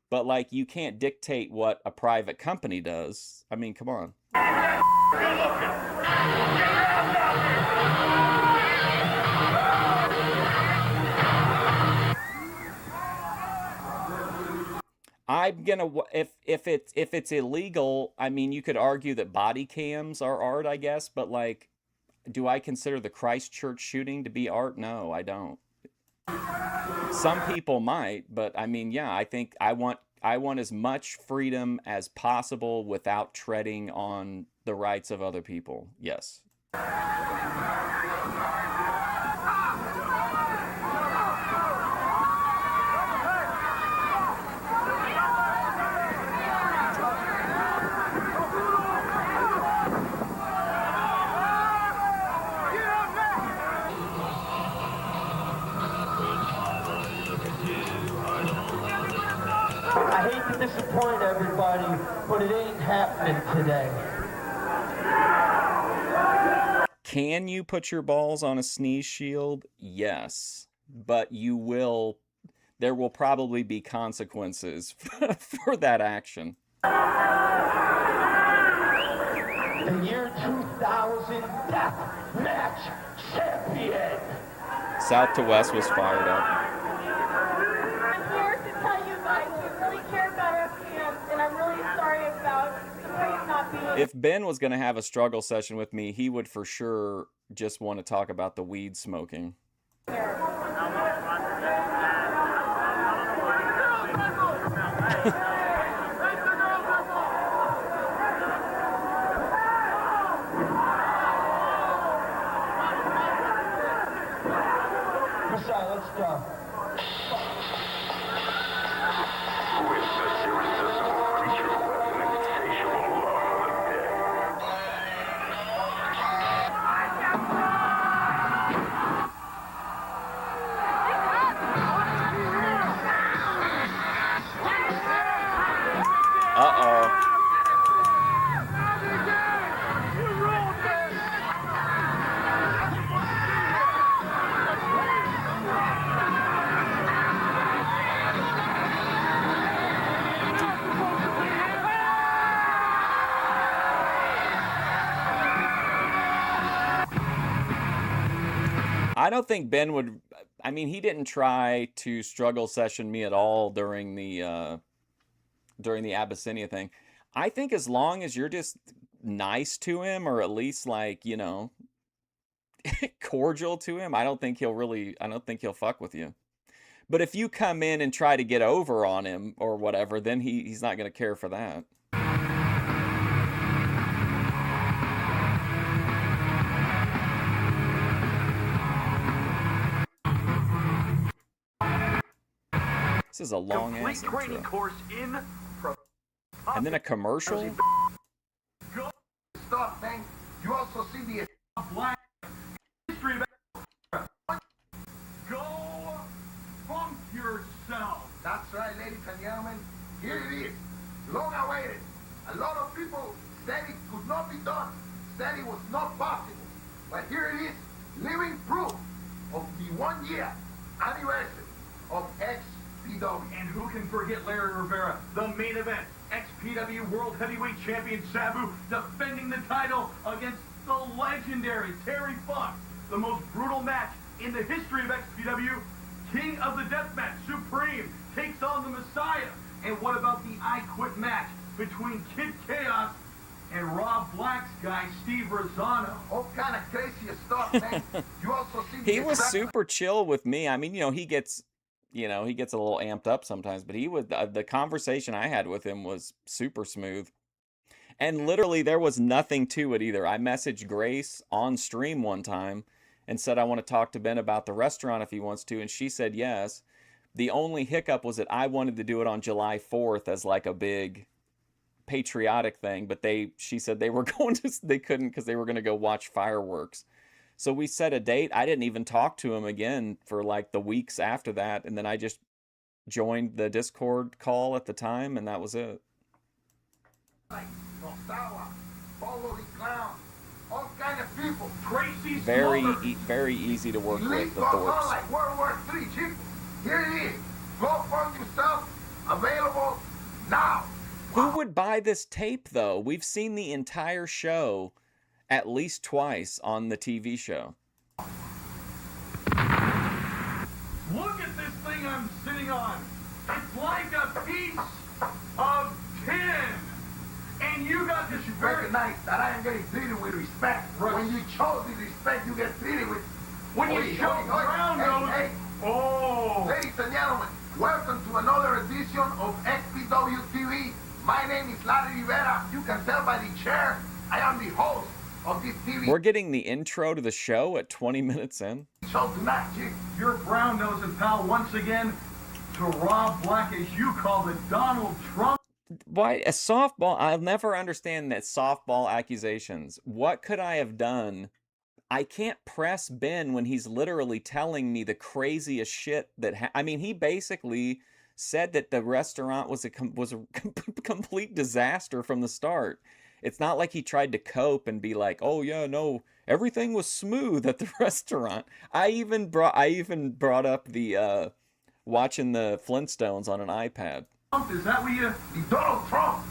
but like you can't dictate what a private company does. I mean, come on. Good looking. Get your ass out here. I'm gonna if it's illegal. I mean, you could argue that body cams are art, I guess, but like, do I consider the Christchurch shooting to be art? No, I don't. Some people might, but I mean, yeah, I think I want as much freedom as possible without treading on the rights of other people. Yes. I hate to disappoint everybody, but it ain't happening today. Can you put your balls on a sneeze shield? Yes, but you will. there will probably be consequences for that action. The year 2000 death match champion. South to West was fired up. I'm here to tell you guys we really care about our fans, and I'm really sorry about the place not being. If Ben was going to have a struggle session with me, he would for sure just want to talk about the weed smoking. Let's go. Uh-oh. I don't think Ben would. I mean, he didn't try to struggle session me at all during the Abyssinia thing. I think as long as you're just nice to him, or at least like, you know, cordial to him, I don't think he'll fuck with you. But if you come in and try to get over on him or whatever, then he's not going to care for that. This is a long ass training course in and then a commercial. Stop, man. You also see the black history of go funk yourself. That's right, ladies and gentlemen. Here it is. Long awaited. A lot of people said it could not be done, said it was not possible. But here it is, living proof of the 1 year anniversary of XPW. And who can forget Larry Rivera, the main event, XPW World Heavyweight Champion Sabu defending the title against the legendary Terry Funk. The most brutal match in the history of XPW. King of the Deathmatch, Supreme, takes on the Messiah. And what about the I Quit match between Kid Chaos and Rob Black's guy, Steve Rosano? All kind of crazy stuff, man. You also see He was super chill with me. I mean, he gets a little amped up sometimes, but the conversation I had with him was super smooth. And literally there was nothing to it either. I messaged Grace on stream one time and said, I want to talk to Ben about the restaurant if he wants to. And she said yes. The only hiccup was that I wanted to do it on July 4th as like a big patriotic thing, but she said they couldn't because they were going to go watch fireworks. So we set a date. I didn't even talk to him again for like the weeks after that. And then I just joined the Discord call at the time, and that was it. Very easy to work with, the Thorpes. Like World War III, chief. Here it is. Go for yourself. Available now. Who would buy this tape, though? We've seen the entire show at least twice on the TV show. Look at this thing I'm sitting on. It's like a piece of tin. And you got this. You should recognize that I am getting treated with respect. Right. When you show the respect, you get treated with. When you show brown nose. Hey. Oh. Ladies and gentlemen, welcome to another edition of XPW TV. My name is Larry Rivera. You can tell by the chair, I am the host of this TV. We're getting the intro to the show at 20 minutes in. So tonight, Chief. Your brown nose and pal once again to Rob Black, as you called it, Donald Trump. Why a softball? I'll never understand that softball accusations. What could I have done? I can't press Ben when he's literally telling me the craziest shit that I mean, he basically said that the restaurant was a complete disaster from the start. It's not like he tried to cope and be like, "Oh yeah, no, everything was smooth at the restaurant." I even brought up the watching the Flintstones on an iPad. Is that what you... Donald Trump.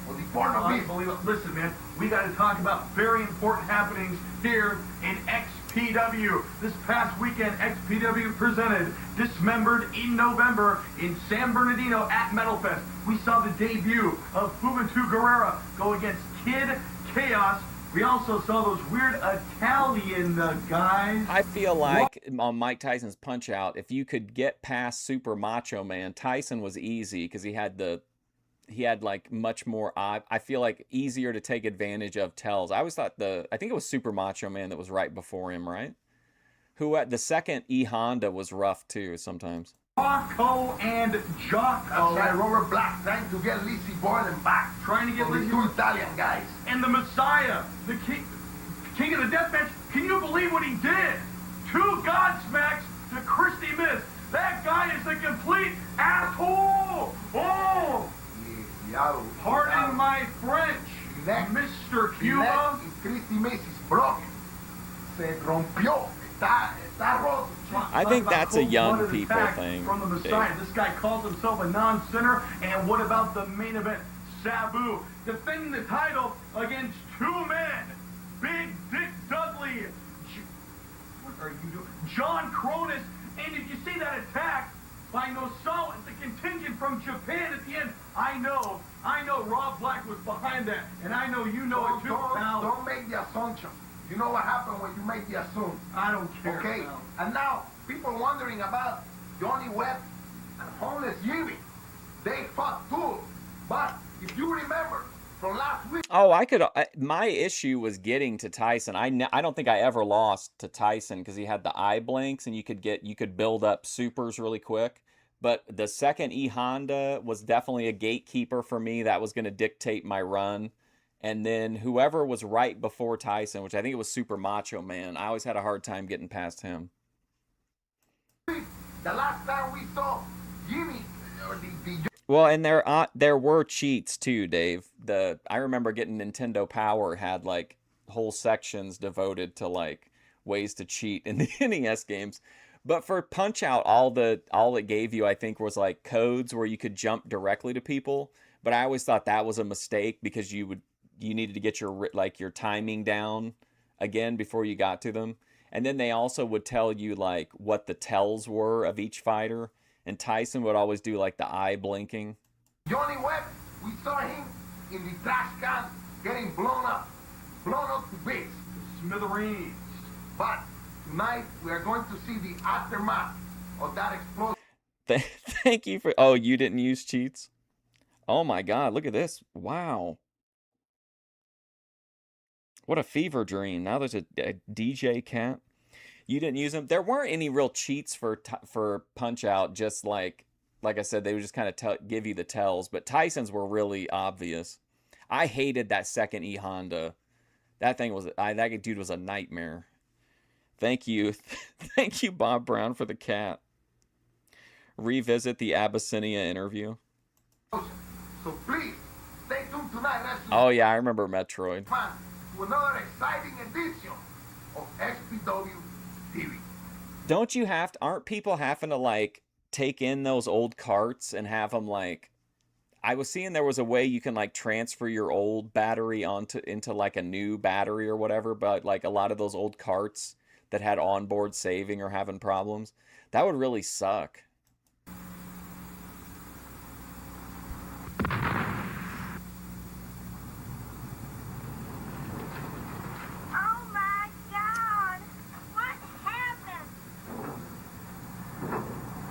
Well, the porn of me. Unbelievable. Listen, man, we got to talk about very important happenings here in XPW. This past weekend, XPW presented Dismembered in November in San Bernardino at Metal Fest. We saw the debut of Juventud Guerrera go against Kid Chaos. We also saw those weird Italian guys. I feel like on Mike Tyson's Punch-Out, if you could get past Super Macho Man, Tyson was easy because he had like much more. I feel like easier to take advantage of tells. I always thought I think it was Super Macho Man that was right before him, right? Who at the second E Honda was rough too sometimes. Rocco and Jocko. That's right, Robert Black trying to get Lizzie Borden back. Trying to get Lizzie. Two Italian guys. And the Messiah, the king of the deathmatch. Can you believe what he did? 2 Godsmacks to Christy Miss. That guy is a complete asshole. Oh! Pardon my French, Mr. Cuba. Christy Miss is broken. Se rompió. Está roto. I think that's a young people thing. From the Messiah. Dave. This guy calls himself a non-sinner. And what about the main event? Sabu defending the title against 2 men. Big Dick Dudley. What are you doing? John Cronus. And did you see that attack by Nosawa, the contingent from Japan at the end? I know Rob Black was behind that. And I know you know it too, pal. Don't make the assumption. You know what happened when you make the assumption. I don't care. Okay? Pal. And now, people wondering about Johnny Webb and Homeless Jimmy. They fought too. But if you remember from last week. Oh, my issue was getting to Tyson. I don't think I ever lost to Tyson because he had the eye blinks and you could build up supers really quick. But the second E Honda was definitely a gatekeeper for me. That was going to dictate my run. And then whoever was right before Tyson, which I think it was Super Macho Man, I always had a hard time getting past him. The last time we saw Jimmy, Well, and there were cheats too, Dave. I remember getting Nintendo Power had like whole sections devoted to like ways to cheat in the NES games. But for Punch-Out, all it gave you, I think, was like codes where you could jump directly to people. But I always thought that was a mistake because you needed to get your timing down again before you got to them. And then they also would tell you like what the tells were of each fighter. And Tyson would always do like the eye blinking. Johnny Webb, we saw him in the trash can getting blown up to bits. Smithereens. But tonight we are going to see the aftermath of that explosion. Thank you for. Oh, you didn't use cheats? Oh my God! Look at this! Wow. What a fever dream. Now there's a DJ cat. You didn't use them. There weren't any real cheats for Punch-Out. Just like I said, they would just kind of give you the tells. But Tyson's were really obvious. I hated that second E Honda. That thing was that dude was a nightmare. Thank you, thank you, Bob Brown, for the cat. Revisit the Abyssinia interview. So please stay tuned tonight. Oh yeah, I remember Metroid. To another exciting edition of XPW TV. Don't you aren't people having to like take in those old carts and have them like, I was seeing there was a way you can like transfer your old battery into like a new battery or whatever, but like a lot of those old carts that had onboard saving or having problems, that would really suck.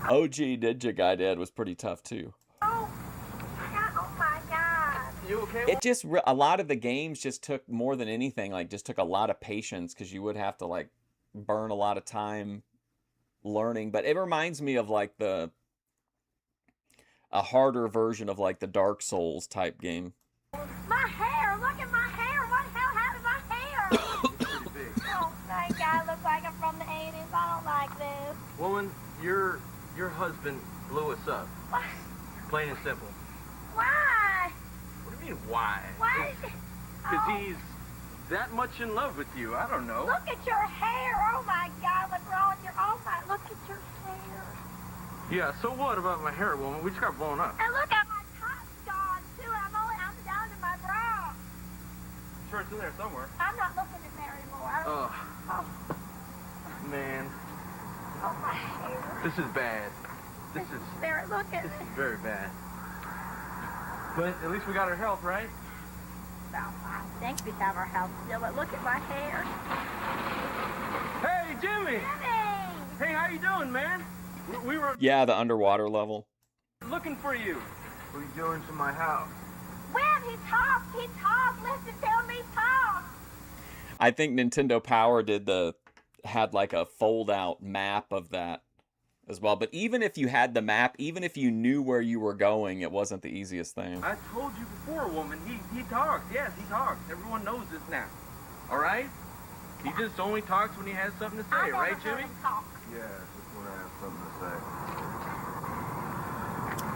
OG Ninja Guy Dad was pretty tough too. Oh my God. You okay? It just, a lot of the games just took more than anything, like just took a lot of patience because you would have to like burn a lot of time learning. But it reminds me of like a harder version of like the Dark Souls type game. My hair, look at my hair. What the hell happened to my hair? Oh, thank God, I look like I'm from the 80s. I don't like this. Woman, your husband blew us up. What? Plain and simple. Why? What do you mean, why? Why? Because he's that much in love with you. I don't know. Look at your hair. Oh my God, what's wrong with your? Oh my, look at your hair. Yeah, so what about my hair, woman? We just got blown up. And look at my top's gone, too. I'm down to my bra. Sure, it's in there somewhere. I'm not looking in there anymore. Oh, man. Oh, my hair. This is bad. This is There, look at this it. is very bad. But at least we got our health, right? Well, I think we have our health still, but look at my hair. Hey, Jimmy! Jimmy! Hey, how you doing, man? We were Yeah, the underwater level. looking for you. What are you doing to my house? When he talked, listen to me talk. I think Nintendo Power had like a fold out map of that as well. But even if you had the map, even if you knew where you were going, it wasn't the easiest thing. I told you before, woman. He talks. Yes, he talks. Everyone knows this now. All right? He just only talks when he has something to say, right, Jimmy? Yeah, just when I have something to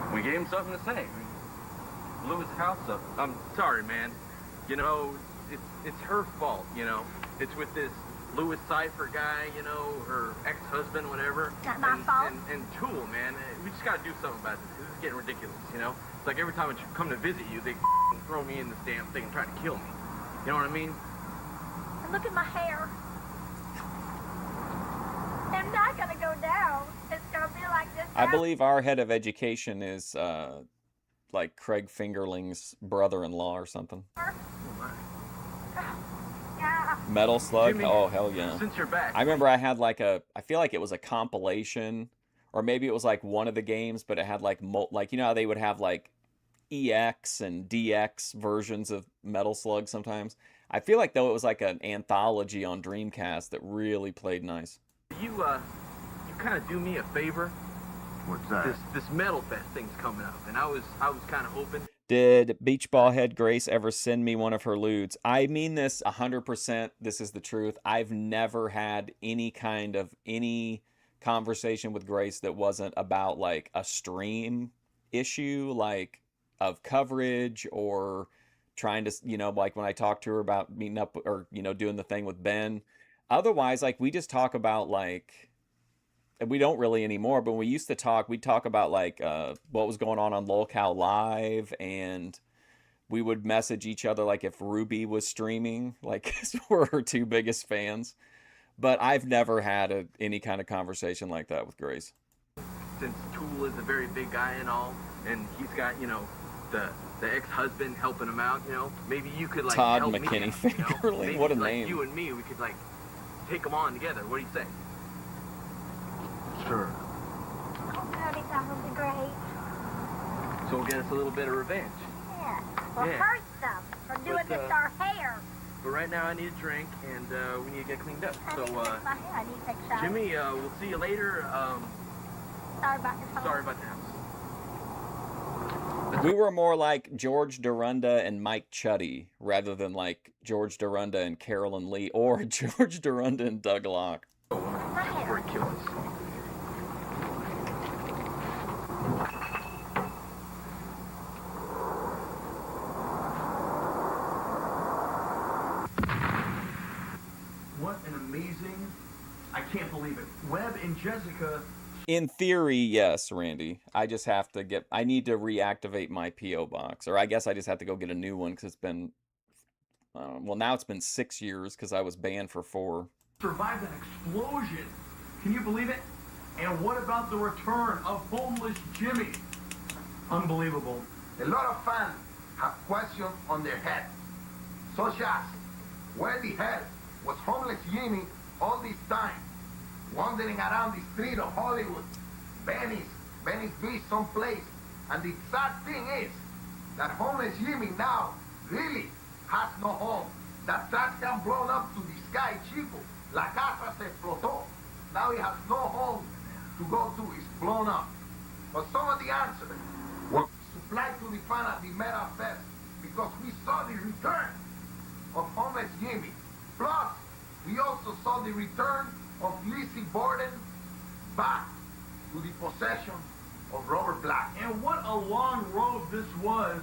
say. We gave him something to say. We blew his house up. I'm sorry, man. You know, it's her fault, you know. It's with this Louis Cypher guy, you know, her ex-husband, whatever. Not my fault. And Tool, man. We just gotta do something about this. This is getting ridiculous, you know? It's like every time I come to visit you, they throw me in this damn thing and try to kill me. You know what I mean? And look at my hair. I'm not gonna go down. It's gonna be like this. I believe our head of education is like Craig Fingerling's brother-in-law or something. Yeah. Metal Slug? Jimmy, Oh, hell yeah. Since you're back. I remember I had like I feel like it was a compilation, or maybe it was like one of the games, but it had like, you know how they would have like EX and DX versions of Metal Slug sometimes? I feel like though it was like an anthology on Dreamcast that really played nice. You kind of do me a favor. What's that? This Metal Fest thing's coming up, and I was kind of hoping. Did Beach Ball Head Grace ever send me one of her lewds? I mean this 100%. This is the truth. I've never had any conversation with Grace that wasn't about like a stream issue, like of coverage, or trying to, you know, like when I talked to her about meeting up or, you know, doing the thing with Ben. Otherwise, like we just talk about like, and we don't really anymore, but when we used to talk, we'd talk about like what was going on LolCal Live, and we would message each other like if Ruby was streaming, like we're her two biggest fans. But I've never had any kind of conversation like that with Grace. Since Tool is a very big guy and all, and he's got, you know, the ex-husband helping him out, you know, maybe you could like Todd help McKinney me out, Fingerling, maybe, what a like, name. You and me, we could like take them on together. What do you say? Sure. Oh, Daddy, that would be great. So we'll get us a little bit of revenge. Yeah. Well, Yeah. hurt them for doing But, this to our hair. But right now I need a drink, and we need to get cleaned up. I need to fix my hair. I need to take a shower. Jimmy, we'll see you later. Sorry about your phone. Sorry about the house. We were more like George Dorunda and Mike Chuddy rather than like George Dorunda and Carolyn Lee or George Dorunda and Doug Locke. Before he kills us. What an amazing, I can't believe it. Webb and Jessica. In theory, yes, Randy. I just have to I need to reactivate my P.O. box. Or I guess I just have to go get a new one because it's been, well, now it's been 6 years because I was banned for 4. Survived an explosion. Can you believe it? And what about the return of homeless Jimmy? Unbelievable. A lot of fans have questions on their head, such as, where the hell was homeless Jimmy all this time, wandering around the street of Hollywood, Venice Beach, someplace? And the sad thing is that homeless Jimmy now really has no home. That trash can blown up to the sky, chico. La casa se explotó. Now he has no home to go to. It's blown up. But some of the answers were supplied to the fan at the Meta Fest because we saw the return of homeless Jimmy. Plus, we also saw the return of Lizzie Borden back to the possession of Robert Black. And what a long road this was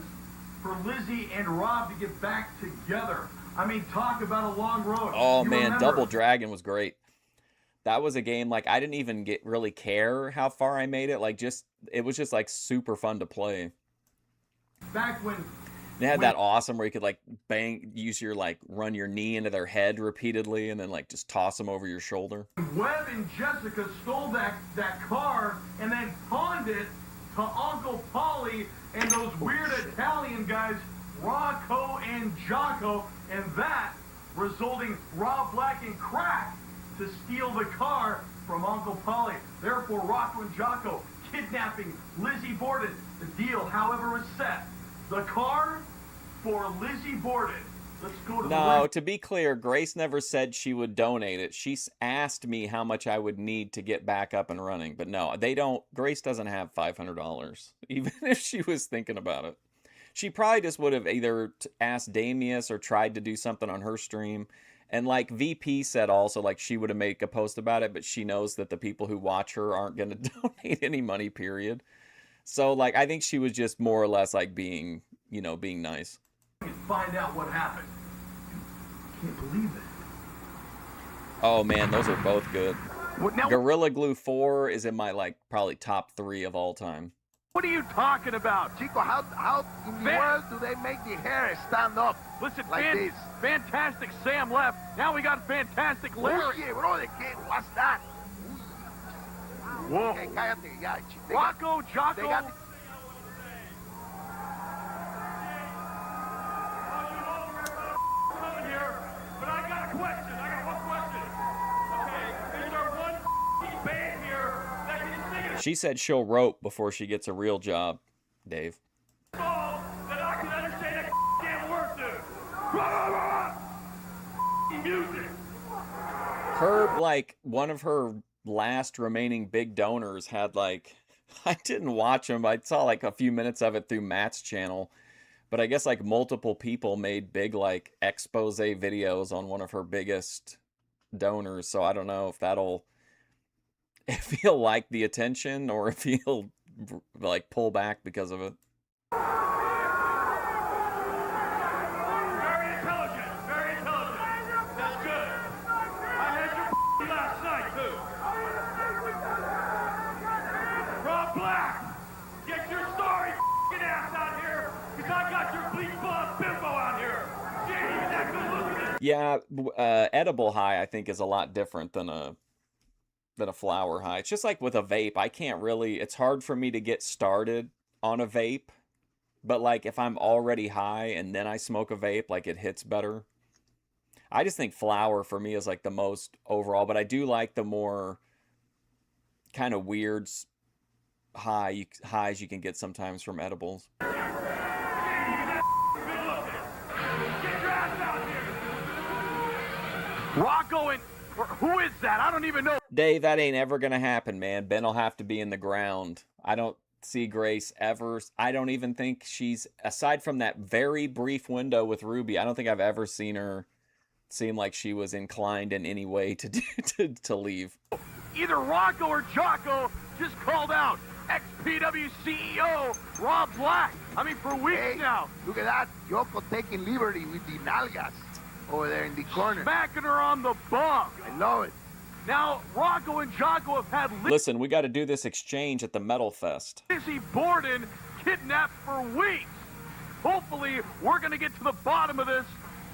for Lizzie and Rob to get back together. I mean, talk about a long road. Oh, You man, remember- Double Dragon was great. that was a game like I didn't even really care how far I made it. Like it was just like super fun to play. Back when They had that awesome where you could like run your knee into their head repeatedly and then like just toss them over your shoulder. Webb and Jessica stole that car and then pawned it to Uncle Paulie and those weird Italian guys, Rocco and Jocko, and that resulting Rob Black and Crack to steal the car from Uncle Paulie. Therefore, Rocco and Jocko kidnapping Lizzie Borden. The deal, however, was set. The car for Lizzie Borden. Let's go to the No, to be clear, Grace never said she would donate it. She asked me how much I would need to get back up and running. But no, they don't. Grace doesn't have $500, even if she was thinking about it. She probably just would have either asked Damius or tried to do something on her stream. And like VP said also, like she would have made a post about it, but she knows that the people who watch her aren't going to donate any money, period. So like, I think she was just more or less like being nice. Find out what happened. Can't believe it. Oh man, those are both good. Now, Gorilla Glue 4 is in my like probably top 3 of all time. what are you talking about? Chico, how in the world do they make the hair stand up? Listen, like this? Fantastic Sam left. Now we got Fantastic Larry. Oye, brother, what's that? Whoa. Okay, cállate, ya. Rocco, Jocko. They got here, but I got a question. I got one question. Okay, is there one band here that can sing She said she'll rope before she gets a real job, Dave. a song that I can understand a damn word to? Music. Her, like, one of her last remaining big donors had, like, I didn't watch them. I saw, like, a few minutes of it through Matt's channel. But I guess, like, multiple people made big, like, expose videos on one of her biggest donors. So I don't know if he'll like the attention or if he'll, like, pull back because of it. Very intelligent. Very intelligent. That's good. I had your last night, too. Rob Black, get your sorry ass out here, because I got your bleach blonde bimbo out here. She ain't that good looking. Yeah, edible high, I think, is a lot different than a flower high. It's just like with a vape. I can't really, it's hard for me to get started on a vape. But like if I'm already high and then I smoke a vape, like it hits better. I just think flower for me is like the most overall, but I do like the more kind of weird highs you can get sometimes from edibles. Rocco and who is that? I don't even know. Dave, that ain't ever gonna happen, man. Ben will have to be in the ground. I don't see Grace ever. I don't even think she's, aside from that very brief window with Ruby, I don't think I've ever seen her seem like she was inclined in any way to leave. Either Rocco or Jocko just called out ex-PW CEO Rob Black. I mean, for weeks now. Look at that. Yoko taking liberty with the nalgas over there in the corner. Smacking her on the bum. I love it. Now, Rocco and Jocko have had Listen, we got to do this exchange at the Metal Fest. Lizzie Borden kidnapped for weeks. Hopefully, we're going to get to the bottom of this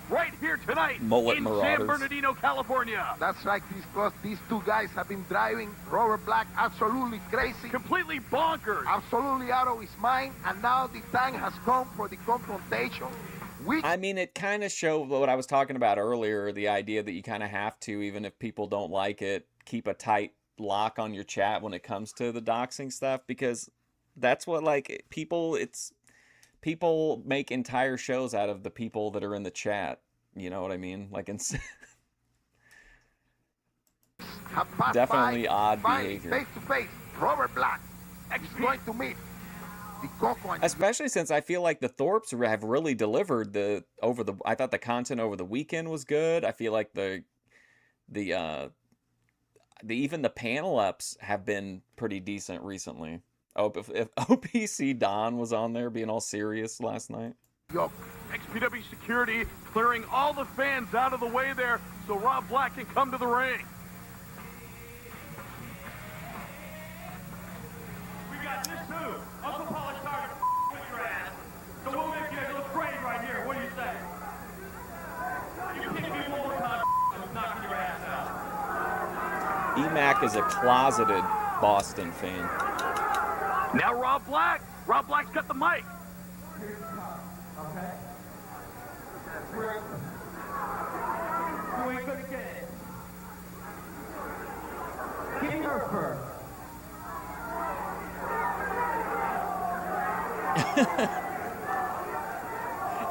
right here tonight Mullet in Marauders. San Bernardino, California. That's right, because these two guys have been driving Robert Black absolutely crazy. Completely bonkers. Absolutely out of his mind, and now the time has come for the confrontation. I mean, it kind of showed what I was talking about earlier, the idea that you kind of have to, even if people don't like it, keep a tight lock on your chat when it comes to the doxing stuff, because that's what, like, people make entire shows out of the people that are in the chat. You know what I mean? Like, definitely odd behavior. Face to face, Robert Black is going to meet the Coco. Especially since I feel like the Thorpes have really delivered I thought the content over the weekend was good. I feel like even the panel ups have been pretty decent recently. Oh, if OPC Don was on there being all serious last night. XPW security clearing all the fans out of the way there so Rob Black can come to the ring. T-Mac is a closeted Boston fan. Now Rob Black. Rob Black's got the mic. Okay? You ain't gonna get it. Give her first.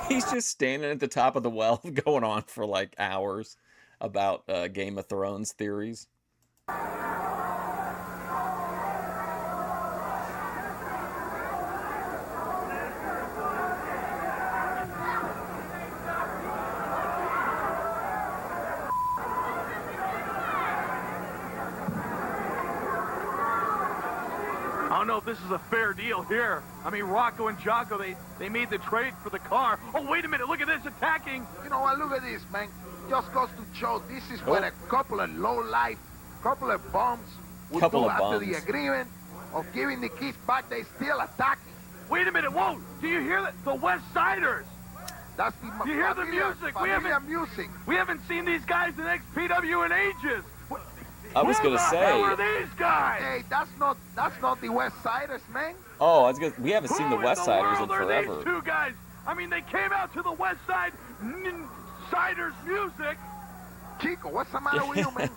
He's just standing at the top of the well going on for like hours about Game of Thrones theories. I don't know if this is a fair deal here. I mean, Rocco and Jocko, they made the trade for the car. Oh, wait a minute. Look at this attacking. You know what? Look at this, man. Just goes to show this is what a couple of low-life, couple of bums would Couple do of after bums. the agreement of giving the kids back. They still attacking. Wait a minute. Whoa. Do you hear that? The West Siders. That's the Do you hear the music? music. We haven't seen these guys in XPW in ages. I was gonna say. Who are these guys? Hey, that's not the West Siders, man. Oh, I was gonna, we haven't seen the West Siders in Who are forever. these two guys? I mean, they came out to the West Side Siders music. Chico, what's the matter with you, man?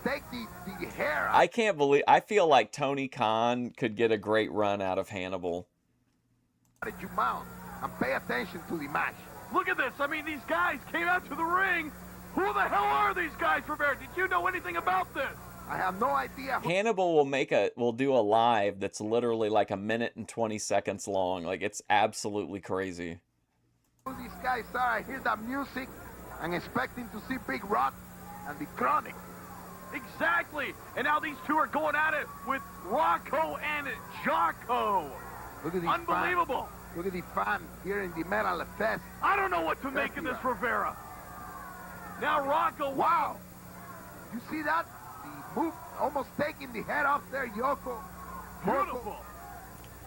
Take the hair out. I can't believe. I feel like Tony Khan could get a great run out of Hannibal. That you mount and pay attention to the match. Look at this. I mean, these guys came out to the ring. Who the hell are these guys, Rivera? Did you know anything about this? I have no idea. Hannibal will do a live that's literally like 1 minute and 20 seconds long. Like, it's absolutely crazy. Who these guys are? I hear that music. I'm expecting to see Big Rock and the Chronic. Exactly. And now these two are going at it with Rocco and Jocko. Look at these Unbelievable. Fans. Look at the fan here in the Metal Fest. I don't know what to make of this, Rivera. Now Rocco. Wow. You see that? The move almost taking the head off there, Yoko. Beautiful.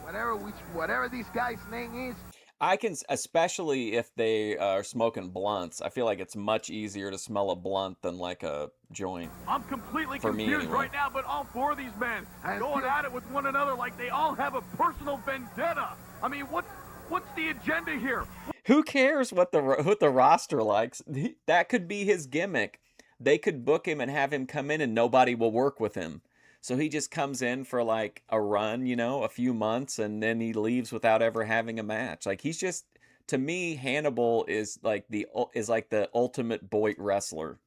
Whatever this guy's name is. I can, especially if they are smoking blunts, I feel like it's much easier to smell a blunt than like a joint. I'm completely For me, confused anyway. right now, but all four of these men going at it with one another like they all have a personal vendetta. I mean, what's the agenda here? Who cares what the roster likes? That could be his gimmick. They could book him and have him come in and nobody will work with him. So he just comes in for like a run, you know, a few months, and then he leaves without ever having a match. Like, he's just, to me, Hannibal is like the ultimate Boyd wrestler.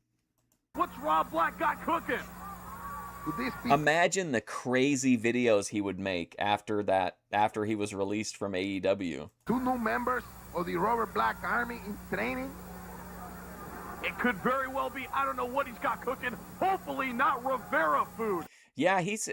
What's Rob Black got cooking? Imagine the crazy videos he would make after he was released from AEW. 2 new members of the Robert Black Army in training. It could very well be. I don't know what he's got cooking. Hopefully not Rivera food. Yeah, he's.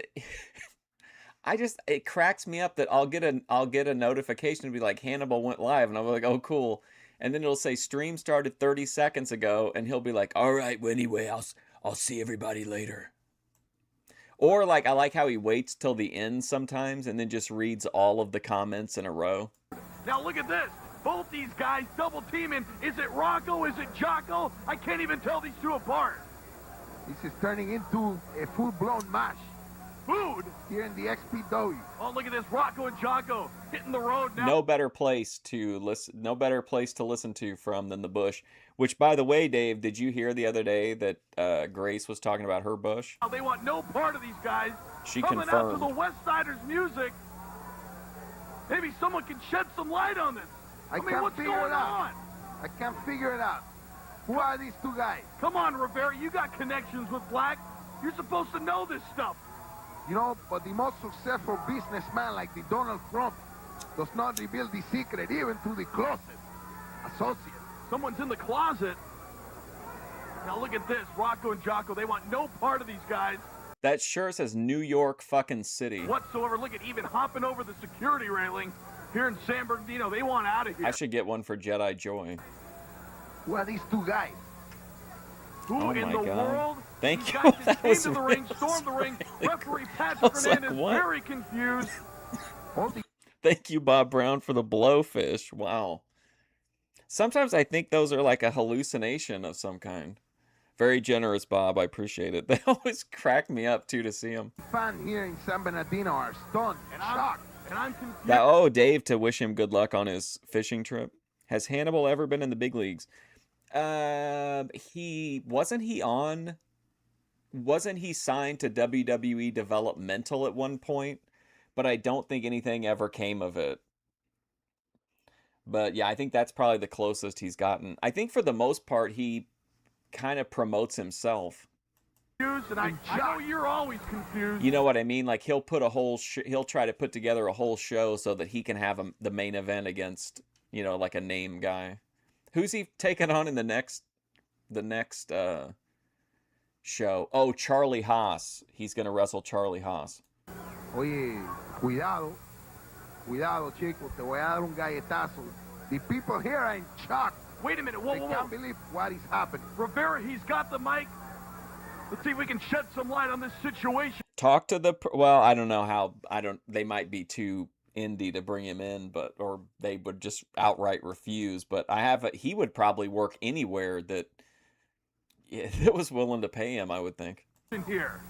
It cracks me up that I'll get a notification to be like, Hannibal went live, and I'm like, oh cool, and then it'll say stream started 30 seconds ago, and he'll be like, all right, well, anyway, I'll see everybody later. Or like, I like how he waits till the end sometimes, and then just reads all of the comments in a row. Now look at this. Both these guys double teaming. Is it Rocco? Is it Jocko? I can't even tell these two apart. This is turning into a full-blown match. Food? Here in the XPW. Oh, look at this. Rocco and Jocko hitting the road now. No better place to listen to from than the Bush. Which, by the way, Dave, did you hear the other day that Grace was talking about her Bush? They want no part of these guys. She coming confirmed. out to the West Siders music. Maybe someone can shed some light on this. I mean, what's going on? I can't figure it out. Who are these two guys? Come on, Rivera. You got connections with Black. You're supposed to know this stuff. You know, but the most successful businessman like the Donald Trump does not reveal the secret even to the closet associate. Someone's in the closet. Now look at this. Rocco and Jocko, they want no part of these guys. That sure says New York fucking City. Whatsoever. Look at even hopping over the security railing here in San Bernardino. They want out of here. I should get one for Jedi Joy. Who are these two guys? Who in the world? Thank These you. guys just That came was to the really- ring, stormed the ring. Referee Pat I was like, Fernandez what? very confused. Thank you, Bob Brown, for the blowfish. Wow. Sometimes I think those are like a hallucination of some kind. Very generous, Bob. I appreciate it. They always crack me up, too, to see them. Fan here in San Bernardino are stunned and shocked. And I'm confused. Oh, Dave, to wish him good luck on his fishing trip. Has Hannibal ever been in the big leagues? Wasn't he signed to WWE Developmental at one point? But I don't think anything ever came of it. But yeah, I think that's probably the closest he's gotten. I think for the most part, he kind of promotes himself. And I know you're always confused. You know what I mean? Like he'll put a whole he'll try to put together a whole show so that he can have the main event against, you know, like a name guy. Who's he taking on in the next show? Oh, Charlie Haas. He's going to wrestle Charlie Haas. Oye, cuidado, chicos, te voy a dar un galletazo. The people here are in shock. Wait a minute, whoa, They can't believe what is happening. Rivera, he's got the mic. Let's see if we can shed some light on this situation. Talk to the, well, I don't know how, they might be too indie to bring him in, or they would just outright refuse, but he would probably work anywhere that was willing to pay him, I would think. In here.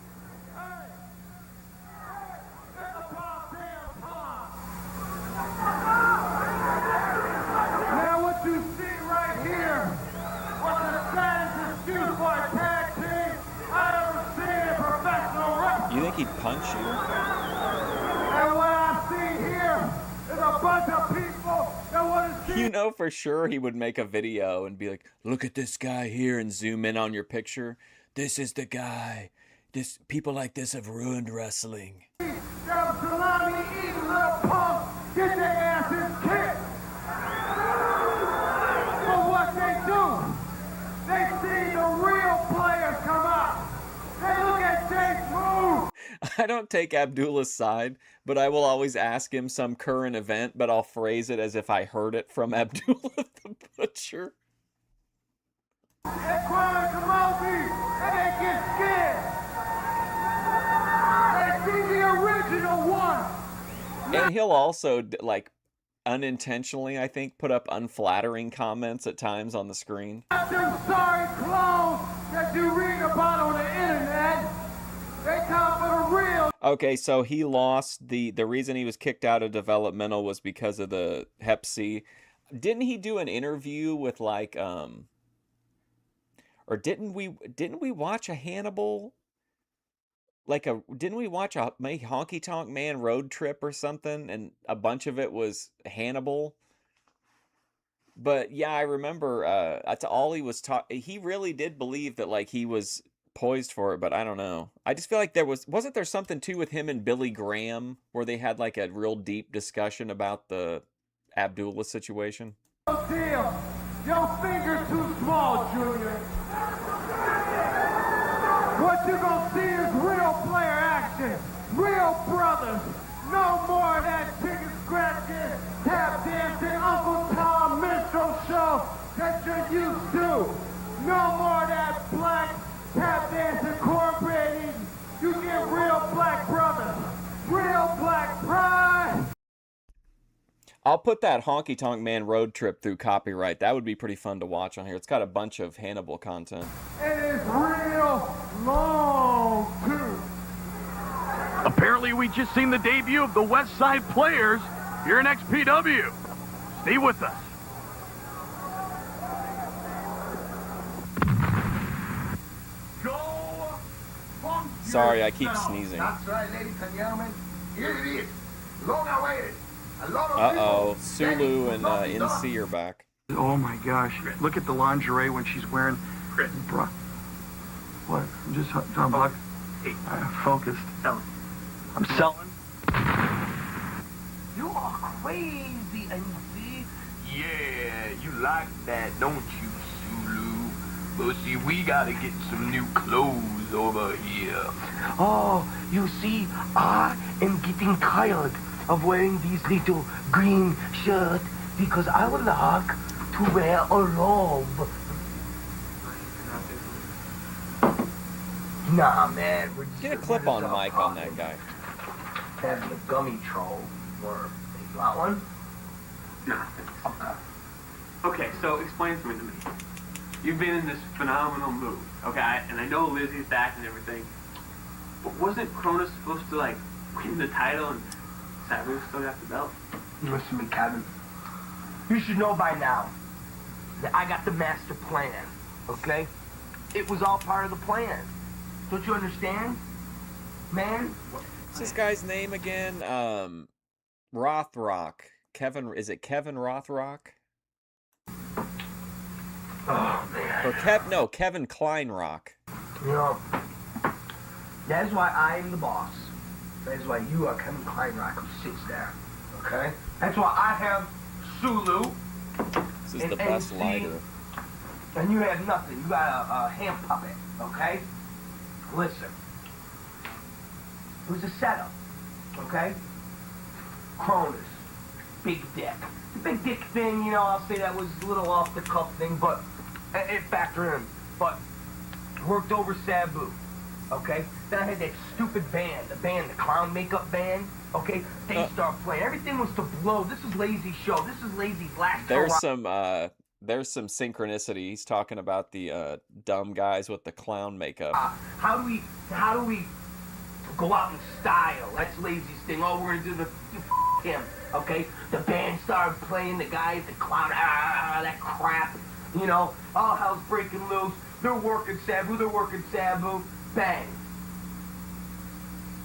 Now what you see right here was the saddest excuse for a tag team I ever seen in professional wrestling. You think he'd punch you? And what I see here is a bunch of people that want to see. You know for sure he would make a video and be like, look at this guy here, and zoom in on your picture. This is the guy. People like this have ruined wrestling. Them salami eating little punks get their asses kicked. But what they do, they see the real players come out. They look at Jake's move. I don't take Abdullah's side, but I will always ask him some current event, but I'll phrase it as if I heard it from Abdullah the Butcher. They cry to Moby and they get scared. They see the original one. And he'll also, like, unintentionally, I think, put up unflattering comments at times on the screen. Not them sorry clones that you read about on the internet. They come for the real. Okay, so he lost the reason he was kicked out of developmental was because of the Hep C. Didn't he do an interview with like or didn't we watch a Hannibal, didn't we watch a Honky Tonk Man road trip or something, and a bunch of it was Hannibal? But yeah, I remember that's all he was he really did believe that like he was poised for it, but I don't know. I just feel like wasn't there something too with him and Billy Graham where they had like a real deep discussion about the Abdullah situation? Oh, damn. Your finger's too small, Junior. What you gonna see is real player action, real brothers. No more of that chicken scratching, tap dancing, Uncle Tom minstrel show that you're used to. No more of that black tap dancing, cornbread eating. You get real black brothers, real black pride. I'll put that Honky Tonk Man road trip through copyright. That would be pretty fun to watch on here. It's got a bunch of Hannibal content. It is real long, too. Apparently, we just seen the debut of the West Side Players here in XPW. Stay with us. Sorry, I keep sneezing. That's right, ladies and gentlemen. Here it is. Long awaited. A lot of Uh-oh, people Sulu and standing for NC are back. Oh my gosh, look at the lingerie when she's wearing bra. What? I'm just talking about focused. I'm selling. You are crazy, NC. Yeah, you like that, don't you, Sulu? But see, we gotta get some new clothes over here. Oh, you see, I am getting tired of wearing these little green shirts because I would like to wear a robe. Nah, man. We're just Get a clip-on mic on that guy. Having a gummy troll. Or you want one? No. Okay, so explain something to me. You've been in this phenomenal move. Okay, and I know Lizzie's back and everything, but wasn't Cronus supposed to, like, win the title and Sabu still got the belt? Listen to me, Kevin. You should know by now that I got the master plan, okay? It was all part of the plan. Don't you understand? Man? What's this guy's name again? Rothrock. Is it Kevin Rothrock? Oh, man. Or Kevin Kleinrock. You know, that is why I am the boss. That is why you are Kevin Kleinrock who sits there, okay? That's why I have Sulu. This is the best lighter. And you have nothing. You got a hand puppet, okay? Listen. It was a setup, okay? Cronus, big dick. The big dick thing, you know, I'll say that was a little off the cuff thing, but it factored in. But worked over Sabu, okay? Then I had that stupid band, the clown makeup band, okay? They start playing. Everything was to blow. This is Lazy show. This is Lazy's last show. There's some synchronicity. He's talking about the dumb guys with the clown makeup. How do we go out in style? That's Lazy's thing. Oh, we're gonna do the him, okay? The band started playing, the guys, the clown, that crap, you know? All hell's breaking loose. They're working Sabu. Bang.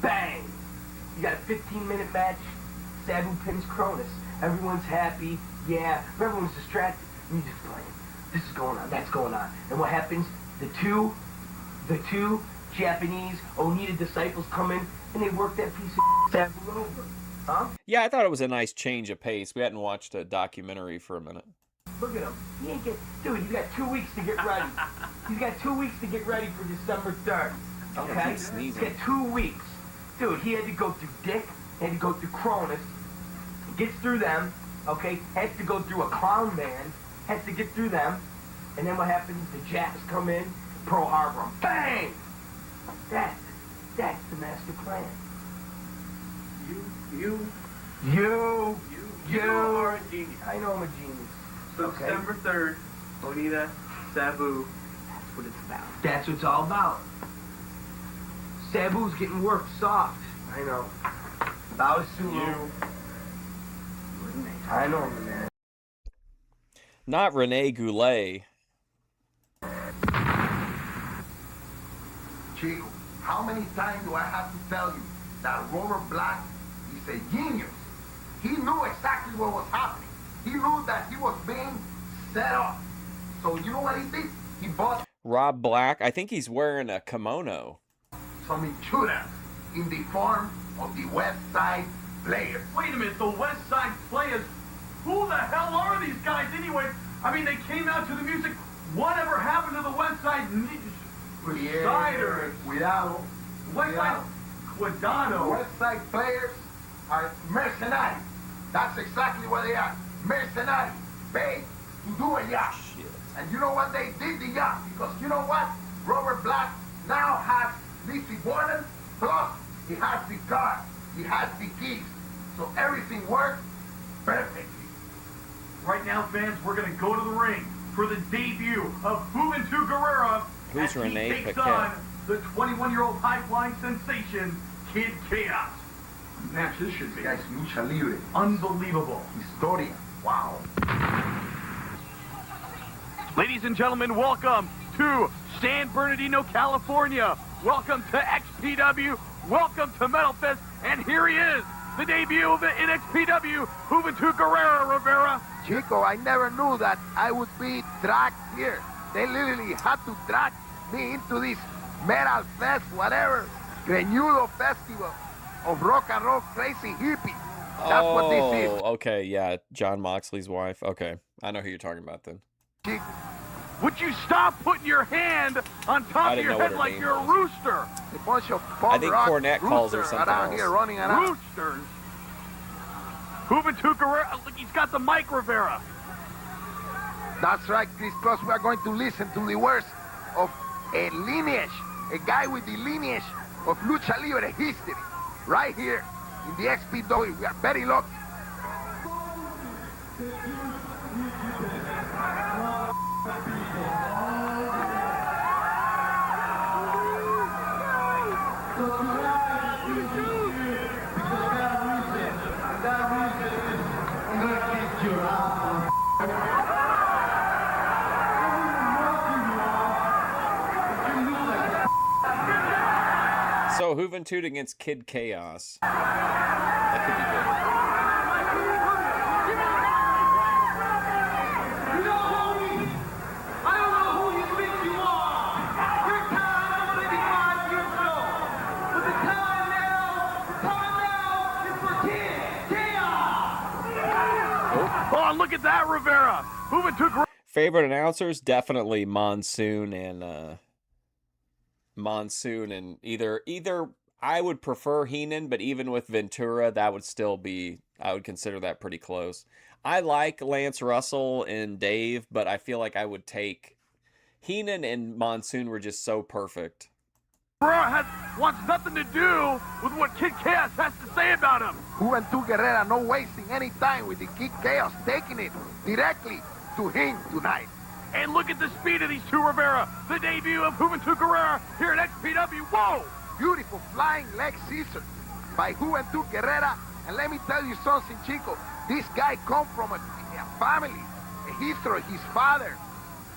Bang. You got a 15-minute match. Sabu pins Cronus. Everyone's happy. Yeah. Everyone's distracted. Music's playing. This is going on. That's going on. And what happens? The two Japanese Onita disciples come in and they work that piece of Sabu over. Huh? Yeah, I thought it was a nice change of pace. We hadn't watched a documentary for a minute. Look at him. He ain't dude, you got 2 weeks to get ready. He's got 2 weeks to get ready for December 3rd. Okay? He's got 2 weeks. Dude, he had to go through Dick, he had to go through Cronus, gets through them, okay? Has to go through a clown band, has to get through them, and then what happens? The Japs come in, Pearl Harbor him. Bang! That's the master plan. You are a genius. I know I'm a genius. So okay. December 3rd, Onita, Sabu, that's what it's about. That's what it's all about. Sabu's getting worked soft. I know. About Sulu. I know him, man. Not Rene Goulet. Chico, how many times do I have to tell you that Robert Black is a genius? He knew exactly what was happening. He knew that he was being set up. So you know what he did? He bought Rob Black. I think he's wearing a kimono. some intruders in the form of the West Side Players. Wait a minute, the West Side Players? Who the hell are these guys anyway? I mean, they came out to the music. Whatever happened to the West Side Siders? Cuidado. West Side Cuidado. West Side Players are mercenaries. That's exactly what they are. Mercenaries. Paid to do a yacht. Shit. And you know what? They did the yacht because you know what? Robert Black now has Lizzie Borden, plus he has the car, he has the keys. So everything works perfectly. Right now, fans, we're going to go to the ring for the debut of Juventud Guerrera. Who's as he Renee takes Paquette? on the 21-year-old high-flying sensation, Kid Chaos. Match this should be. Guys, lucha libre. Unbelievable. Historia. Wow. Ladies and gentlemen, welcome to San Bernardino, California. Welcome to XPW. Welcome to Metal Fest. And here he is, the debut of the NXPW, Juventud Guerrera Rivera. Chico, I never knew that I would be dragged here. They literally had to drag me into this metal fest, whatever, Greñudo festival of rock and roll crazy hippie. That's what this is. Okay, yeah, John Moxley's wife. Okay, I know who you're talking about then. Chico. Would you stop putting your hand on top of your head like you're a rooster? A bunch of I think Cornette calls her something around else. here running around. Roosters. Juventud Guerrera, look, he's got the mic, Rivera. That's right, Chris Cross. We are going to listen to the words of a lineage, a guy with the lineage of lucha libre history, right here in the XPW. We are very lucky. So Juventud against Kid Chaos. That could be good. I don't know who you think you are. Your time is 85 years old. But the time coming now is for Kid Chaos. Oh, look at that, Rivera. Moving to Favorite announcers? Definitely Monsoon and either I would prefer Heenan, but even with Ventura, that would still be, I would consider that pretty close. I like Lance Russell and Dave, but I feel like I would take Heenan and Monsoon were just so perfect. Rivera wants nothing to do with what Kid Chaos has to say about him. Juventud Guerrera no wasting any time with the Kid Chaos, taking it directly to him tonight. And look at the speed of these two, Rivera. The debut of Juventud Guerrera here at XPW. Whoa! Beautiful flying leg scissor by Juventud Guerrera. And let me tell you something, Chico. This guy come from a family, a history. His father,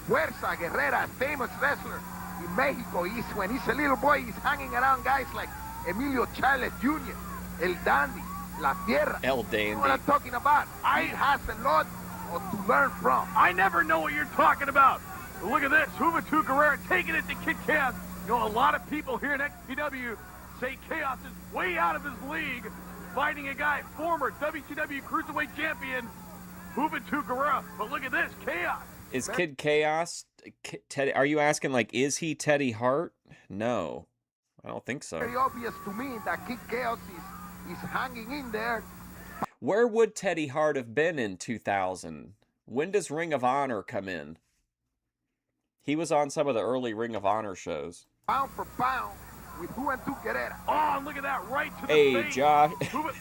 Fuerza Guerrera, a famous wrestler in Mexico. When he's a little boy, he's hanging around guys like Emilio Charles Jr., El Dandy, La Tierra. El Dandy. You know what I'm talking about? He has a lot to learn from. I never know what you're talking about. But look at this. Juventud Guerrera taking it to Kid Chaos. You know, a lot of people here in XPW say Chaos is way out of his league, fighting a guy, former WCW Cruiserweight Champion, Juventud Guerrera. But look at this, Chaos. Is Kid Chaos, Teddy, are you asking, like, is he Teddy Hart? No, I don't think so. Very obvious to me that Kid Chaos is hanging in there. Where would Teddy Hart have been in 2000? When does Ring of Honor come in? He was on some of the early Ring of Honor shows. Pound for pound with Juventud Guerrera. Oh, look at that, right to the Hey, face.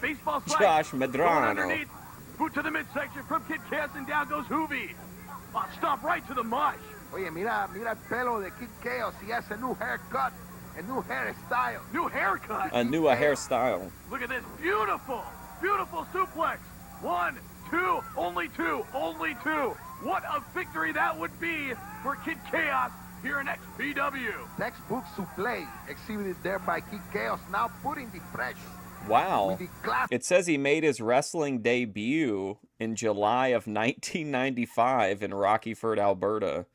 Baseball slide. Josh Going Medrano. underneath. Boot to the midsection from Kid Chaos, and down goes Hoovy. Oh, stop right to the mush. Oye, mira el pelo de Kid Chaos. He has a new haircut, a new hairstyle. New haircut. A new hairstyle. Look at this, beautiful, beautiful suplex. 1, 2, only two. What a victory that would be for Kid Chaos here in XPW. Textbook suplex exhibited there by Kid Chaos, now putting the pressure. Wow. It says he made his wrestling debut in July of 1995 in Rockford, Alberta.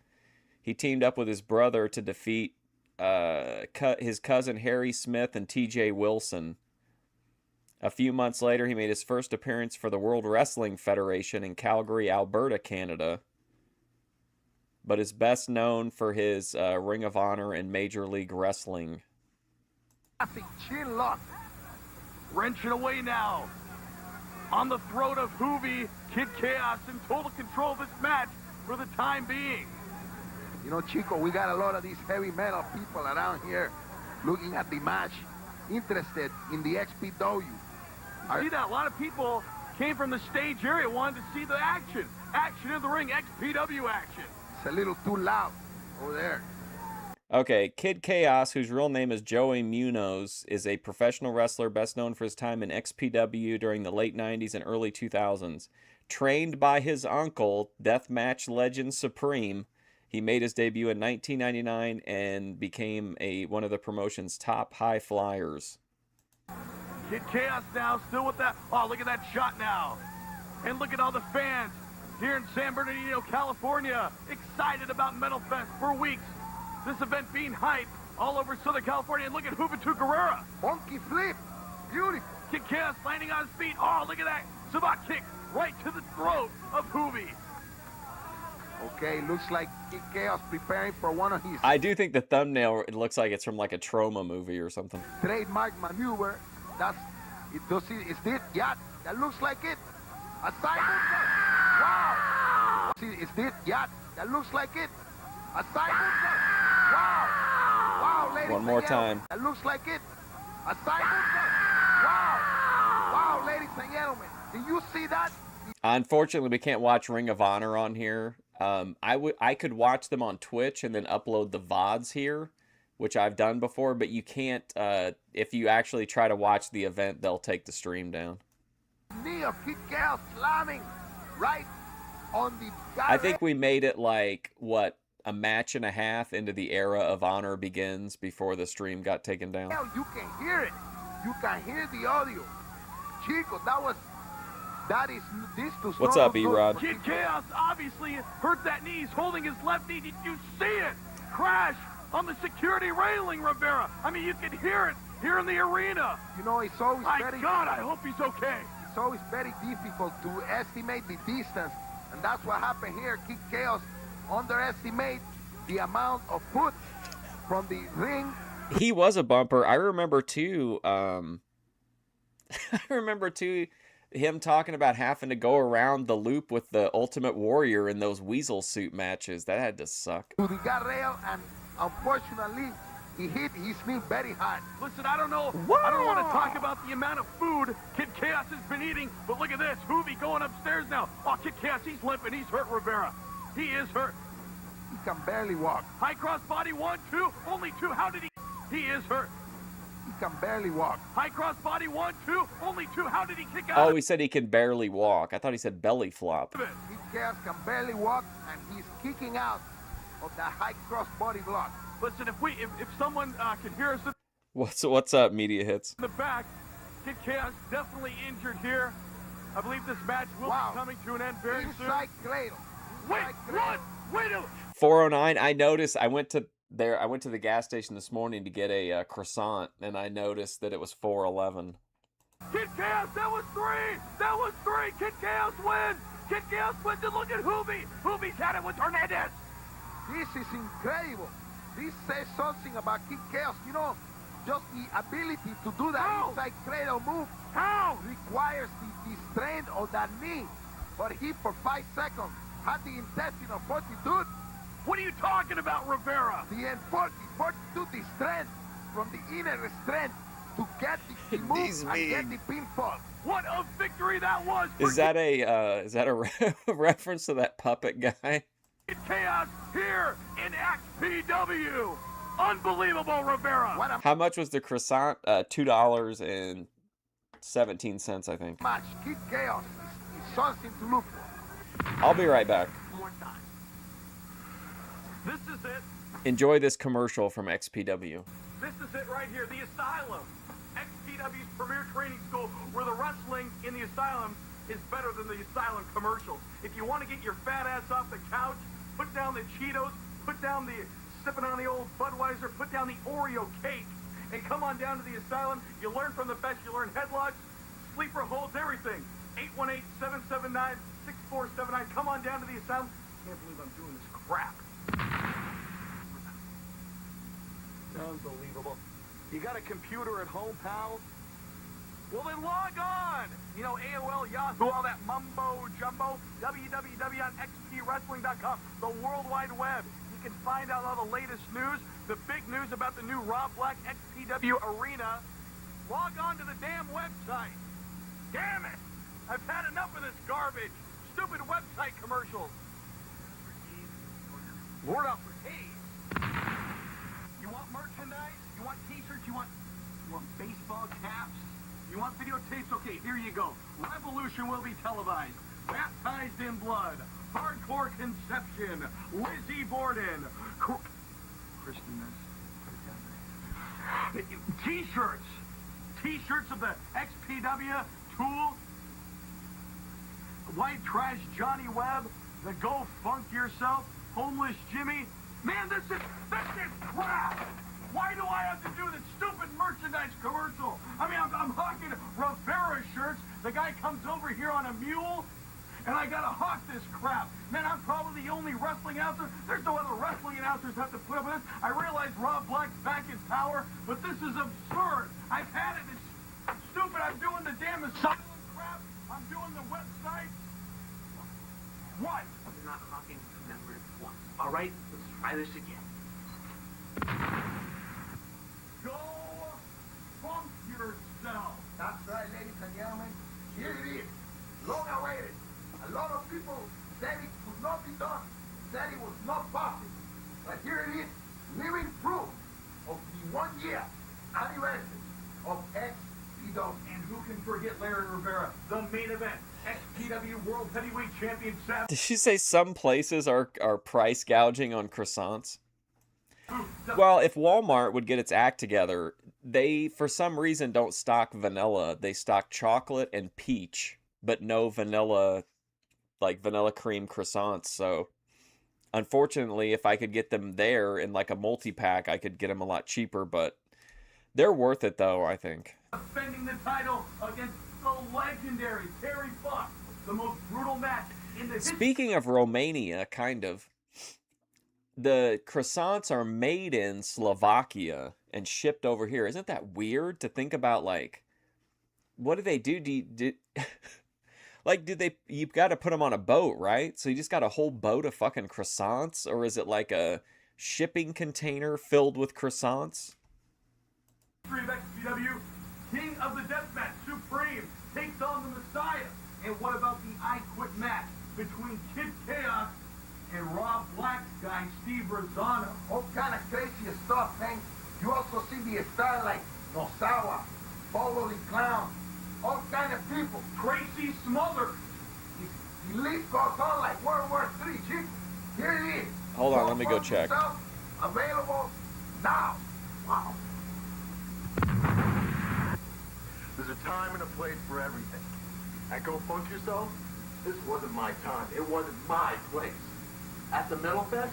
He teamed up with his brother to defeat his cousin Harry Smith and TJ Wilson. A few months later, he made his first appearance for the World Wrestling Federation in Calgary, Alberta, Canada. But is best known for his Ring of Honor and Major League Wrestling. Chin lock. Wrenching away now. On the throat of Hoovy, Kid Chaos in total control of this match for the time being. You know, Chico, we got a lot of these heavy metal people around here looking at the match, interested in the XPW. See that? A lot of people came from the stage area, wanted to see the action. Action in the ring, XPW action. It's a little too loud over there. Okay, Kid Chaos, whose real name is Joey Munoz, is a professional wrestler best known for his time in XPW during the late 90s and early 2000s. Trained by his uncle, Deathmatch Legend Supreme, he made his debut in 1999 and became one of the promotion's top high flyers. Kid Chaos now, still with that. Oh, look at that shot now. And look at all the fans here in San Bernardino, California, excited about Metal Fest for weeks. This event being hyped all over Southern California. And look at Juventud Guerrera. Funky flip. Beautiful. Kid Chaos landing on his feet. Oh, look at that. Savate kick right to the throat of Hoovy. Okay, looks like Kid Chaos preparing for one of his... I do think the thumbnail, it looks like it's from like a trauma movie or something. Trademark maneuver. Is this? Yeah, that looks like it. A side moonsault. Wow. Is this? Yeah, that looks like it. A side moonsault. Wow. Wow, ladies One more and gentlemen. time. That looks like it. A side moonsault. Wow. Wow, ladies and gentlemen. Do you see that? Unfortunately, we can't watch Ring of Honor on here. I could watch them on Twitch and then upload the VODs here, which I've done before, but you can't, if you actually try to watch the event, they'll take the stream down. Knee of Kid Chaos slamming right on the... I think we made it like, what, a match and a half into the era of Honor Begins before the stream got taken down. Hell, you can hear it. You can hear the audio. Chico, What's up, E-Rod? Kid Chaos obviously hurt that knee. He's holding his left knee. Did you see it? Crash on the security railing, Rivera. I mean, you can hear it here in the arena. You know, it's always God, I hope he's okay. It's always very difficult to estimate the distance, and that's what happened here. Kid Chaos underestimate the amount of foot from the ring. He was a bumper. I remember too. Him talking about having to go around the loop with the Ultimate Warrior in those weasel suit matches. That had to suck. To the guardrail, and unfortunately, he hit his knee very hard. Listen, I don't know. I don't want to talk about the amount of food Kid Chaos has been eating, but look at this. Hoovy going upstairs now. Oh, Kid Chaos, he's limping. He's hurt, Rivera. He is hurt. He can barely walk. High cross body, 1, 2, only 2. How did he? He is hurt. He can barely walk. High cross body, 1, 2, only 2. How did he kick out? Oh, he said he can barely walk. I thought he said belly flop. Kid Chaos can barely walk, and he's kicking out of the high cross body block. Listen, if someone can hear us What's up, Media Hits? in the back, Kid Chaos definitely injured here. I believe this match will be coming to an end very soon. Inside cradle. Wait, what? Wait a 409. I noticed. I went to the gas station this morning to get a croissant, and I noticed that it was 411. Kid Chaos, that was 3! That was 3! Kid Chaos wins! Kid Chaos wins, and look at Hoovy! Hoovy's had it with Hernandez! This is incredible. This says something about Kid Chaos. You know, just the ability to do that inside cradle move requires the strength of that knee. But he, for 5 seconds, had the intestine of fortitude. What are you talking about, Rivera? The fortitude, the strength, from the inner strength to get the move and get the pinfall. What a victory that was! Is that a reference to that puppet guy? Chaos here in XPW. Unbelievable, Rivera. How much was the croissant? $2.17, I think. Match. Kid Chaos is something to look for. I'll be right back. More time. This is it. Enjoy this commercial from XPW. This is it right here. The Asylum. XPW's premier training school, where the wrestling in the Asylum is better than the Asylum commercials. If you want to get your fat ass off the couch, put down the Cheetos, put down the sipping on the old Budweiser, put down the Oreo cake, and come on down to the Asylum. You learn from the best. You learn headlocks, sleeper holds, everything. 818-779-6479. Come on down to the Asylum. Can't believe I'm doing this crap. Unbelievable. You got a computer at home, pal? Well, then log on. You know, AOL, Yahoo, all that mumbo jumbo. www.xpwrestling.com, the World Wide Web. You can find out all the latest news, the big news about the new Rob Black XPW Arena. Log on to the damn website. Damn it! I've had enough of this garbage. Stupid website commercials. Word up for Hayes. You want merchandise? You want t-shirts? You want baseball caps? You want videotapes? Okay, here you go. Revolution will be televised. Baptized in Blood. Hardcore Conception. Lizzie Borden. Kristen, T-shirts. T-shirts of the XPW, Tool, White Trash Johnny Webb, the Go Funk Yourself, Homeless Jimmy. Man, this is crap. Why do I have to do this stupid merchandise commercial? I mean, I'm hawking Rivera shirts. The guy comes over here on a mule, and I gotta hawk this crap. Man, I'm probably the only wrestling announcer. There's no other wrestling announcers have to put up with this. I realize Rob Black's back in power, but this is absurd. I've had it. It's stupid. I'm doing the damn asylum crap. I'm doing the website. What? I'm not hawking number 1. All right, let's try this again. Go funk yourself. That's right, ladies and gentlemen. Here it is. Long awaited. A lot of people said it could not be done, said it was not possible. But here it is, living proof of the 1-year anniversary of XPW. And who can forget Larry Rivera? The main event, XPW World Heavyweight Champion Seth. Did she say some places are price gouging on croissants? Well, if Walmart would get its act together, they, for some reason, don't stock vanilla. They stock chocolate and peach, but no vanilla, like vanilla cream croissants. So, unfortunately, if I could get them there in like a multi-pack, I could get them a lot cheaper, but they're worth it, though, I think. Defending the title against the legendary Terry Funk, the most brutal match in the Speaking of Romania, kind of, the croissants are made in Slovakia and shipped over here. Isn't that weird to think about? Like, what do they do? Like, you've got to put them on a boat, right? So you just got a whole boat of fucking croissants? Or is it like a shipping container filled with croissants? Of XPW, King of the Deathmatch, Supreme, takes on the Messiah. And what about the I Quit match between Kid Chaos and Rob Black's guy, Steve Rosano? All kind of crazy stuff, man. You also see the style like Nosawa, Bowley Clown, all kind of people. Tracy Smothers. The list goes on like World War III, chief. Here it is. Hold on, let me go check. Available now. Wow. There's a time and a place for everything. At Go Funk Yourself, this wasn't my time. It wasn't my place. At the Metal Fest,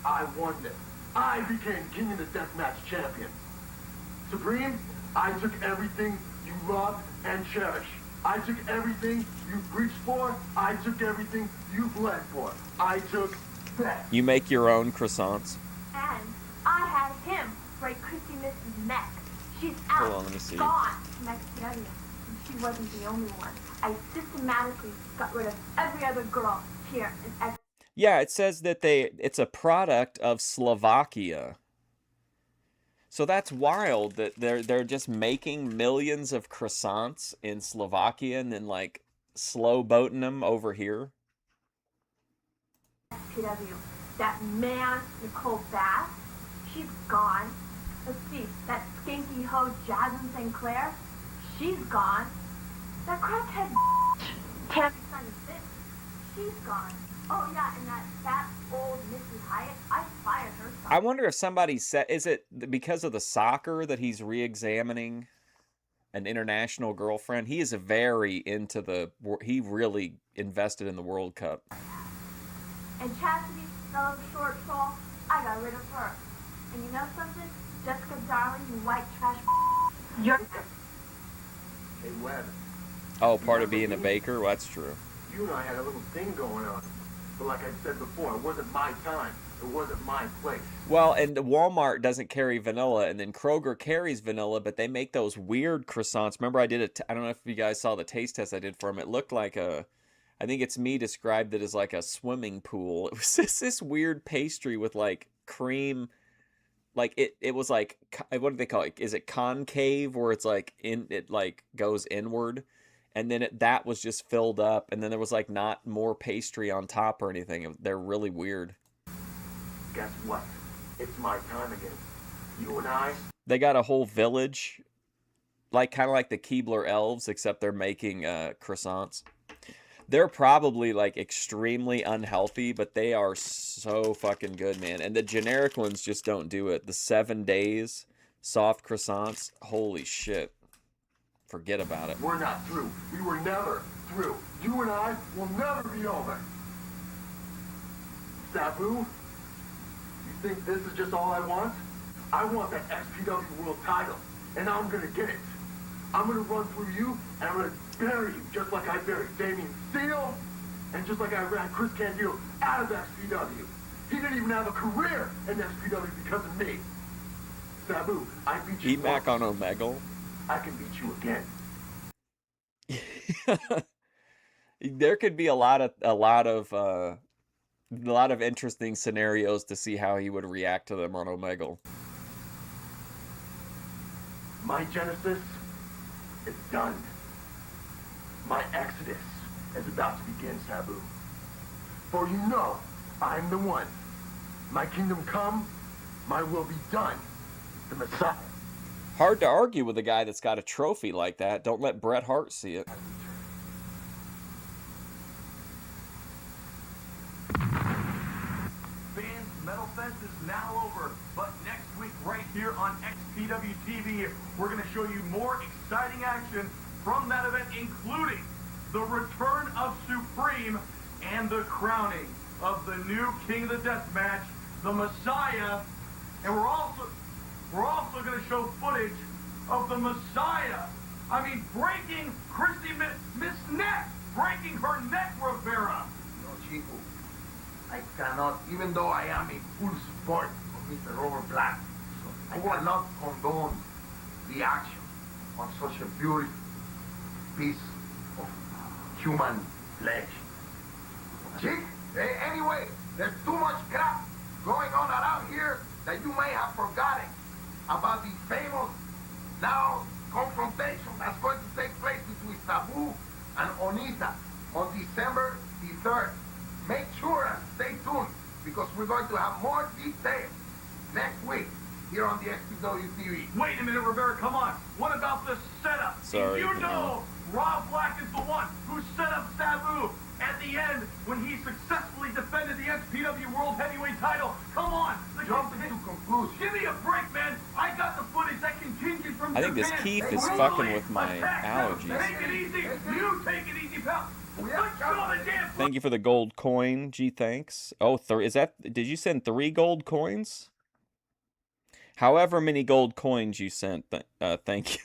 I won it. I became King of the Deathmatch champion. Supreme, I took everything you love and cherish. I took everything you've reached for. I took everything you've bled for. I took that. You make your own croissants? And I had him break Christy Miss's neck. She's out, Hold on, let me see. gone from XPW. And she wasn't the only one. I systematically got rid of every other girl here in XPW. Yeah, it says that it's a product of Slovakia. So that's wild that they're just making millions of croissants in Slovakia and then like slow boating them over here. XPW. That man, Nicole Bass, she's gone. Let's see, that skanky hoe Jasmine St. Clair, she's gone. That crackhead Tammy Simon Fitz, she's gone. Oh yeah, and that fat old Missy Hyatt, I fired her. I wonder if somebody said, is it because of the soccer that he's re-examining an international girlfriend? He is very into he really invested in the World Cup. And Chastity, that little short soul, I got rid of her. And you know something? Jessica Darling, you white trash. You're... Hey, Webb. Oh, part of being a baker? Well, that's true. You and I had a little thing going on. But like I said before, it wasn't my time. It wasn't my place. Well, and Walmart doesn't carry vanilla, and then Kroger carries vanilla, but they make those weird croissants. Remember, I don't know if you guys saw the taste test I did for them. It looked like I think it's me described it as like a swimming pool. It was this weird pastry with like cream. Like it was like, what do they call it? Is it concave, where it's like it like goes inward, and then that was just filled up, and then there was like not more pastry on top or anything. They're really weird. Guess what? It's my time again. You and I. They got a whole village, like kind of like the Keebler elves, except they're making croissants. They're probably like extremely unhealthy, but they are so fucking good, man. And the generic ones just don't do it. The 7 days soft croissants, holy shit. Forget about it. We're not through. We were never through. You and I will never be over. Sabu, you think this is just all I want? I want that XPW World title, and I'm gonna get it. I'm gonna run through you, and I'm gonna bury you just like I buried Damien Steele, and just like I ran Chris Candido out of XPW. He didn't even have a career in XPW because of me. Sabu, I beat you. Eat back on Omegle. I can beat you again. There could be a lot of interesting scenarios to see how he would react to them on Omegle. My genesis is done. My exodus is about to begin, Sabu. For you know, I'm the one. My kingdom come, my will be done. The Messiah. Hard to argue with a guy that's got a trophy like that. Don't let Bret Hart see it. Fans, Metal Fest is now over, but next week right here on XPW TV, we're going to show you more exciting action from that event, including the return of Supreme and the crowning of the new King of the Deathmatch, the Messiah, and we're also going to show footage of the Messiah. I mean, breaking Christy Miss neck, breaking her neck, Rivera. No, Chico. I cannot, even though I am in full support of Mr. Robert Black, I cannot condone the action on such a beautiful piece of human flesh. Chick, anyway, there's too much crap going on around here that you may have forgotten about the famous now confrontation that's going to take place between Sabu and Onita on December the 3rd. Make sure and stay tuned because we're going to have more details next week here on the XPW TV. Wait a minute, Rivera, come on. What about the setup? Sorry, You know Rob Black is the one who set up Sabu at the end when he successfully defended the XPW World Heavyweight title. Come on. Jumping to conclusion. Give me a break, man. I got the footage that contingent from I think this Japan. Keith is fucking with my allergies. Take it easy. You take it easy, pal. Let's show the damn. Thank you for the gold coin, G. Thanks. Oh, is that? Did you send 3 gold coins? However many gold coins you sent, thank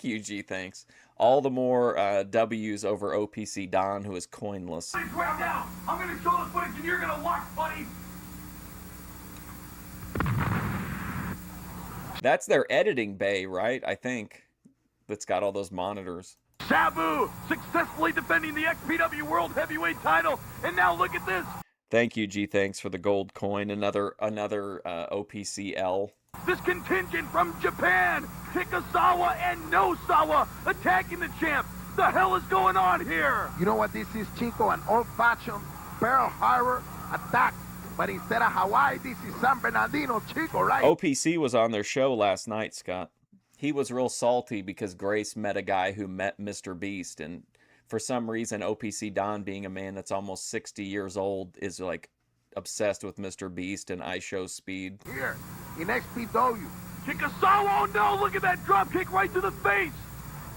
you, G. Thanks. All the more W's over OPC Don, who is coinless. Now, I'm going to show the footage and you're going to watch, buddy. That's their editing bay, right? I think. That's got all those monitors. Sabu successfully defending the XPW World Heavyweight title. And now look at this. Thank you, G. Thanks for the gold coin. Another OPCL. This contingent from Japan, Kikasawa and Nosawa, attacking the champ. The hell is going on here? You know what this is, Chico? An old-fashioned Pearl Harbor attack. But instead of Hawaii, this is San Bernardino, Chico, right? OPC was on their show last night, Scott. He was real salty because Grace met a guy who met Mr. Beast. And for some reason, OPC Don, being a man that's almost 60 years old, is like obsessed with Mr. Beast and I Show Speed. Here, in XPW. Kikasawa, oh no, look at that drop kick right to the face.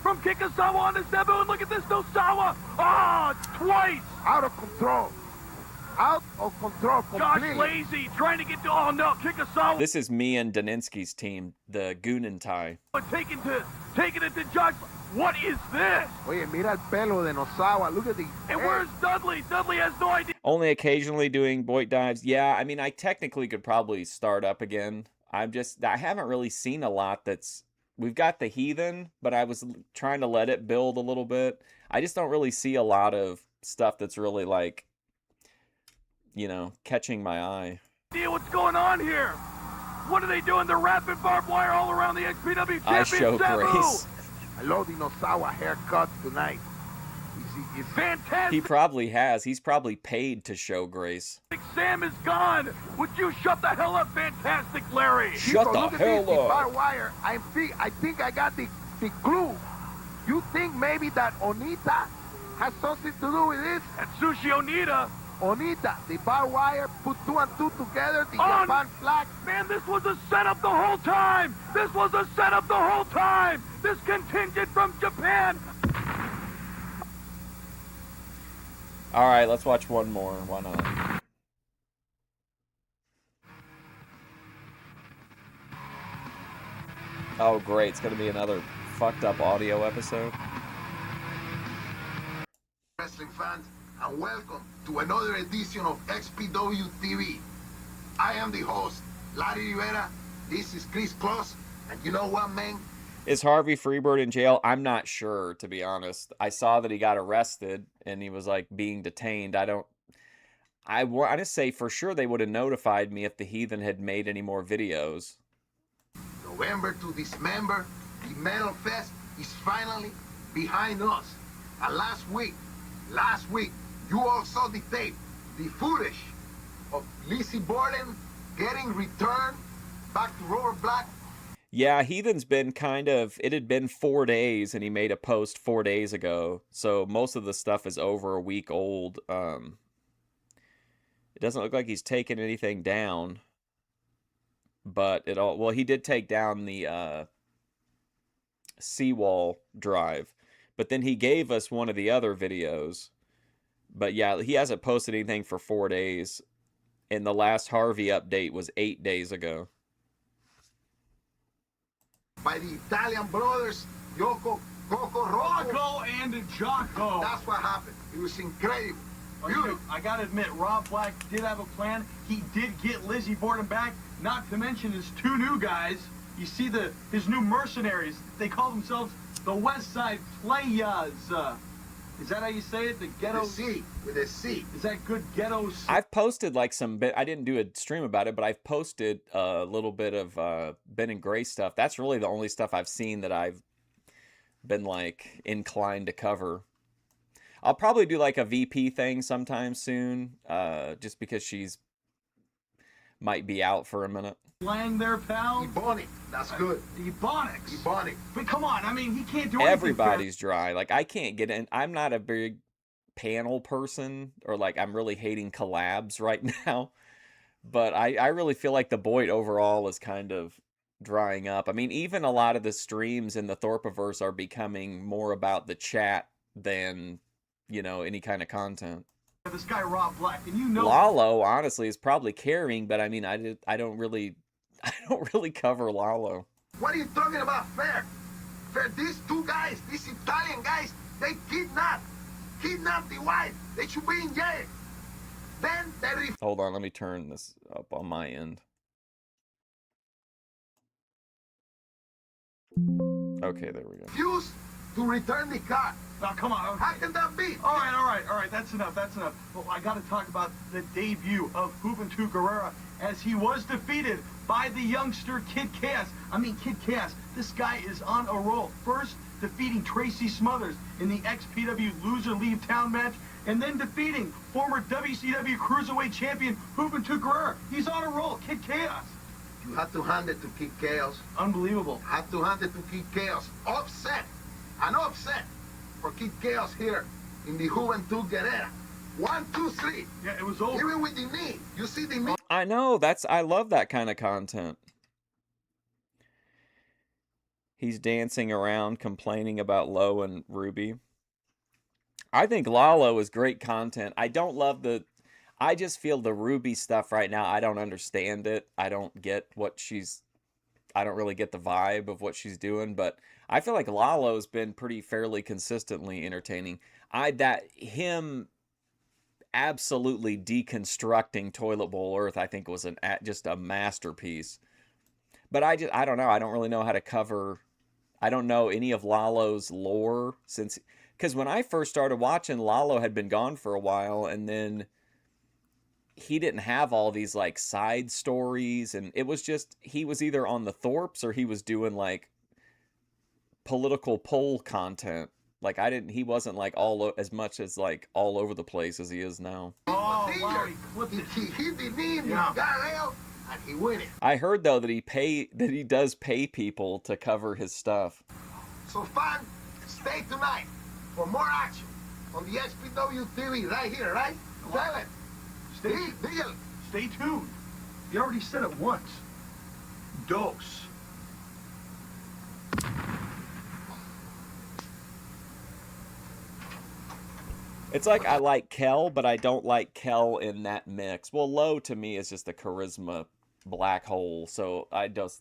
From Kikasawa on to Sabu, and look at this, Nosawa. Ah, twice. Out of control. Out of control completely. Josh Lazy trying to get to, oh no, Kikasawa. This is me and Daninsky's team, the Gunentai. Taking it to Josh. What is this? Oye, mira el pelo de Nosawa. Look at the... And where's Dudley? Dudley has no idea. Only occasionally doing Boit dives. Yeah, I mean, I technically could probably start up again. I haven't really seen a lot that's... We've got the Heathen, but I was trying to let it build a little bit. I just don't really see a lot of stuff that's really like, you know, catching my eye. What's going on here? What are they doing? They're wrapping barbed wire all around the XPW champion. I Show Grace. I love the Nosawa haircut tonight. It's fantastic. He probably has. He's probably paid to show Grace. Sam is gone. Would you shut the hell up, Fantastic Larry? Shut the hell up. The barbed wire. I think I got the clue. You think maybe that Onita has something to do with this? And Sushi Onita. Onita, the barbed wire, put 2 and 2 together, the Japan flag. Man, this was a setup the whole time. This was a setup the whole time. This contingent from Japan. All right, let's watch one more. Why not? Oh, great. It's going to be another fucked up audio episode. Wrestling fans, and welcome to another edition of XPW TV. I am the host, Larry Rivera. This is Chris Close. And you know what, man? Is Harvey Freebird in jail? I'm not sure, to be honest. I saw that he got arrested and he was like being detained. I want to say for sure they would have notified me if the Heathen had made any more videos. November to Dismember, the Metal Fest is finally behind us. And last week, you all saw the tape, the footage of Lizzie Borden getting returned back to Robert Black. Yeah, Heathen's been kind of, it had been 4 days and he made a post 4 days ago. So most of the stuff is over a week old. It doesn't look like he's taken anything down, but well, he did take down the seawall drive, but then he gave us one of the other videos. But yeah, he hasn't posted anything for 4 days. And the last Harvey update was 8 days ago. By the Italian brothers, Coco Rocco and Jocko. That's what happened. It was incredible. Beautiful. I gotta admit, Rob Black did have a plan. He did get Lizzie Borden back, not to mention his 2 new guys. You see his new mercenaries. They call themselves the West Side Playas. Is that how you say it? The ghetto. With a C. Is that good ghetto? I've posted like some bit. I didn't do a stream about it, but I've posted a little bit of Ben and Gray stuff. That's really the only stuff I've seen that I've been like inclined to cover. I'll probably do like a VP thing sometime soon, just because she's might be out for a minute. Slang there, pal. Ebonic. That's good. Ebonics. Ebonic. But come on, I mean, he can't do anything. Everybody's dry. Like, I can't get in. I'm not a big panel person, or like I'm really hating collabs right now. But I really feel like the Boyd overall is kind of drying up. I mean, even a lot of the streams in the Thorpiverse are becoming more about the chat than, you know, any kind of content. This guy Rob Black, and you know, Lalo honestly is probably carrying, but I mean, I don't really cover Lalo. What are you talking about, fair? Fair, these 2 guys, these Italian guys, they kidnapped the wife. They should be in jail. Then they Hold on, let me turn this up on my end. Okay, there we go. refused to return the car. Now, come on. Okay. How can that be? All right. That's enough. Well, I got to talk about the debut of Juventud Guerrera as he was defeated by the youngster Kid Chaos. I mean, Kid Chaos, this guy is on a roll. First, defeating Tracy Smothers in the XPW Loser Leave Town match, and then defeating former WCW Cruiserweight Champion Juventud Guerrera. He's on a roll. Kid Chaos. You have to hand it to Kid Chaos. Unbelievable. Have to hand it to Kid Chaos. Upset. An upset for Kid Chaos here in the Juventud Guerrera. 1, 2, 3. Yeah, it was over. Even with the knee. You see the knee? I know, I love that kind of content. He's dancing around complaining about Lowe and Ruby. I think Lalo is great content. I don't love I just feel the Ruby stuff right now. I don't understand it. I don't get I don't really get the vibe of what she's doing, but I feel like Lalo's been fairly consistently entertaining. Him absolutely deconstructing Toilet Bowl Earth, I think, was just a masterpiece. But I don't know. I don't really know how to cover. I don't know any of Lalo's lore because when I first started watching, Lalo had been gone for a while, and then he didn't have all these like side stories, and it was just he was either on the Thorps or he was doing like political poll content. Like he wasn't like as much as like all over the place as he is now. Oh, wow, he hit the knee, got out, and he win it. I heard though that he does pay people to cover his stuff. So fans, stay tonight for more action on the XPW TV right here, right? Tell it. Stay tuned. You already said it once. Dose. It's like I like Kel, but I don't like Kel in that mix. Well, Lowe to me is just a charisma black hole, so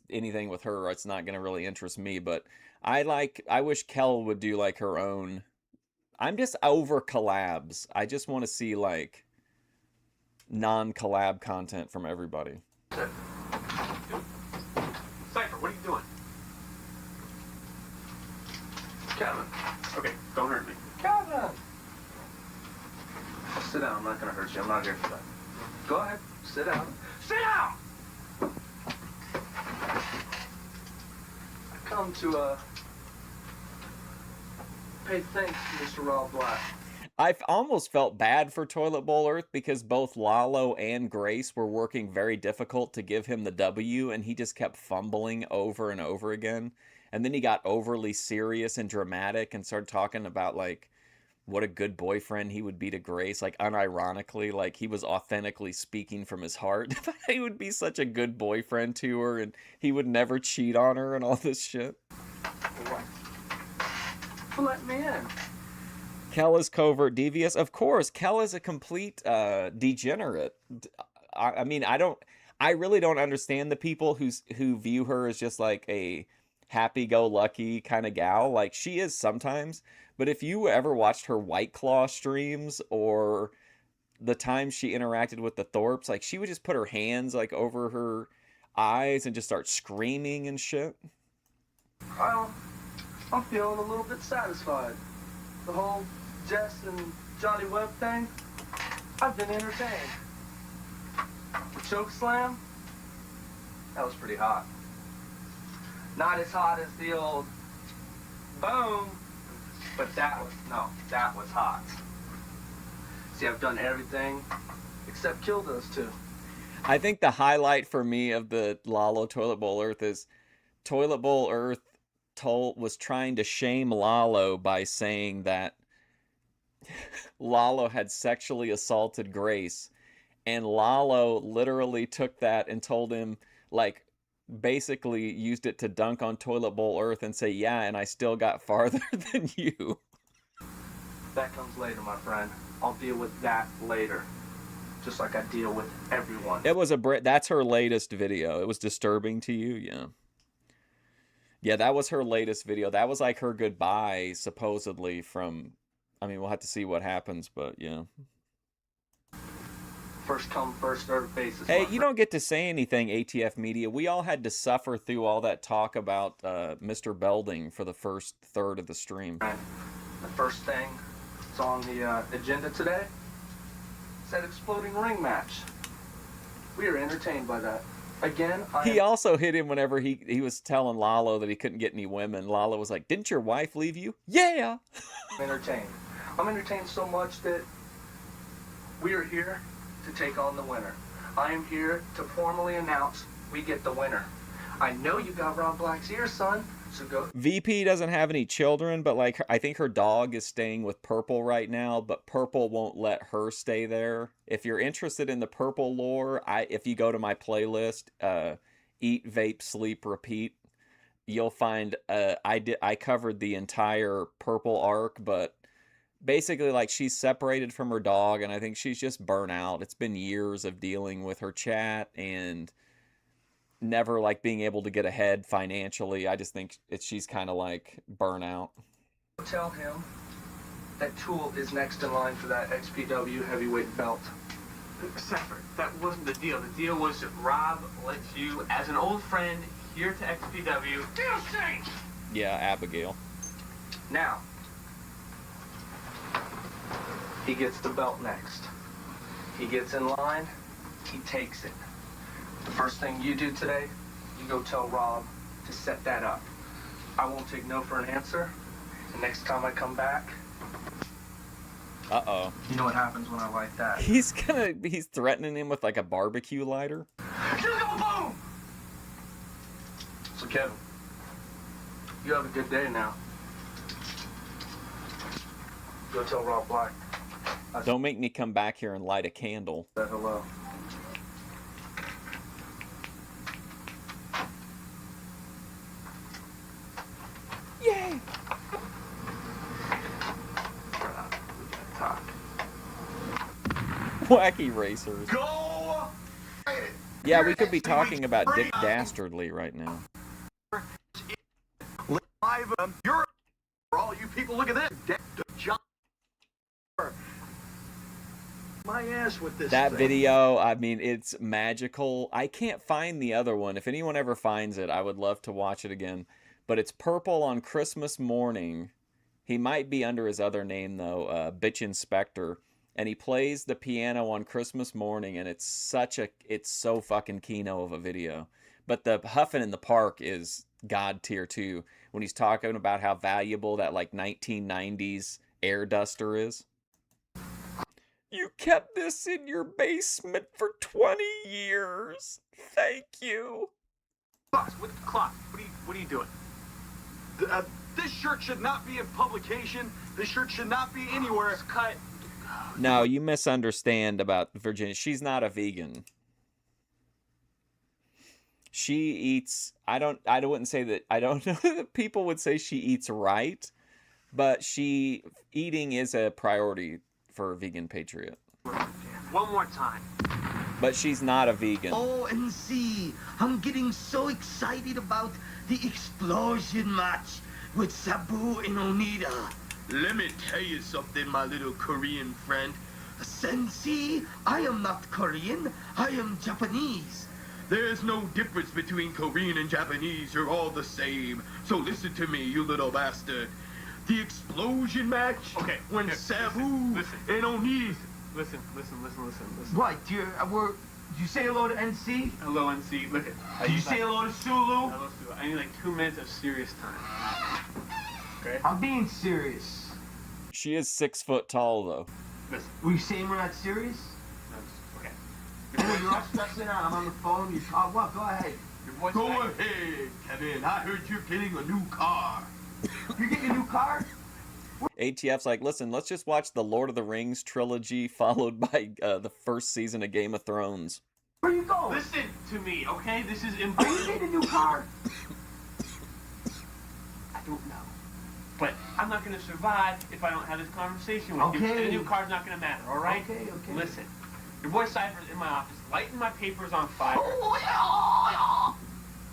anything with her, it's not going to really interest me. But I wish Kel would do like her own. I'm just over collabs. I just want to see like non-collab content from everybody. Cypher, what are you doing? Kevin. Okay, don't hurt me. Kevin! Sit down. I'm not going to hurt you. I'm not here for that. Go ahead. Sit down. Sit down! I come to, pay thanks to Mr. Rob Black. almost felt bad for Toilet Bowl Earth because both Lalo and Grace were working very difficult to give him the W, and he just kept fumbling over and over again. And then he got overly serious and dramatic and started talking about, like, what a good boyfriend he would be to Grace, like, unironically, like he was authentically speaking from his heart. He would be such a good boyfriend to her, and he would never cheat on her and all this shit. Let me in. Kel is covert devious. Of course, Kel is a complete degenerate. I mean, I really don't understand the people who view her as just like a happy-go-lucky kind of gal. Like, she is sometimes, but if you ever watched her White Claw streams or the time she interacted with the Thorpes, like, she would just put her hands like over her eyes and just start screaming and shit. Well, I'm feeling a little bit satisfied. The whole Jess and Johnny Webb thing, I've been entertained. The choke slam, that was pretty hot. Not as hot as the old boom, but that was hot. See, I've done everything except kill those two. I think the highlight for me of the Lalo Toilet Bowl Earth is Toilet Bowl Earth was trying to shame Lalo by saying that Lalo had sexually assaulted Grace, and Lalo literally took that and told him, like, basically used it to dunk on Toilet Bowl Earth and say, yeah, and I still got farther than you. That comes later, my friend. I'll deal with that later. Just like I deal with everyone. It was that's her latest video. It was disturbing to you, yeah. Yeah, that was her latest video. That was like her goodbye, supposedly, from... I mean, we'll have to see what happens, but yeah. First come, first served basis. Hey, you don't get to say anything, ATF Media. We all had to suffer through all that talk about Mr. Belding for the first third of the stream. The first thing that's on the agenda today is that exploding ring match. We are entertained by that. Again, he also hit him whenever he was telling Lalo that he couldn't get any women. Lalo was like, didn't your wife leave you? Yeah! I'm entertained. I'm entertained so much that we are here to take on the winner. I am here to formally announce we get the winner. I know you got Rob Black's ear, son, so go. VP doesn't have any children, but like I think her dog is staying with Purple right now, but Purple won't let her stay there. If you're interested in the Purple lore, if you go to my playlist, Eat, Vape, Sleep, Repeat, you'll find I covered the entire Purple arc, but basically, like, she's separated from her dog, and I think she's just burnt out. It's been years of dealing with her chat and never, like, being able to get ahead financially. I just think she's kind of, like, burnt out. Tell him that Tool is next in line for that XPW heavyweight belt. Separate. That wasn't the deal. The deal was that Rob lets you, as an old friend, here to XPW. Deal change! Yeah, Abigail. Now, he gets the belt next. He gets in line, he takes it. The first thing you do today, you go tell Rob to set that up. I won't take no for an answer. And next time I come back... Uh-oh. You know what happens when I light that? He's threatening him with, like, a barbecue lighter. You go boom! So, Kevin, you have a good day now. Go tell Rob Black. Don't make me come back here and light a candle. Hello. Yay! Wacky racers. Go! Yeah, we could be talking about Dick Dastardly right now. Live, you're for all you people. Look at this. John. My ass with this. That thing. video, I mean, it's magical. I can't find the other one. If anyone ever finds it, I would love to watch it again. But it's Purple on Christmas morning. He might be under his other name, though, Bitch Inspector. And he plays the piano on Christmas morning, and it's so fucking kino of a video. But the Huffin' in the Park is God tier too, when he's talking about how valuable that, like, 1990s air duster is. You kept this in your basement for 20 years. Thank you. Boss, with the clock, what are you doing? This shirt should not be in publication. This shirt should not be anywhere. It's cut. No, you misunderstand about Virginia. She's not a vegan. She eats, I wouldn't say that, I don't know that people would say she eats right, but eating is a priority for a vegan patriot. One more time. But she's not a vegan. Oh, and see, I'm getting so excited about the explosion match with Sabu and Onita. Let me tell you something, my little Korean friend. Sensei, I am not Korean, I am Japanese. There's no difference between Korean and Japanese, you're all the same. So listen to me, you little bastard. The explosion match, okay, when Sabu and Onita... Listen. What? Did you say hello to NC? Hello, NC. Look at. Did you say hello to Sulu? Hello, Sulu. I need like 2 minutes of serious time. Okay? I'm being serious. She is 6 foot tall, though. Listen. Were you saying we're not serious? Okay. You're all stressing out. I'm on the phone. What? Go ahead. Go ahead, Kevin. I heard you're getting a new car. You're getting a new car? ATF's like, listen, let's just watch the Lord of the Rings trilogy followed by the first season of Game of Thrones. Where you going? Listen to me, okay? This is Are you important. getting a new car? I don't know. But I'm not going to survive if I don't have this conversation with you. Okay. And the new car's not going to matter, all right? Okay. Listen, your boy Cypher's in my office, lighting my papers on fire. Oh, yeah.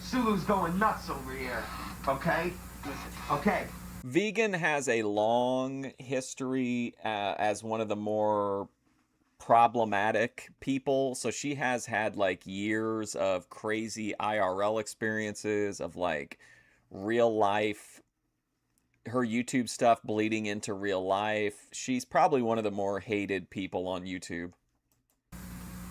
Sulu's going nuts over here. Okay? Listen. Okay. Vegan has a long history as one of the more problematic people. So she has had like years of crazy IRL experiences of like real life, her YouTube stuff bleeding into real life. She's probably one of the more hated people on YouTube.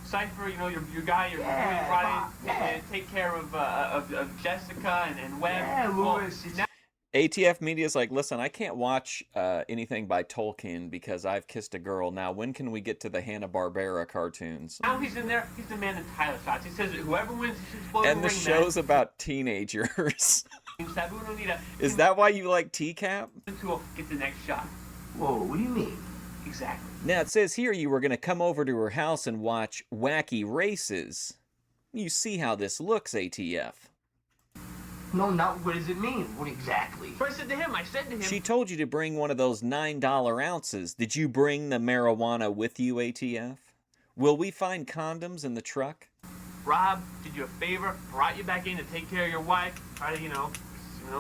Cypher, you know, your guy, you're doing right. Take care of Jessica and Webb. Yeah, Louis. ATF Media's like, listen, I can't watch anything by Tolkien because I've kissed a girl. Now, when can we get to the Hanna-Barbera cartoons? Now he's in there, he's demanding title shots. He says that whoever wins should explode And the ring show's match. about teenagers. Sabu and Onita Is that why you like TCAP? to get the next shot. Whoa, what do you mean? Exactly. Now, it says here you were going to come over to her house and watch wacky races. You see how this looks, ATF. No, not what does it mean? What exactly? But I said to him, She told you to bring one of those $9 ounces. Did you bring the marijuana with you, ATF? Will we find condoms in the truck? Rob did you a favor, brought you back in to take care of your wife. Try to, you know,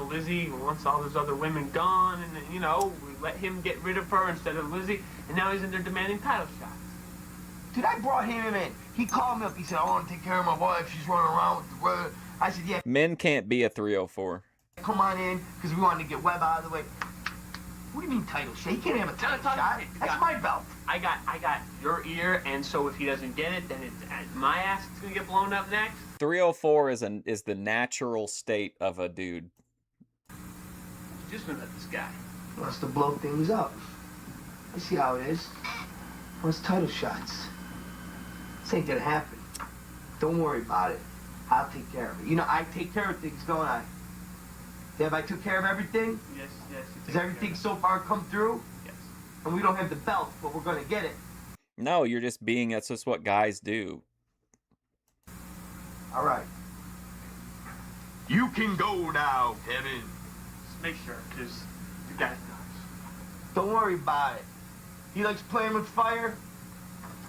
Lizzie wants all those other women gone, and you know, we let him get rid of her instead of Lizzie, and now he's in there demanding title shots. Dude, I brought him in. He called me up. He said, I want to take care of my wife. She's running around with the brother. I said, yeah. Men can't be a 304. Come on in, because we wanted to get Webb out of the way. What do you mean title shot? He can't have a title shot. That's my belt. I got your ear, and so if he doesn't get it, then it's my ass that's gonna get blown up next. 304 is the natural state of a dude. Just gonna let this guy. He wants to blow things up. I see how it is. Wants title shots. This ain't gonna happen. Don't worry about it. I'll take care of it. You know, I take care of things, don't I? Have I took care of everything? Yes. Does everything so far come through? Yes. And we don't have the belt, but we're gonna get it. No, you're just being, that's just what guys do. All right. You can go now, Kevin. Just make sure, because the guy's nuts. Don't worry about it. He likes playing with fire.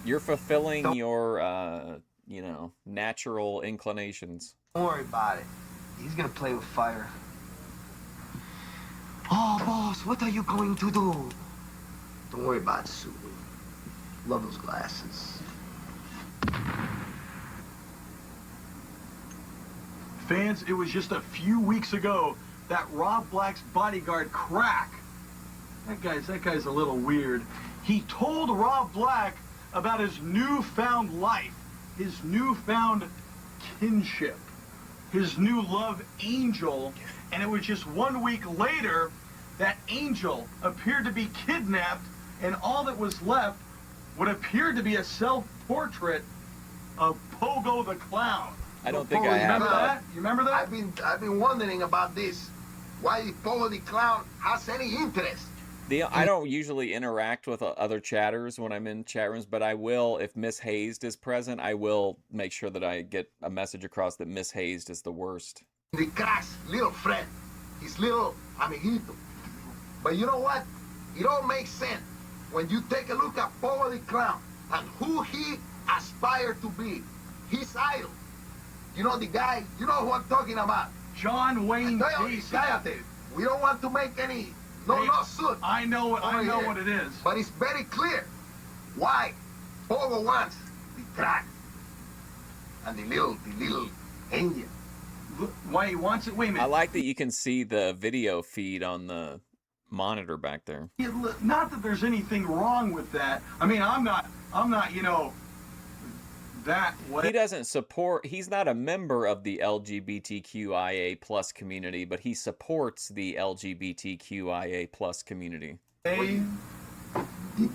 You're fulfilling your, natural inclinations. Don't worry about it. He's gonna play with fire. Oh, boss, what are you going to do? Don't worry about it, Sulu. Love those glasses. Fans, it was just a few weeks ago that Rob Black's bodyguard, Crack, that guy's a little weird. He told Rob Black about his newfound life, his newfound kinship, his new love angel, and it was just 1 week later that angel appeared to be kidnapped, and all that was left what appeared to be a self-portrait of Pogo the Clown. I don't think I have Remember that? You remember that? I've been wondering about this. Why Pogo the Clown has any interest? I don't usually interact with other chatters when I'm in chat rooms, but I will, if Miss Hazed is present, I will make sure that I get a message across that Miss Hazed is the worst. The crack's little friend, his little amiguito. But you know what? It all makes sense when you take a look at Pogo the Clown and who he aspired to be. His idol. You know the guy, you know who I'm talking about. John Wayne Gacy. Cállate. We don't want to make any lawsuit. I know what it is. But it's very clear why Pogo wants the crack and the little angel. Why he wants it? Wait a minute. I like that you can see the video feed on the monitor back there. Not that there's anything wrong with that. I mean, I'm not, you know, that way. He doesn't support, he's not a member of the LGBTQIA plus community, but he supports the LGBTQIA plus community. Hey.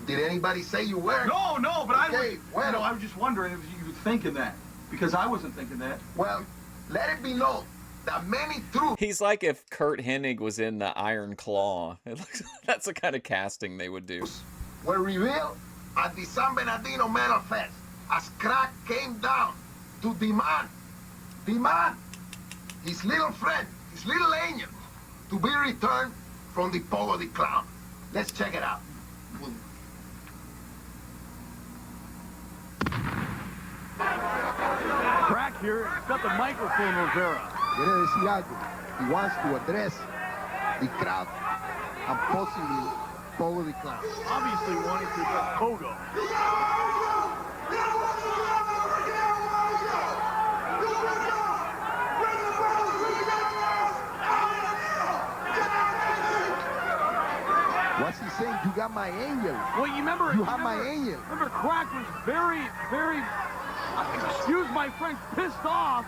Did anybody say you were? No, but okay, I was just wondering if you were thinking that, because I wasn't thinking that. Well, let it be known that many true. He's like if Kurt Hennig was in the Iron Claw. It looks, that's the kind of casting they would do. Were revealed at the San Bernardino Metal Fest as crack came down to demand his little friend, his little angel, to be returned from the Pogo the Clown. Let's check it out. Crack here, got the microphone, Rivera. Quiere decir algo. He wants to address the crowd and possibly Pogo the Clown. Obviously wanting to address Pogo. What's he saying? You got my angel. Well, you have my angel. Remember, Crack was very, excuse my French, pissed off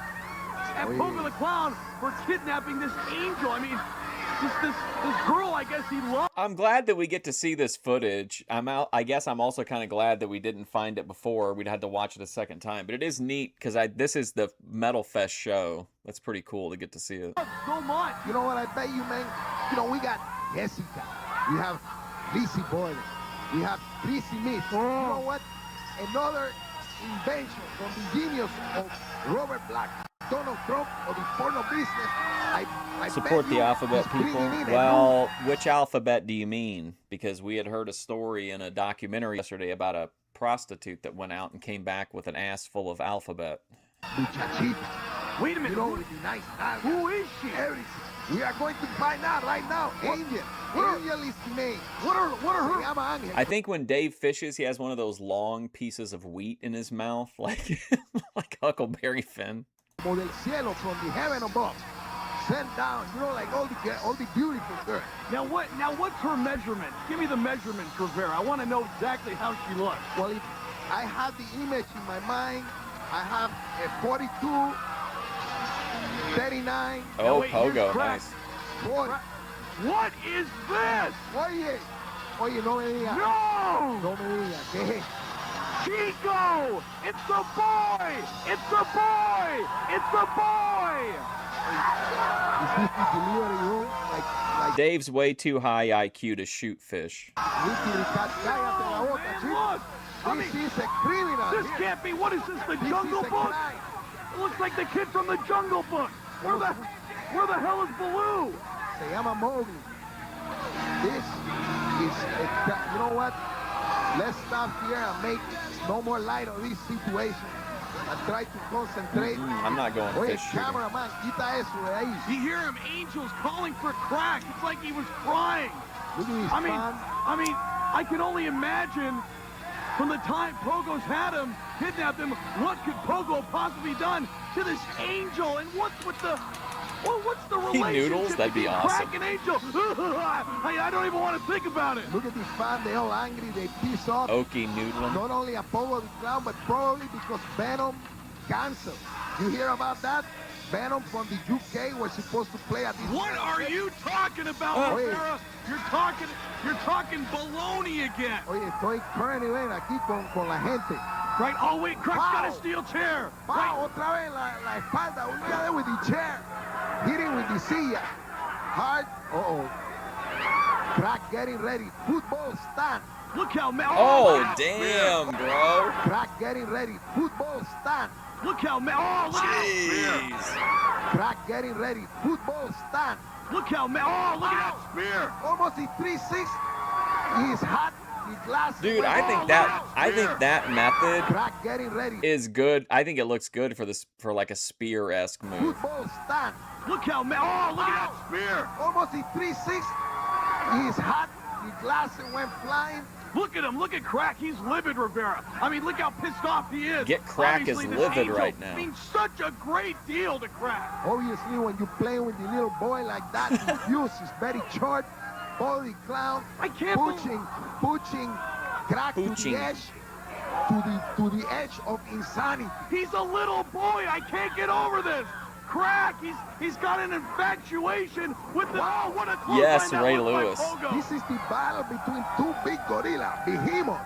at Pogo the Clown for kidnapping this angel. I mean, this girl, I guess he loved. I'm glad that we get to see this footage. I guess I'm also kind of glad that we didn't find it before. We'd had to watch it a second time. But it is neat because this is the Metal Fest show. That's pretty cool to get to see it. So much. You know what I bet you, man? You know, we got Jessica. We have Lizzie Borden. We have Lizzie Miss. You know what? Another invention from the genius of Robert Black, Donald Trump, or the porno business. I support the alphabet people. Well, which alphabet do you mean? Because we had heard a story in a documentary yesterday about a prostitute that went out and came back with an ass full of alphabet. Wait a minute. You know, nice. Who is she? We are going to find out right now. Angel. Angel is the name. What are her? I think when Dave fishes, he has one of those long pieces of wheat in his mouth, like Huckleberry Finn. Como del cielo, from the heaven above, sent down. You know, like all the beautiful girls. Now what's her measurement? Give me the measurements, Rivera. I want to know exactly how she looks. Well, if I have the image in my mind, I have a 42, 39. Oh, Pogo, nice. 40. What is this? Oye, no me digas. No! No me digas. ¿Qué? Chico! It's the boy! It's the boy! It's the boy! Is this the delivery room? Like Dave's way too high IQ to shoot fish. Cállate la boca, Look! I mean, this is a criminal. This can't be. What is this? The Jungle Book? It looks like the kid from the Jungle Book. Where the hell is Baloo? Se llama Mowgli. This is, you know what? Let's stop here and make no more light of this situation and try to concentrate. I'm not going fish shooting. Cameraman, quita eso de ahí. You hear him, angels calling for crack. It's like he was crying. Look at this I mean, I can only imagine from the time Pogo's had him, kidnapped him, what could Pogo possibly done to this angel? And what's the relationship? He noodles? That'd be awesome. Crack and angel. I don't even want to think about it. Look at these fans, they all angry, they piss off. Okie noodling. Not only a Pogo the Clown, but probably because Venom canceled. You hear about that? Venom from the UK was supposed to play at the... What are you talking about, Rivera? You're talking baloney again. Oye, estoy currently aquí con la gente. Right, oh wait, Crack's got a steel chair. Wow, otra vez la espalda. Look at it with the chair. Hitting with the silla. Hard. Uh-oh. Crack getting ready. Football stand. Look how mad. Oh, damn, bro. Crack getting ready. Football stand. Look how mad. Oh, look at that Jeez. Crack getting ready. Football stand. spear. Look how mad. Oh, look at that spear. Almost a 3-6. He's hot. Dude, I think that method Crack getting ready. is good. I think it looks good for this, for like a spear-esque move. Football stand. Look how mad. Oh, look at that spear. Almost a 3-6. He's hot. The glasses went flying. Look at him. Look at Crack. He's livid, Rivera. I mean, look how pissed off he is. Get Crack Obviously, is this livid angel right now. means such a great deal to Crack. Obviously, when you play with the little boy like that, his fuse is very short. Body clown. I can't pushing Crack to the edge. To the edge of insanity. He's a little boy. I can't get over this. Crack, he's got an infatuation with the... Oh, what a close Yes, line that Ray was by Lewis. Pogo. This is the battle between two big gorillas. Behemoth.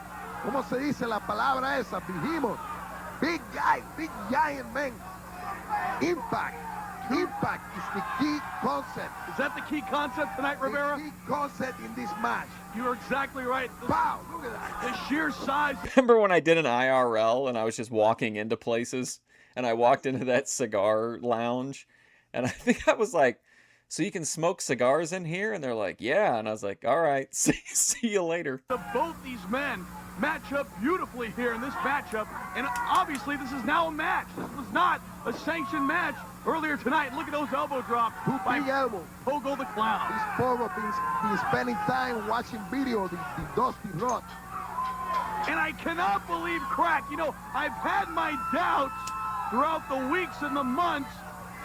¿Cómo se dice la palabra esa? Behemoth. Big guy, big giant man. Impact. Impact is the key concept. Is that the key concept tonight, Rivera? The key concept in this match. You're exactly right. Wow, look at that. The sheer size. Remember when I did an IRL and I was just walking into places and I walked into that cigar lounge and I think I was like, so you can smoke cigars in here? And they're like, yeah. And I was like, all right, see you later. Both these men match up beautifully here in this matchup. And obviously this is now a match. This was not a sanctioned match earlier tonight. Look at those elbow drops. Two big elbows. Pogo the Clown. This Pogo been spending time watching video of the Dusty Rod. And I cannot believe Crack. You know, I've had my doubts throughout the weeks and the months.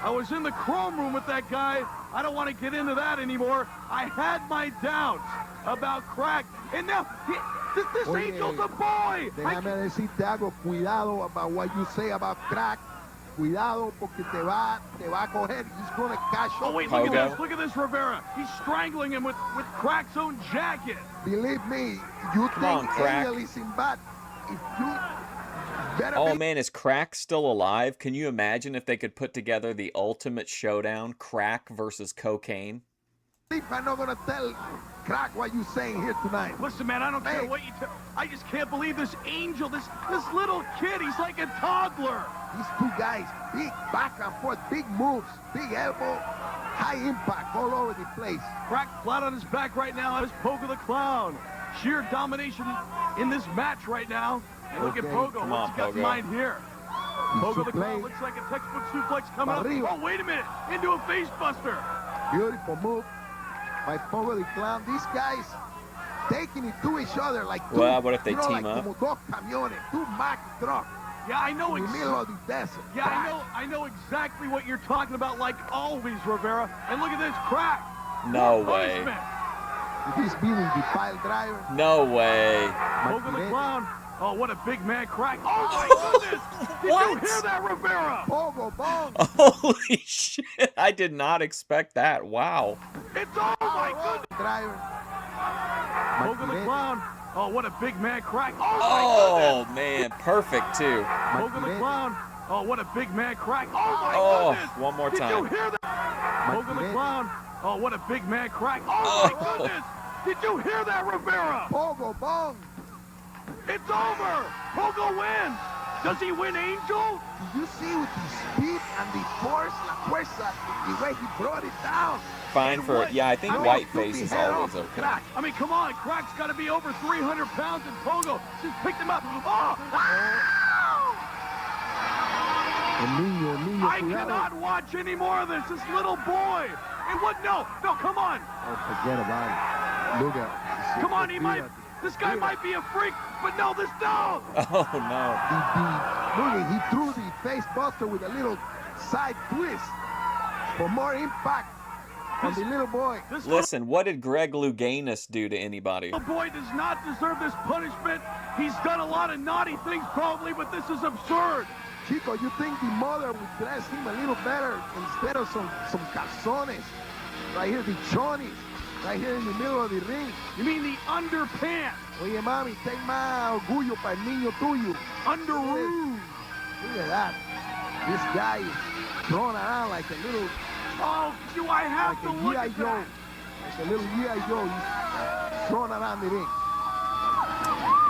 I was in the chrome room with that guy. I don't want to get into that anymore. I had my doubts about Crack. And now, this angel's a boy. Déjame decirte algo. Cuidado about what you say about Crack. Cuidado porque te va a coger. He's going to cash up. Oh, wait, look at this. Look at this, Rivera. He's strangling him with Crack's own jacket. Believe me, you think Angel is in bad. If you better Oh man, is Crack still alive? Can you imagine if they could put together the ultimate showdown, Crack versus cocaine? I'm not going to tell Crack what you're saying here tonight. Listen, man, I don't care what you tell. I just can't believe this angel, this little kid. He's like a toddler. These two guys, big back and forth, big moves, big elbow, high impact all over the place. Crack flat on his back right now as Pogo the Clown. Sheer domination in this match right now. And look at Pogo. What's he got in mind here? Pogo the Clown looks like a textbook suplex coming up. Oh, wait a minute. Into a face buster. Beautiful move by Pogo the Clown. These guys taking it to each other like two, well, what if they team like up? Como dos camiones, two Mack trucks. Yeah, I know. In the middle of the desert. Yeah, I know exactly what you're talking about, like always, Rivera. And look at this, Crack. No way. He's beating the pile driver. No way. Pogo the Clown. Oh, what a big man, Crack. Oh, my goodness. Did you hear that, Rivera? Pogo bong. Holy shit. I did not expect that. Wow. It's oh, my goodness. Driver. Pogo the Clown. Oh, what a big man, Crack. Oh, man. Perfect, too. Pogo the Clown. Oh, what a big man, Crack. Oh, my goodness. One more time. Did you hear that? Pogo the Clown. Oh, what a big man, Crack. Oh, my goodness. Did you hear that, Rivera? Pogo bong. It's over. Pogo wins. Does he win, Angel? Did you see with the speed and the force, la fuerza, the way he brought it down? Fine for, yeah, I think Whiteface is always okay. I mean, come on, Crack's got to be over 300 pounds, and Pogo just picked him up. Oh! I cannot watch any more of this little boy. And what? No, come on. Oh, forget about it. Look at it. Come on, this guy might be a freak, but no, no. Oh, no. Look, he threw the face buster with a little side twist for more impact on the little boy. Listen, what did Greg Louganis do to anybody? The boy does not deserve this punishment. He's done a lot of naughty things probably, but this is absurd. Chico, you think the mother would dress him a little better instead of some calzones? Right here, the chonis. Right here in the middle of the ring. You mean the underpants? Oye, mami, ten más orgullo para el niño tuyo. Underoos. Look at that. This guy is thrown around like a little... Oh, do I have to look at that? Like a little G.I. Joe. He's thrown around the ring.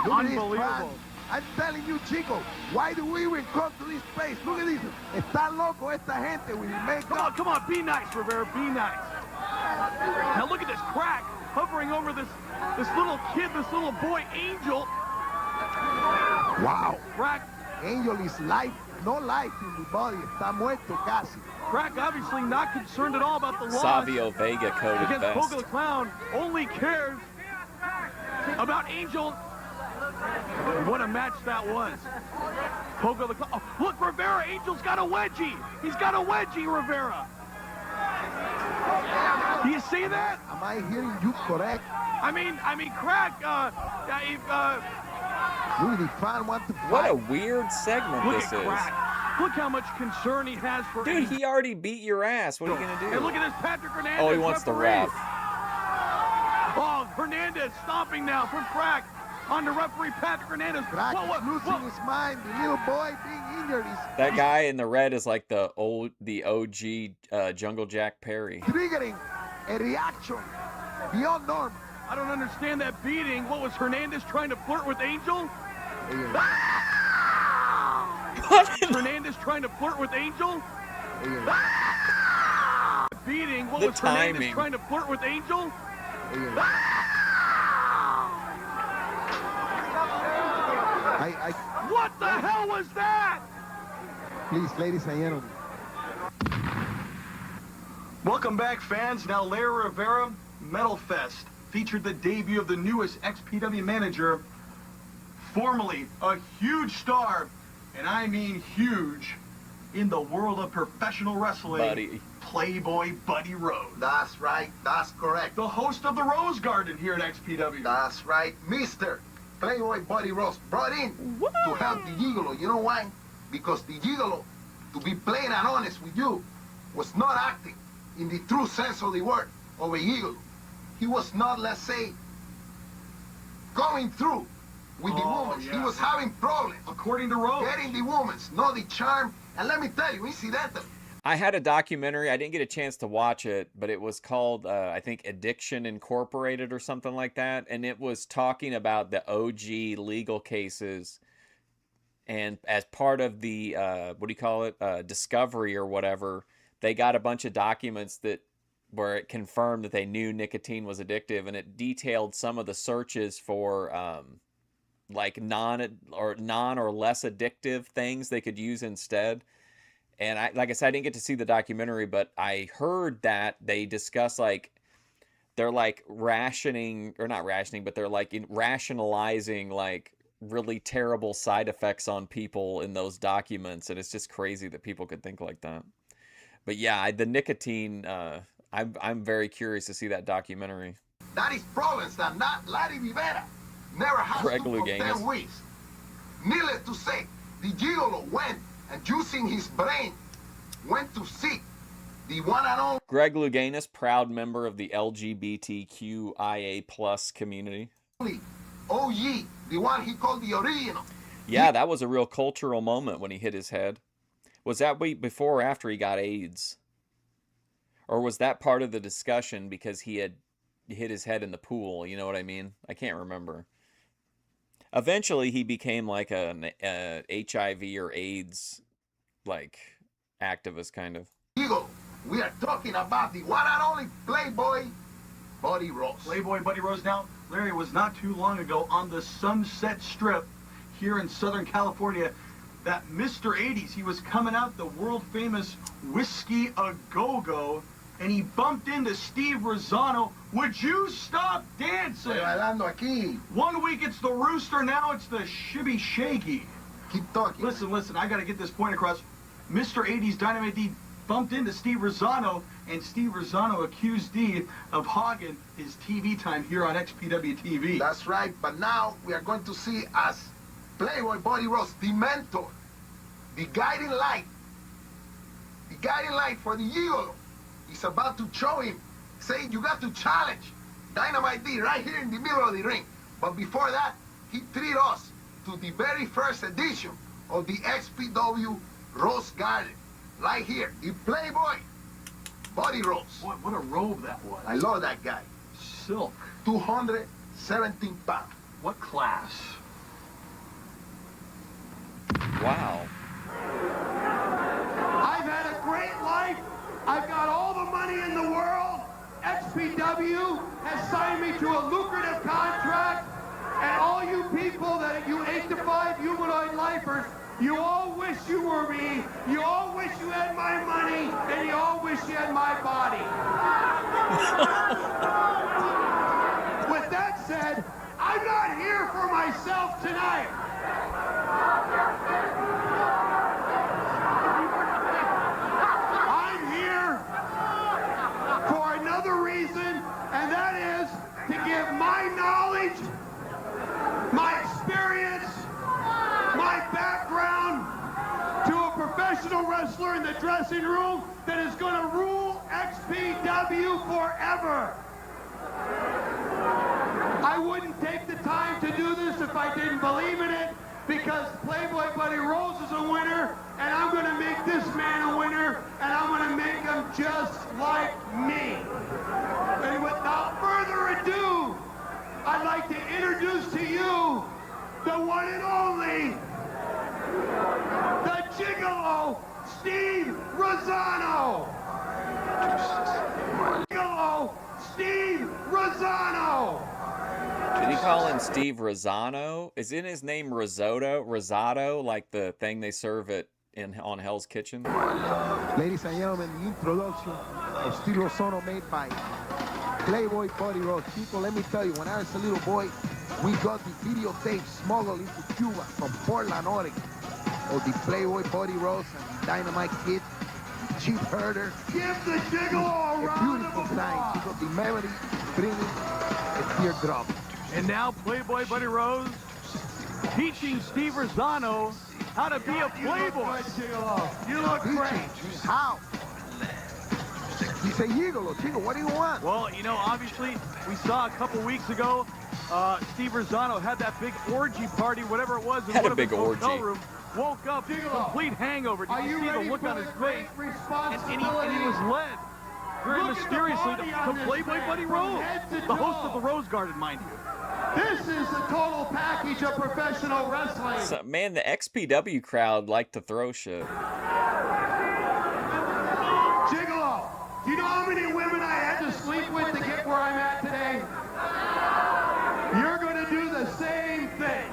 Look Unbelievable. At this, I'm telling you, Chico, why do we even come to this place? Look at this. Está loco esta gente with the makeup. Come on, be nice, Rivera, be nice. Now look at this crack hovering over this little kid, this little boy, Angel. Wow. Crack. Angel is life, no life in the body. Está muerto casi. Crack obviously not concerned at all about the loss. Savio Vega coded against best. Pogo the Clown, only cares about Angel. What a match that was. Pogo the Clown. Oh, look, Rivera, Angel's got a wedgie. He's got a wedgie, Rivera. Do you see that? Am I hearing you correct? I mean, Crack, Look, the fan want to fight. What a weird segment look this at is. Crack. Look how much concern he has for Dude, Angel. he already beat your ass. What are you going to do? And look at this Patrick Hernandez. Oh, he wants the referee. ref. Oh, Hernandez stomping now from Crack on the referee Patrick Hernandez. Crack is losing his mind. The little boy being injured. That guy in the red is like the OG Jungle Jack Perry. Triggering a reaction beyond normal. I don't understand that beating. What was Hernandez trying to flirt with Angel? Hernandez trying to flirt with Angel? Beating. What was Hernandez trying to flirt with Angel? What the hell was that? Please, ladies and gentlemen. Welcome back, fans. Now, Larry Rivera, Metal Fest featured the debut of the newest XPW manager, formerly a huge star, and I mean huge, in the world of professional wrestling, Playboy Buddy Rose. That's right. That's correct. The host of the Rose Garden here at XPW. That's right. Mr. Playboy Buddy Rose brought in to help the Gigolo. You know why? Because the Gigolo, to be plain and honest with you, was not acting in the true sense of the word of a Gigolo. He was not, let's say, going through with the woman. Yeah. He was having problems. According to Rose. Getting the woman's, not the charm. And let me tell you, incidentally, I had a documentary. I didn't get a chance to watch it, but it was called, I think, Addiction Incorporated or something like that. And it was talking about the OG legal cases. And as part of the, what do you call it, discovery or whatever, they got a bunch of documents that where it confirmed that they knew nicotine was addictive. And it detailed some of the searches for like non or less addictive things they could use instead. And like I said, I didn't get to see the documentary, but I heard that they discuss like they're like rationing, or not rationing, but they're like rationalizing like really terrible side effects on people in those documents, and it's just crazy that people could think like that. But yeah, the nicotine, I'm very curious to see that documentary. that is problems that not Larry Rivera never has Greg to Louganis. contend with. Needless to say, the Gigolo went and using his brain went to seek the one and only Greg Louganis, proud member of the LGBTQIA+ community. OG, the one he called the original. Yeah, that was a real cultural moment when he hit his head. Was that before or after he got AIDS? Or was that part of the discussion because he had hit his head in the pool? You know what I mean? I can't remember. Eventually, he became like an HIV or AIDS like activist kind of. Eagle, we are talking about the one and only Playboy Buddy Rose. Playboy Buddy Rose. Now, Larry, was not too long ago on the Sunset Strip here in Southern California that Mr. 80s, he was coming out the world-famous Whiskey A Go-Go, and he bumped into Steve Rosano. Would you stop dancing? Aquí. 1 week it's the Rooster, now it's the Shibby Shaggy. Keep talking. Listen, I got to get this point across. Mr. 80s Dynamite D bumped into Steve Rosano, and Steve Rosano accused D of hogging his TV time here on XPW TV. That's right, but now we are going to see as Playboy Buddy Rose, the mentor, the guiding light for the Gigolo is about to show him, saying you got to challenge Dynamite D right here in the middle of the ring. But before that, he treated us to the very first edition of the XPW Rose Garden. Right here, the Playboy Body Rose. What a robe that was. I love that guy. Silk. 217 pounds. What class? Wow. I've had a great life. I've got all the money in the world. XPW has signed me to a lucrative contract. And all you people that you 8 to 5 humanoid lifers, you all wish you were me. You all wish you had my money. And you all wish you had my body. With that said, I'm not here for myself tonight. I'm here for another reason, and that is to give my knowledge, my experience, my background to a professional wrestler in the dressing room that is going to rule XPW forever. I wouldn't take the time to do this if I didn't believe in it, because Playboy Buddy Rose is a winner, and I'm going to make this man a winner, and I'm going to make him just like me. And without further ado, I'd like to introduce to you the one and only, the Gigolo, Steve Rosano. Gigolo, Steve Rosano. Did he call him Steve Rosano? Isn't his name Risotto? Risotto, like the thing they serve on Hell's Kitchen? Ladies and gentlemen, the introduction of Steve Rosano made by Playboy Buddy Rose. People, let me tell you, when I was a little boy, we got the videotape smuggled into Cuba from Portland, Oregon, of the Playboy Buddy Rose and the Dynamite Kid, the Chief Herder. Give the Gigolo a round of beautiful time. She got the memory, bringing a teardrop. And now Playboy Buddy Rose teaching Steve Rosano how to be a Playboy. You look great. How? He's a Gigolo. Chico, what do you want? Well, you know, obviously, we saw a couple weeks ago, Steve Rosano had that big orgy party, whatever it was, in one of his hotel room. Woke up, complete hangover. Did you see the look on his face? And he was led very mysteriously to Playboy Buddy Rose, the host of the Rose Garden, mind you. This is a total package of professional wrestling. So, man, the XPW crowd like to throw shit. Gigolo, do you know how many women I had to sleep with to get where I'm at today? You're going to do the same thing.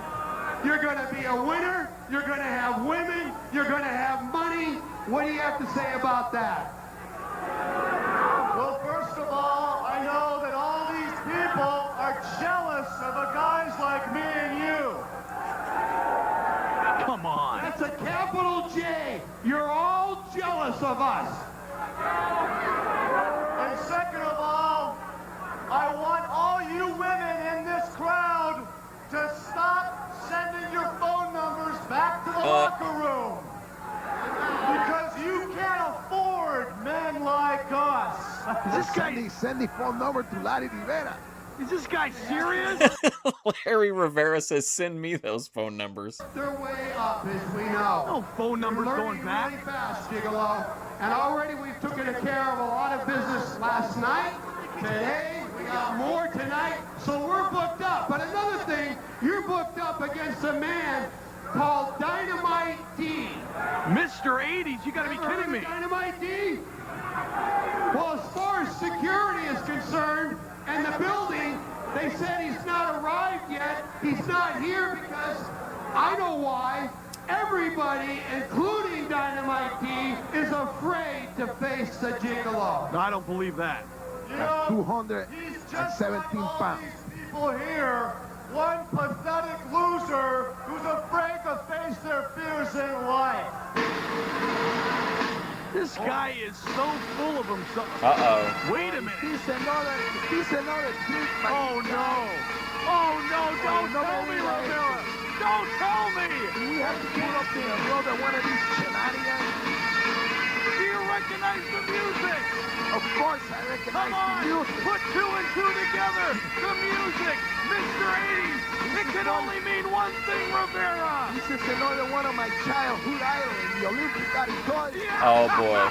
You're going to be a winner. You're going to have women. You're going to have money. What do you have to say about that? Well, first of all, I know that all these people are jealous of a guys like me and you. Come on. That's a capital J. You're all jealous of us. And second of all, I want all you women in this crowd to stop sending your phone numbers back to the locker room. Because you can't afford men like us. Is this guy send the phone number to Larry Rivera? Is this guy serious? Larry Rivera says, send me those phone numbers. They're way up, as we know. No phone numbers going back. Really fast, Gigolo. And already we've taken care of a lot of business last night. Today, we got more tonight. So we're booked up. But another thing, you're booked up against a man called Dynamite D. Mr. 80s, you gotta be kidding me. Dynamite D? Well, as far as security is concerned, and the building, they said he's not arrived yet. He's not here because I know why. Everybody, including Dynamite D, is afraid to face the Gigolo. No, I don't believe that. You know, 217 pounds. People here, one pathetic loser who's afraid to face their fears in life. This guy is so full of himself. Uh-oh. Wait a minute. He's another trick. Oh, no. Oh, no, don't tell me, Rivera. Don't tell me! Do we have to put up another one of these shenanigans? Do you recognize the music? Of course I recognize Come on! the music. Put 2 and 2 together! The music! Mr. 80s! It can only mean one thing, Rivera! This is another one of my childhood idols, the Olympic toys. Yeah. Oh boy.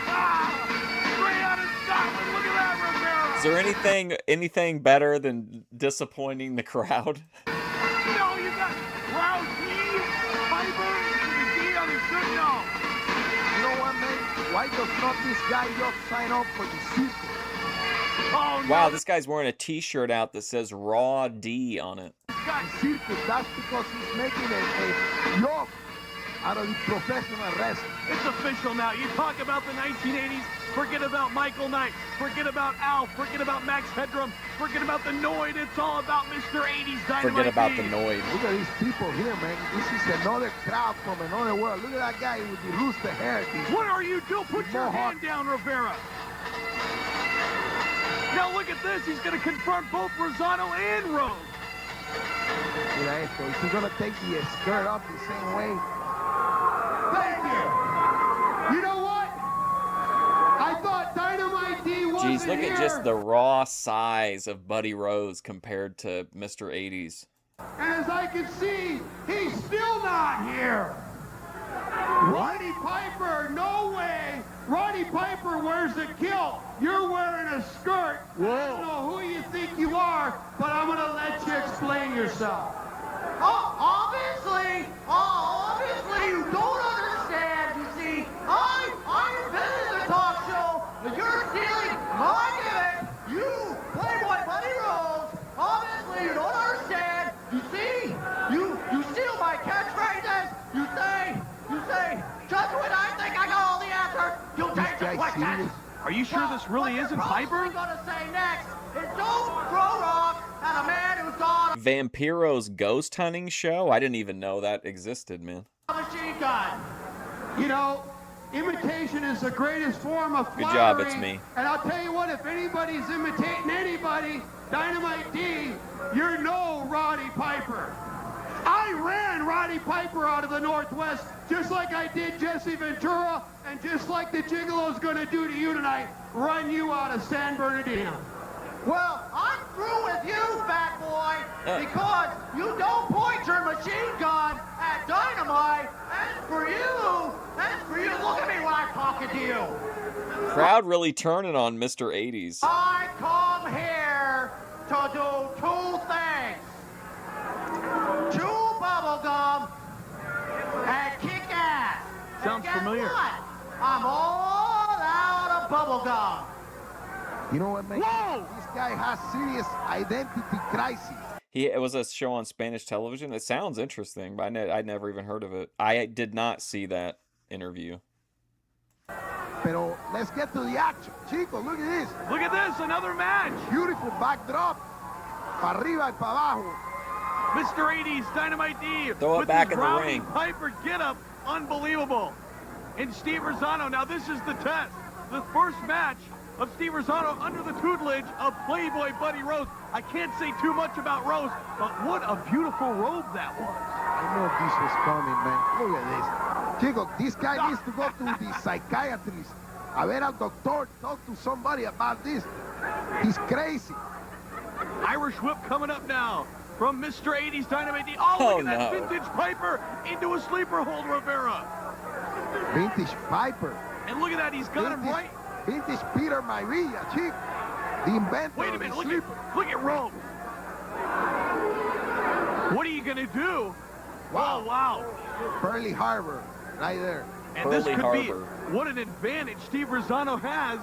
Straight out of Scotland! Look at that, Rivera! Is there anything better than disappointing the crowd? No, you got Rousey, Piper, the D on his shirt. No. You know what, man? Why does not this guy just sign up for the circus? Oh, no. Wow, this guy's wearing a t-shirt out that says Raw D on it. The circus, that's because he's making a joke out of the professional wrestling. It's official now. You talk about the 1980s, forget about Michael Knight, forget about Al, forget about Max Headroom, forget about the Noid. It's all about Mr. 80s Dynamite. Forget about D. the Noid. Look at these people here, man. This is another crowd from another world. Look at that guy with the rooster hair. What are you doing? Put your hand down, Rivera. Now look at this. He's going to confront both Rosano and Rose. Mira esto. Is he going to take the skirt up the same way? Thank you. You know what? I thought Dynamite D wasn't Jeez, look at just the raw size of Buddy Rose compared to Mr. 80s. And as I can see, he's still not here. Roddy Piper, no way. Roddy Piper wears a kilt. You're wearing a skirt. Whoa. I don't know who you think you are, but I'm going to let you explain yourself. Obviously, you don't understand. You see, I'm invented the talk show, and you're stealing my gimmick. You, Playboy Buddy Rose, obviously you don't understand. You see, you steal my catchphrases. You say, just when I think I got all the answers, you change the question. Are you sure this really isn't Piper? What you're going to say next is don't throw rocks at a man who's gone Vampiro's ghost hunting show? I didn't even know that existed, man. a machine gun. You know, imitation is the greatest form of flattery. Good job, it's me. And I'll tell you what, if anybody's imitating anybody, Dynamite D, you're no Roddy Piper. I ran Roddy Piper out of the Northwest just like I did Jesse Ventura, and just like the Gigolo's gonna do to you tonight, run you out of San Bernardino. Well, I'm through with you, fat boy, because you don't point your machine gun at Dynamite. As for you, look at me when I'm talking to you. Crowd really turning on Mr. 80s. I come here to do 2 things. Chew bubblegum and kick ass. Sounds familiar. What? I'm all out of bubblegum. You know what, man? Whoa! This guy has serious identity crisis. It was a show on Spanish television. It sounds interesting, but I'd never even heard of it. I did not see that interview. Pero let's get to the action. Chico, look at this. Look at this, another match. Beautiful backdrop. Pa arriba y pa abajo. Mr. 80s, Dynamite D. Throw it with back his in the Rowdy ring. Piper get-up, unbelievable. And Steve Rosano, now this is the test. The first match of Steve Rosano under the tutelage of Playboy Buddy Rose. I can't say too much about Rose, but what a beautiful robe that was. I know this was coming, man. Look at this. Chico, this guy needs to go to the psychiatrist. A ver al doctor, talk to somebody about this. He's crazy. Irish whip coming up now from Mr. 80s Dynamite D. Oh, look at that vintage Piper into a sleeper hold, Rivera. Vintage Piper. And look at that, he's got him right. Vintage Peter Maivia, Chico. The inventor. Wait a minute, look at Rome. What are you gonna do? Wow. Oh, wow. Pearly Harbor, right there. And this could be what an advantage Steve Rosano has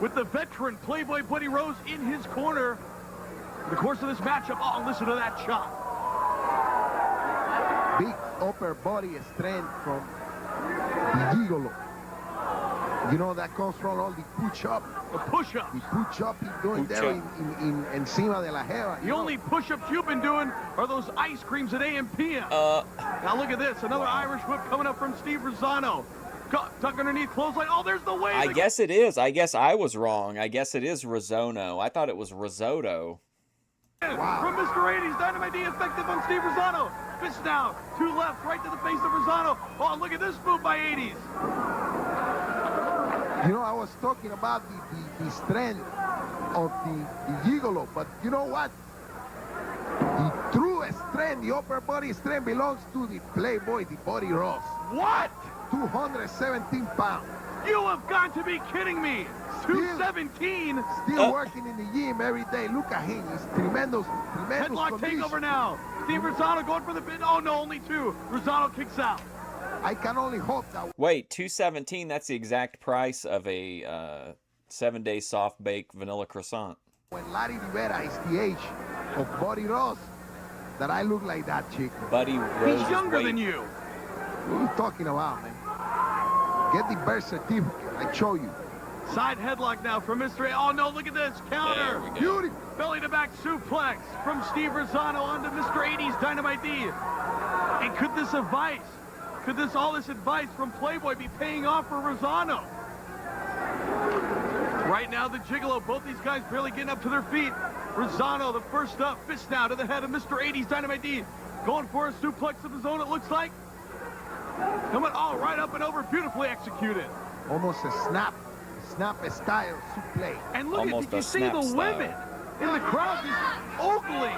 with the veteran Playboy Buddy Rose in his corner. In the course of this matchup, oh, listen to that shot. Big upper body strength from the Gigolo. You know, that comes from all the push-up. The push-ups. The push-up he's doing there in encima de la jeva. The only push-ups you've been doing are those ice creams at AM/PM. Now look at this. Another Irish whip coming up from Steve Rosano. Tuck underneath clothesline. Oh, there's the wave. I guess it is. I guess I was wrong. I guess it is Risotto. I thought it was risotto. From Mr. 80's Dynamite D, effective on Steve Rosano. Fist now, to left, right to the face of Rosano. Oh, look at this move by 80's. You know, I was talking about the strength of the Gigolo, but you know what? The true strength, the upper body strength, belongs to the Playboy, the Buddy Ross. What? 217 pounds. You have got to be kidding me. 217. Still working in the gym every day. Look at him. He's tremendous Headlock condition. takeover now. Steve Rosano going for the pin. Oh, no, only two. Rosano kicks out. I can only hope that... Wait, 217, that's the exact price of a 7-day soft-baked vanilla croissant. When Larry Rivera is the age of Buddy Ross, that I look like that chick. Buddy Rose He's younger than you. What are you talking about, man? Get the birth certificate. I show you. Side headlock now from Mr. A. Oh, no, look at this. Counter. Beautiful. Belly to back suplex from Steve Rosano onto Mr. 80's Dynamite D. And could this advice, all this advice from Playboy be paying off for Rosano? Right now, the Gigolo, both these guys barely getting up to their feet. Rosano, the first up, fist now to the head of Mr. 80's Dynamite D. Going for a suplex of his own, it looks like. Coming all right up and over, beautifully executed. Almost a snap style suplex. And look at, did you see the women in the crowd just ogling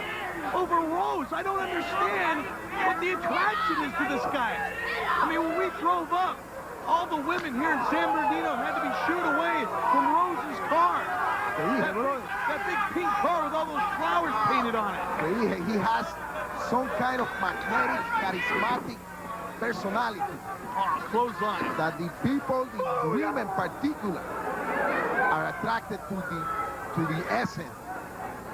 over Rose? I don't understand what the attraction is to this guy. I mean, when we drove up, all the women here in San Bernardino had to be shooed away from Rose's car. That big pink car with all those flowers painted on it. He has some kind of magnetic, charismatic personality. Clothesline. That the people, the women in particular, are attracted to the essence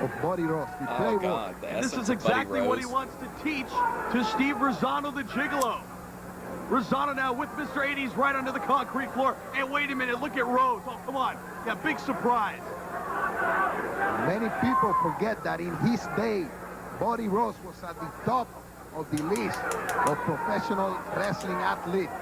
of Buddy Ross, the Playboy. God, this is exactly what he wants to teach to Steve Rosano, the Gigolo. Rosano now with Mr. 80's right under the concrete floor. And wait a minute, look at Rose. Oh, come on. Yeah, big surprise. Many people forget that in his day, Buddy Ross was at the top of the list of professional wrestling athletes.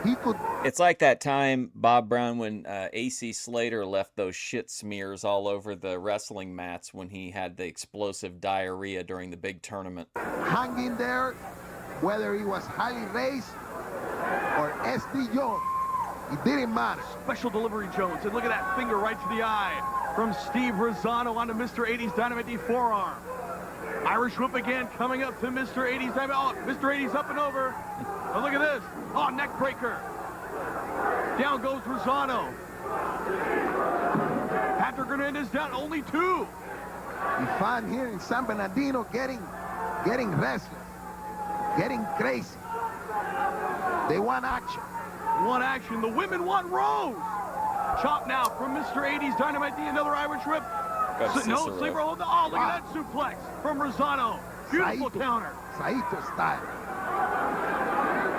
He could... It's like that time, Bob Brown, when AC Slater left those shit smears all over the wrestling mats when he had the explosive diarrhea during the big tournament. Hanging there, whether he was highly raised or SD Jones, it didn't matter. Special delivery Jones, and look at that finger right to the eye from Steve Rosano onto Mr. 80's Dynamite D forearm. Irish whip again coming up to Mr. 80's Dynamite. Oh, Mr. 80's up and over. Oh, look at this. Oh, neck breaker. Down goes Rosano. Patrick Hernandez down, only two. We find here in San Bernardino getting restless, getting crazy. They want action. Want action. The women want Rose. Chop now from Mr. 80's Dynamite D. Another Irish whip. No, sleeper hold. Oh, look at that suplex from Rosano. Beautiful counter. Saito style.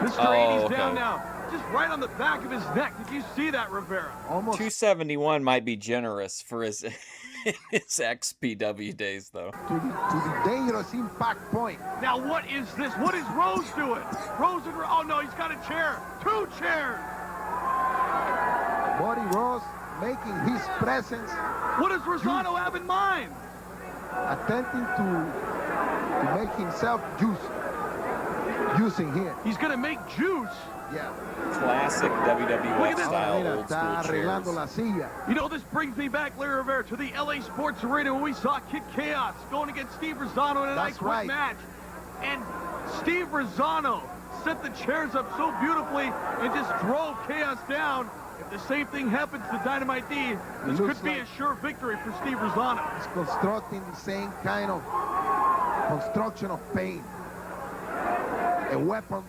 Mr. 80's down now. Just right on the back of his neck. Did you see that, Rivera? Almost. 271 might be generous for his XPW days, though. To the dangerous impact point. Now, what is this? What is Rose doing? Rose and... Oh, no, he's got a chair. Two chairs. Buddy Ross making his presence. What does Rosano have in mind? Attempting to make himself juicing here. He's going to make juice. Yeah. Classic WWF style old school chairs. You know, this brings me back, Larry Rivera, to the LA Sports Arena when we saw Kid Chaos going against Steve Rosano in an IQuick match. And Steve Rosano set the chairs up so beautifully and just drove Chaos down. If the same thing happens to Dynamite D, this could be a sure victory for Steve Rosano. He's constructing the same kind of construction of pain. A weapon.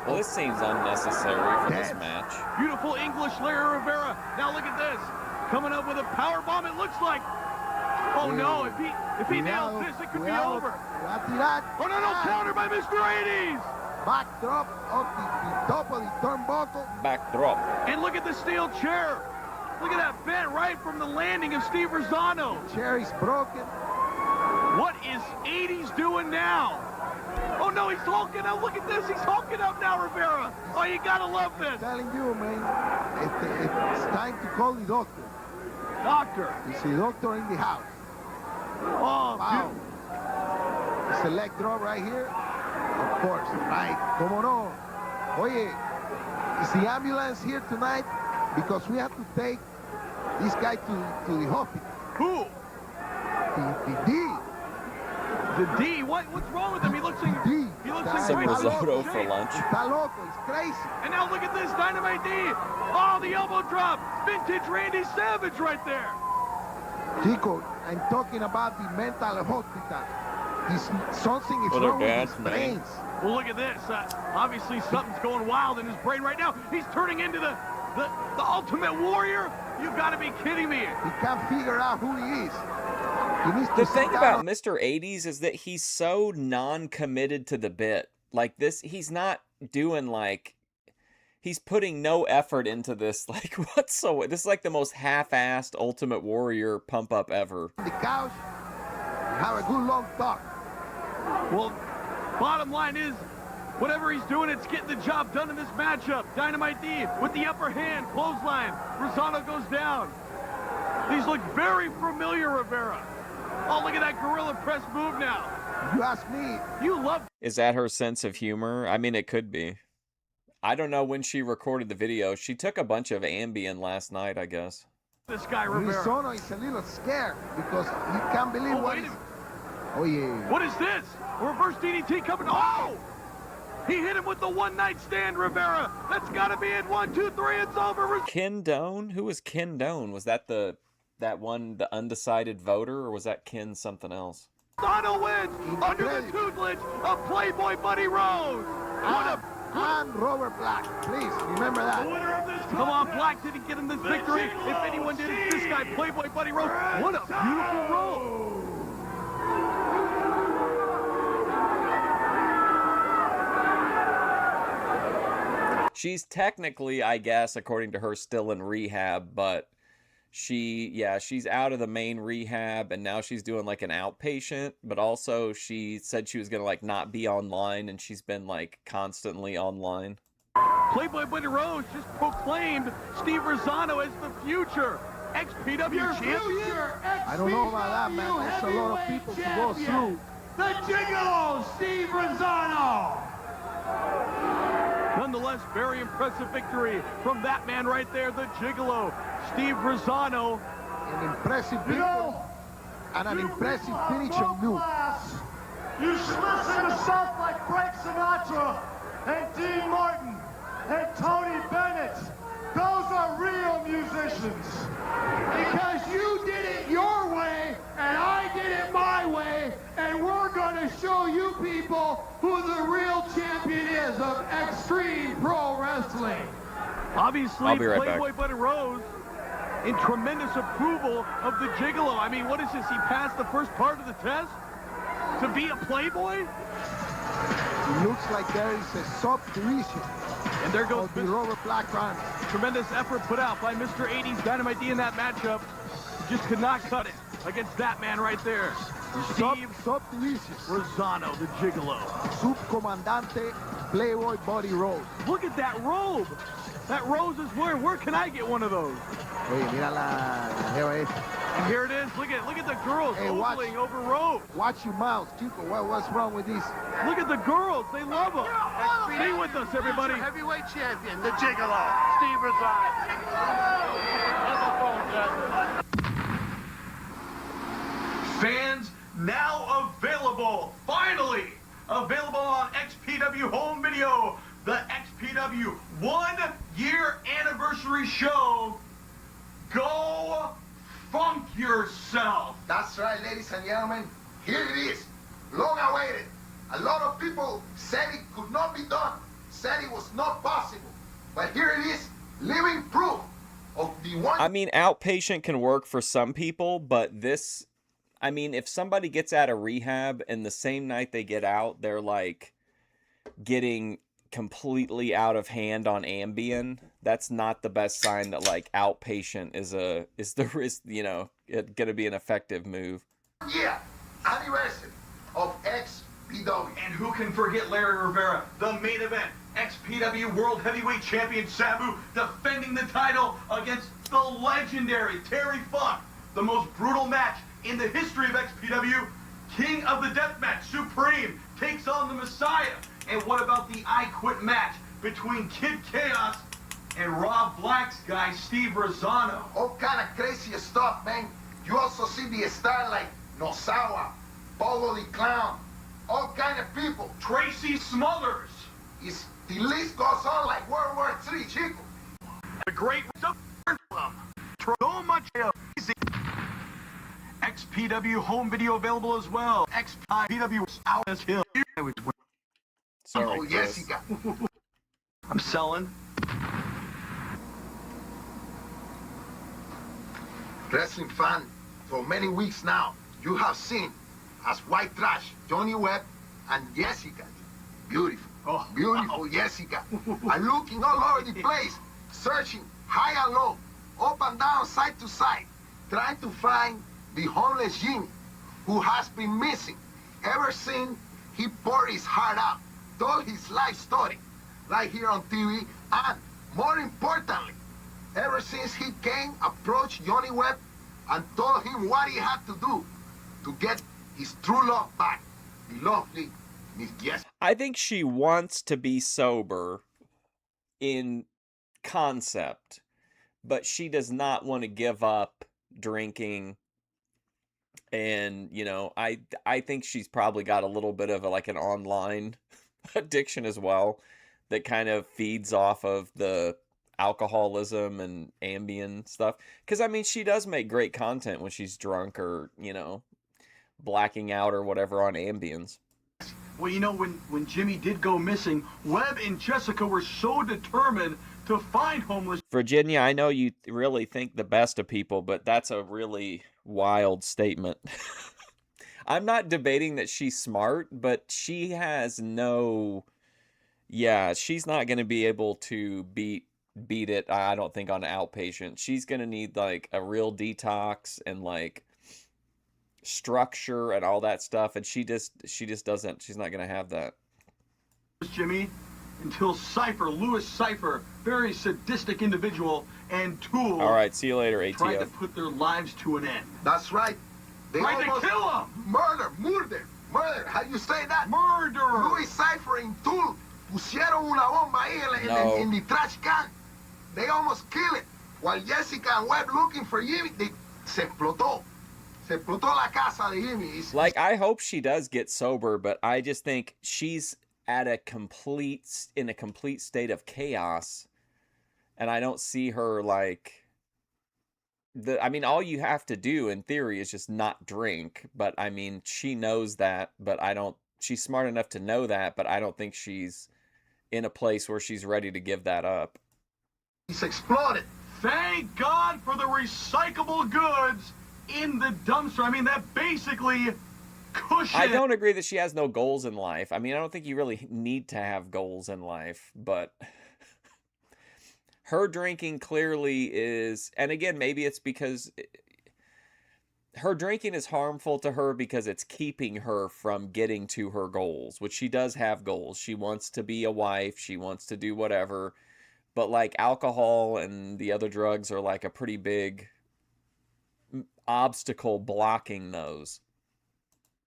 Well, this seems unnecessary for this match. Beautiful English, Larry Rivera. Now look at this. Coming up with a power bomb, it looks like. Oh no, if he nails this, it could be over. Oh no, counter by Mr. 80's. Backdrop of the top of the turnbuckle. Backdrop. And look at the steel chair. Look at that bent right from the landing of Steve Rosano. The chair is broken. What is 80's doing now? Oh no, he's hulking up. Look at this. He's hulking up now, Rivera. Oh, you gotta love this. I'm telling you, man. It's time to call the doctor. Doctor. It's the doctor in the house. Oh, wow. It's a leg drop right here. Of course, right. Come on. Oye, is the ambulance here tonight? Because we have to take this guy to the hospital. Who? The D. The D? What's wrong with him? He looks like D. He looks like Some great risotto shape. for lunch. Está loco. He's crazy. And now look at this, Dynamite D. Oh, the elbow drop. Vintage Randy Savage right there. Chico, I'm talking about the mental hospital. Something is Well, their wrong with dad's his name. brains. Well, look at this. Obviously, something's going wild in his brain right now. He's turning into the Ultimate Warrior. You've got to be kidding me. He can't figure out who he is. He needs to The sit thing down. about Mr. 80s is that he's so non-committed to the bit. Like this, he's not doing like, he's putting no effort into this like whatsoever. This is like the most half-assed Ultimate Warrior pump-up ever. The couch, have a good long talk. Well, bottom line is, whatever he's doing, it's getting the job done in this matchup. Dynamite D with the upper hand, clothesline. Rosano goes down. These look very familiar, Rivera. Oh, look at that gorilla press move now. You ask me. You love. Is that her sense of humor? I mean, it could be. I don't know when she recorded the video. She took a bunch of Ambien last night, I guess. This guy, Rivera. Rizono is a little scared because he can't believe what is. Oh, yeah. What is this? A reverse DDT coming. Oh! He hit him with the one-night stand, Rivera. That's got to be it. 1, 2, 3. It's over. Ken Doan? Who was Ken Doan? Was that the undecided voter, or was that Ken something else? Rosano wins under the tutelage of Playboy Buddy Rose. And Robert Black, please remember that. Come on, Black didn't get him this victory. If anyone did, it's this guy, Playboy Buddy Rose. What a beautiful roll. She's technically, I guess, according to her, still in rehab, but she's out of the main rehab, and now she's doing like an outpatient, but also she said she was gonna like not be online, and she's been like constantly online. Playboy Buddy Rose just proclaimed Steve Rosano as the future XPW champion. I don't know about that, man. There's a lot of people to go through. The Gigolo, Steve Rosano. Nonetheless, very impressive victory from that man right there, the Gigolo, Steve Rosano. An impressive victory and an impressive finishing move. You should listen to stuff like Frank Sinatra and Dean Martin and Tony Bennett. Those are real musicians. Because you did it your way, and I did it my way, and we're going to show you people who the real champion is of Extreme Pro Wrestling. Obviously, I'll be right Playboy back. Buddy Rose in tremendous approval of the Gigolo. I mean, what is this? He passed the first part of the test to be a Playboy? It looks like there is a subdivision. And there goes the Robert Black run. Tremendous effort put out by Mr. 80's Dynamite D in that matchup. He just could not cut it against that man right there. Steve Subdivision. Rosano, the Gigolo. Subcomandante Playboy Buddy Rose. Look at that robe. That Rose is wearing. Where can I get one of those? Oye, mira la jeva esta. And here it is. Look at the girls ogling over robes. Watch your mouth, Chico. What's wrong with this? Look at the girls. They love them. Stay with us, everybody. Heavyweight champion, the Gigolo, Steve Rosano. Fans, now available, finally available on XPW Home Video, the XPW 1-year anniversary show. Go funk yourself. That's right, ladies and gentlemen. Here it is. Long awaited. A lot of people said it could not be done, said it was not possible. But here it is, living proof of the one. I mean, outpatient can work for some people, but this, I mean, if somebody gets out of rehab and the same night they get out, they're like getting completely out of hand on Ambien, that's not the best sign that like outpatient is the risk, you know, gonna be an effective move. Yeah, anniversary of XPW. And who can forget Larry Rivera, the main event, XPW World Heavyweight Champion Sabu defending the title against the legendary Terry Funk, the most brutal match in the history of XPW. King of the Deathmatch, Supreme, takes on the Messiah. And what about the I Quit match between Kid Chaos and Rob Black's guy, Steve Rosano? All kind of crazy stuff, man. You also see the star like Nosawa, Polo the Clown, all kind of people. Tracy Smothers. The list goes on like World War III, chico. A great so much easy. XPW home video available as well. XPW out as hill. Sorry, oh, Jessica. I'm selling. Wrestling fan, for many weeks now, you have seen as white trash Johnny Webb and Jessica. Beautiful, beautiful Jessica. I'm looking all over the place, searching high and low, up and down, side to side, trying to find the homeless Jimmy, who has been missing ever since he poured his heart out, told his life story, right here on TV, and more importantly, ever since he came, approached Johnny Webb and told him what he had to do to get his true love back, the lovely Miss Jessica. I think she wants to be sober in concept, but she does not want to give up drinking. And, you know, I think she's probably got a little bit of like an online addiction as well that kind of feeds off of the alcoholism and Ambien stuff. Because, I mean, she does make great content when she's drunk or, you know, blacking out or whatever on Ambiens. Well, you know, when Jimmy did go missing, Webb and Jessica were so determined to find homeless. Virginia, I know you really think the best of people, but that's a really wild statement. I'm not debating that she's smart, but she has no... Yeah, she's not going to be able to beat it, I don't think, on an outpatient. She's going to need, like, a real detox and, like, structure and all that stuff, and she just doesn't. She's not going to have that. Jimmy, until Cypher, Louis Cypher, very sadistic individual, and Tool. All right, see you later, ATF. Tried to put their lives to an end. That's right. They tried to kill him. Murder. How you say that? Murder. Louis Cypher and Tool pusieron una bomba ahí in the trash can. They almost killed it. While Jessica and Webb looking for Jimmy, se explotó. Se explotó la casa de Jimmy. Like, I hope she does get sober, but I just think she's at in a complete state of chaos, and I don't see her, like, I mean, all you have to do in theory is just not drink, but I mean, she knows that, but she's smart enough to know that, but I don't think she's in a place where she's ready to give that up. He's exploded. Thank God for the recyclable goods in the dumpster. I mean, that basically cushion. I don't agree that she has no goals in life. I mean, I don't think you really need to have goals in life, but her drinking clearly is, and again, maybe it's because her drinking is harmful to her because it's keeping her from getting to her goals, which she does have goals. She wants to be a wife. She wants to do whatever. But like alcohol and the other drugs are like a pretty big obstacle blocking those.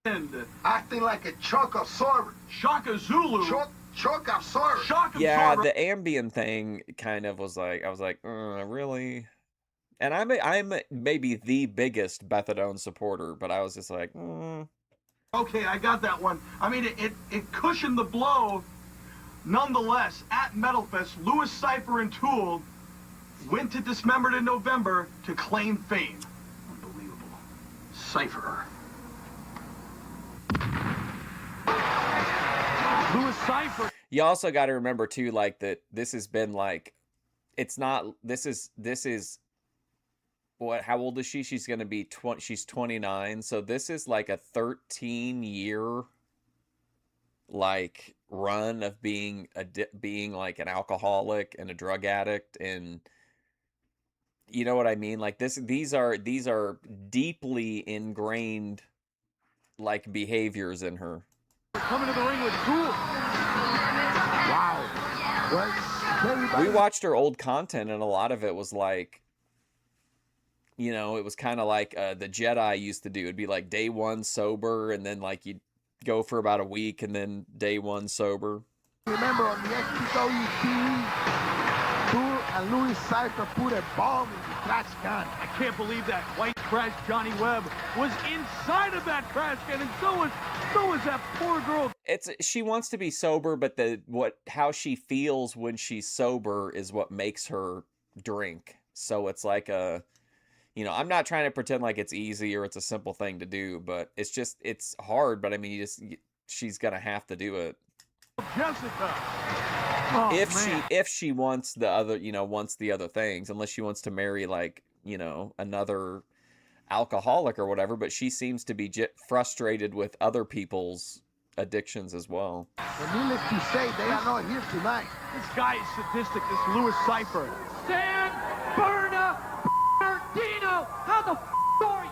Acting like a shock absorber. Shaka Zulu. Shock absorber. Yeah, the Ambien thing kind of was like, I was like, really? And I'm maybe the biggest methadone supporter, but I was just like, Okay, I got that one. I mean, it cushioned the blow. Nonetheless, at Metal Fest, Louis Cypher and Tool went to Dismembered in November to claim fame. Unbelievable. Cypher. Louis Cypher. You also got to remember too, like, that this has been like, it's not, this is what, how old is she? She's going to be she's 29. So this is like a 13-year like run of being like an alcoholic and a drug addict, and you know what I mean? Like these are deeply ingrained like behaviors in her. Coming to the ring with Tool. Wow. Well, we watched her old content, and a lot of it was like you know, it was kind of like the Jedi used to do. It'd be like day 1 sober, and then like you'd go for about a week, and then day 1 sober. Remember on the XPW TV, Tool and Louis Cypher put a bomb in the trash can. I can't believe that white trash Johnny Webb was inside of that trash can, and so was that poor girl. She wants to be sober, but how she feels when she's sober is what makes her drink. So it's like you know, I'm not trying to pretend like it's easy or it's a simple thing to do, but it's hard. But I mean, she's gonna have to do it. Jessica. Oh, if she wants the other things, unless she wants to marry like, you know, another alcoholic or whatever. But she seems to be frustrated with other people's addictions as well. And needless to say, they are not here tonight. This guy is sadistic, this Louis Cypher. San Bernardino, how the are you?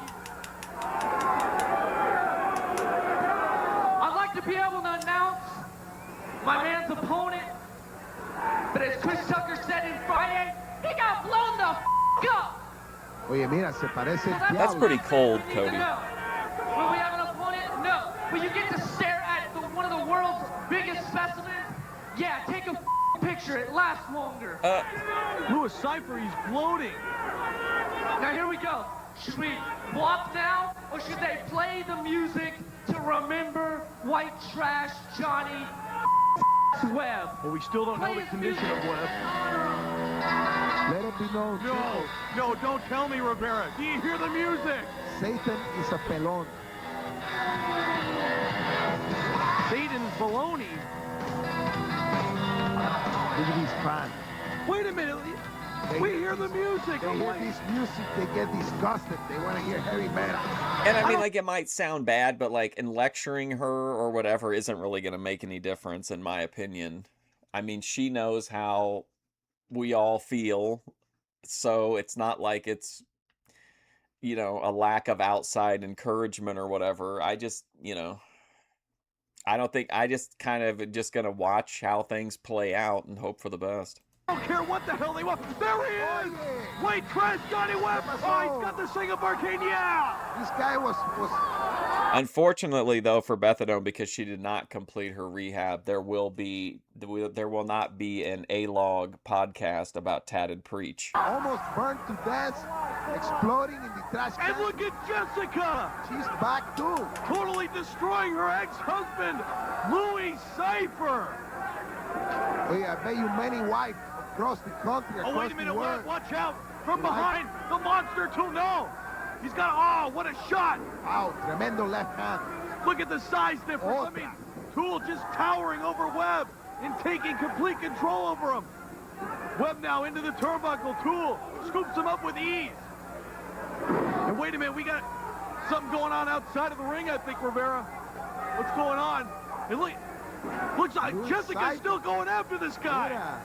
I'd like to be able to announce my man's opponent, but as Chris Tucker said in Friday, he got blown the up. Oye, mira, se parece el That's diablo. pretty cold, Cody. No. Will we have an opponent? No. But you get to stare at one of the world's biggest specimens? Yeah, take a picture. It lasts longer. Louis Cypher, he's gloating. Now here we go. Should we walk now, or should they play the music to remember white trash Johnny Webb? Well, we still don't know the condition of Webb. Let it be known. No, don't tell me, Rivera. Do you hear the music? Satan is a pelon. Satan's baloney. Look at these fans. Wait a minute. We hear the music. They hear this music, they get disgusted. They want to hear heavy metal. And I mean, like, it might sound bad, but like, in lecturing her or whatever isn't really going to make any difference, in my opinion. I mean, she knows how we all feel, so it's not like it's, you know, a lack of outside encouragement or whatever. I just, you know, I just kind of just going to watch how things play out and hope for the best. I don't care what the hell they want. There he is! White trash Johnny Webb! Oh, he's got the Singapore King, yeah! This guy was... Unfortunately, though, for Bethadone, because she did not complete her rehab, there will not be an A-log podcast about Tatted Preach. Almost burned to death, exploding in the trash can. And look at Jessica! She's back too. Totally destroying her ex-husband, Louis Cypher! Hey, I bet you many wives across the country, across wait a minute, the world. watch out! From behind, the monster too, no! He's got, oh, what a shot! Wow, tremendo left hand. Look at the size difference. I mean, Tool just towering over Webb and taking complete control over him. Webb now into the turnbuckle. Tool scoops him up with ease. And wait a minute, we got something going on outside of the ring, I think, Rivera. What's going on? And looks like Jessica's still going after this guy. Yeah.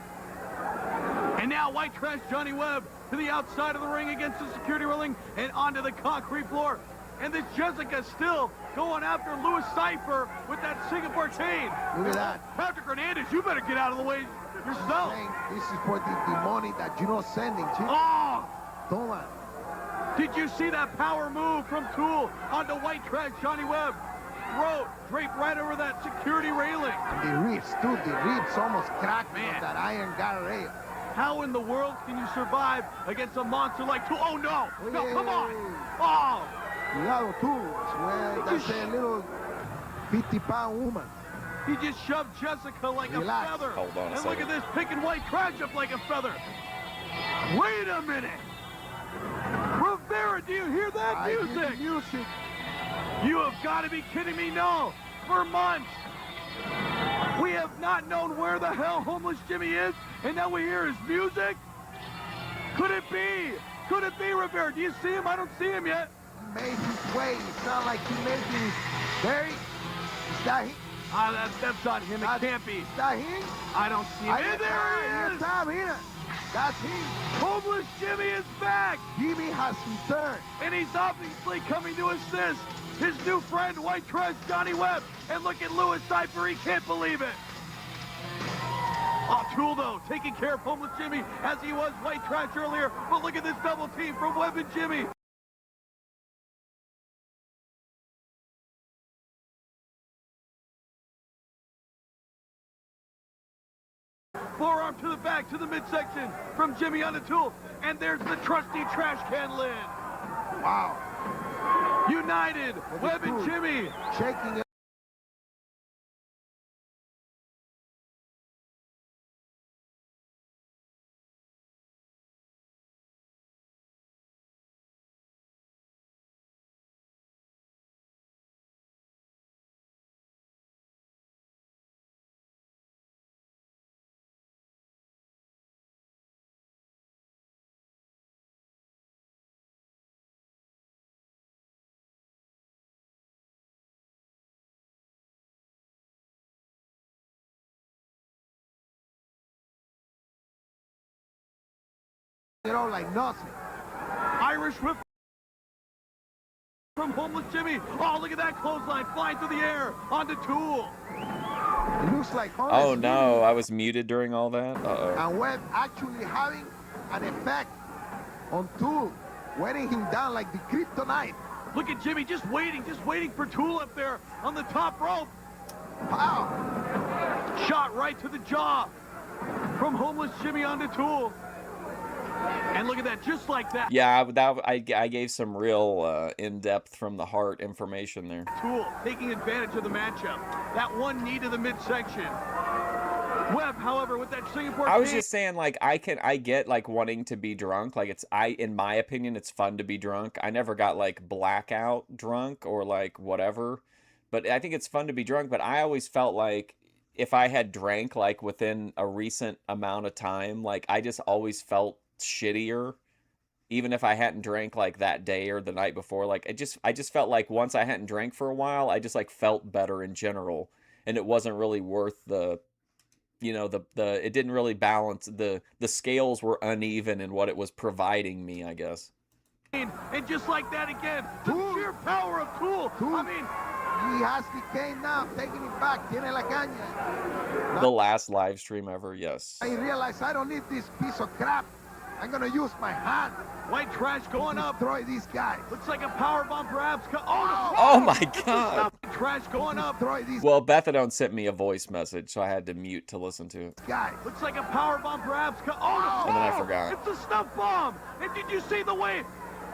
And now white trash Johnny Webb to the outside of the ring against the security railing and onto the concrete floor. And this Jessica still going after Louis Cypher with that Singapore chain. Look at that. Patrick Hernandez, you better get out of the way yourself. This is for the money that you're not sending, chick. Oh! Toma. Did you see that power move from Tool onto white trash Johnny Webb? Throat draped right over that security railing. And the ribs, too. The ribs almost cracked on that iron guardrail. How in the world can you survive against a monster like Tool? Oh, no. No, come on. Oh. Cuidado, Tool. Well, that's a little 50-pound woman. He just shoved Jessica like a feather. Hold on a and look at this, picking white trash up like a feather. Wait a minute. Rivera, do you hear that music? Music. You have got to be kidding me. No. For months, we have not known where the hell Homeless Jimmy is, and now we hear his music? Could it be? Could it be, Rivera? Do you see him? I don't see him yet. He made his way. It's not like he made his... Barry? Is that him? That's not him. It can't be. Is that him? I don't see him. There he is. That's him. Homeless Jimmy is back. Jimmy has returned. And he's obviously coming to assist his new friend, white trash Johnny Webb. And look at Louis Cypher. He can't believe it. Oh, Tool, though, taking care of Homeless Jimmy as he was white trash earlier. But look at this double team from Webb and Jimmy. Forearm to the back, to the midsection from Jimmy on the Tool. And there's the trusty trash can lid. Wow. United, Webb and Jimmy. Shaking it. Like nothing. Irish whip from homeless Jimmy. Oh, look at that clothesline flying through the air onto Tool. It looks like oh no, I was muted during all that. Uh-oh. And Webb actually having an effect on Tool, wearing him down like the kryptonite. Look at Jimmy just waiting for Tool up there on the top rope. Wow. Shot right to the jaw from homeless Jimmy onto Tool. And look at that, just like that. Yeah, I gave some real in-depth from the heart information there. Tool taking advantage of the matchup. That one knee to the midsection. Webb, however, with that Singapore. I was just saying, like, I get like wanting to be drunk. Like, in my opinion, it's fun to be drunk. I never got like blackout drunk or like whatever, but I think it's fun to be drunk. But I always felt like if I had drank like within a recent amount of time, like I just always felt shittier, even if I hadn't drank like that day or the night before. Like I just felt like once I hadn't drank for a while, I just like felt better in general, and it wasn't really worth the, you know, the it didn't really balance, the scales were uneven in what it was providing me, I guess. And just like that again, the sheer power of Tool. I mean, he has the cane now, taking it back. Tiene la caña. The last live stream ever, yes. I realize I don't need this piece of crap. I'm gonna use my hand. White trash going up. Destroy these guys. Looks like a power bomb perhaps. Oh my God. Trash going up. Well, Bethadone sent me a voice message, so I had to mute to listen to it. Looks like a power bomb perhaps. And then I forgot. It's a snuff bomb. And did you see the way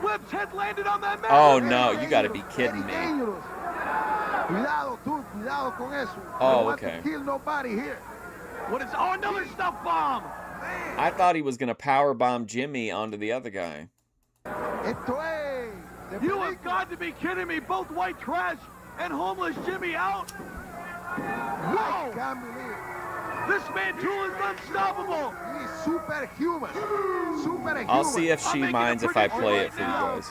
Webb's head landed on that man? Oh no, you gotta be kidding me. Cuidado, tú, cuidado con eso. Oh, don't okay. want to kill nobody here. What is? Oh, another snuff bomb. I thought he was gonna power bomb Jimmy onto the other guy. You have got to be kidding me! Both white trash and homeless Jimmy out. Whoa! I can't believe it. This man Tool is unstoppable. He's superhuman. Superhuman. I'll see if she minds if I play it for you guys.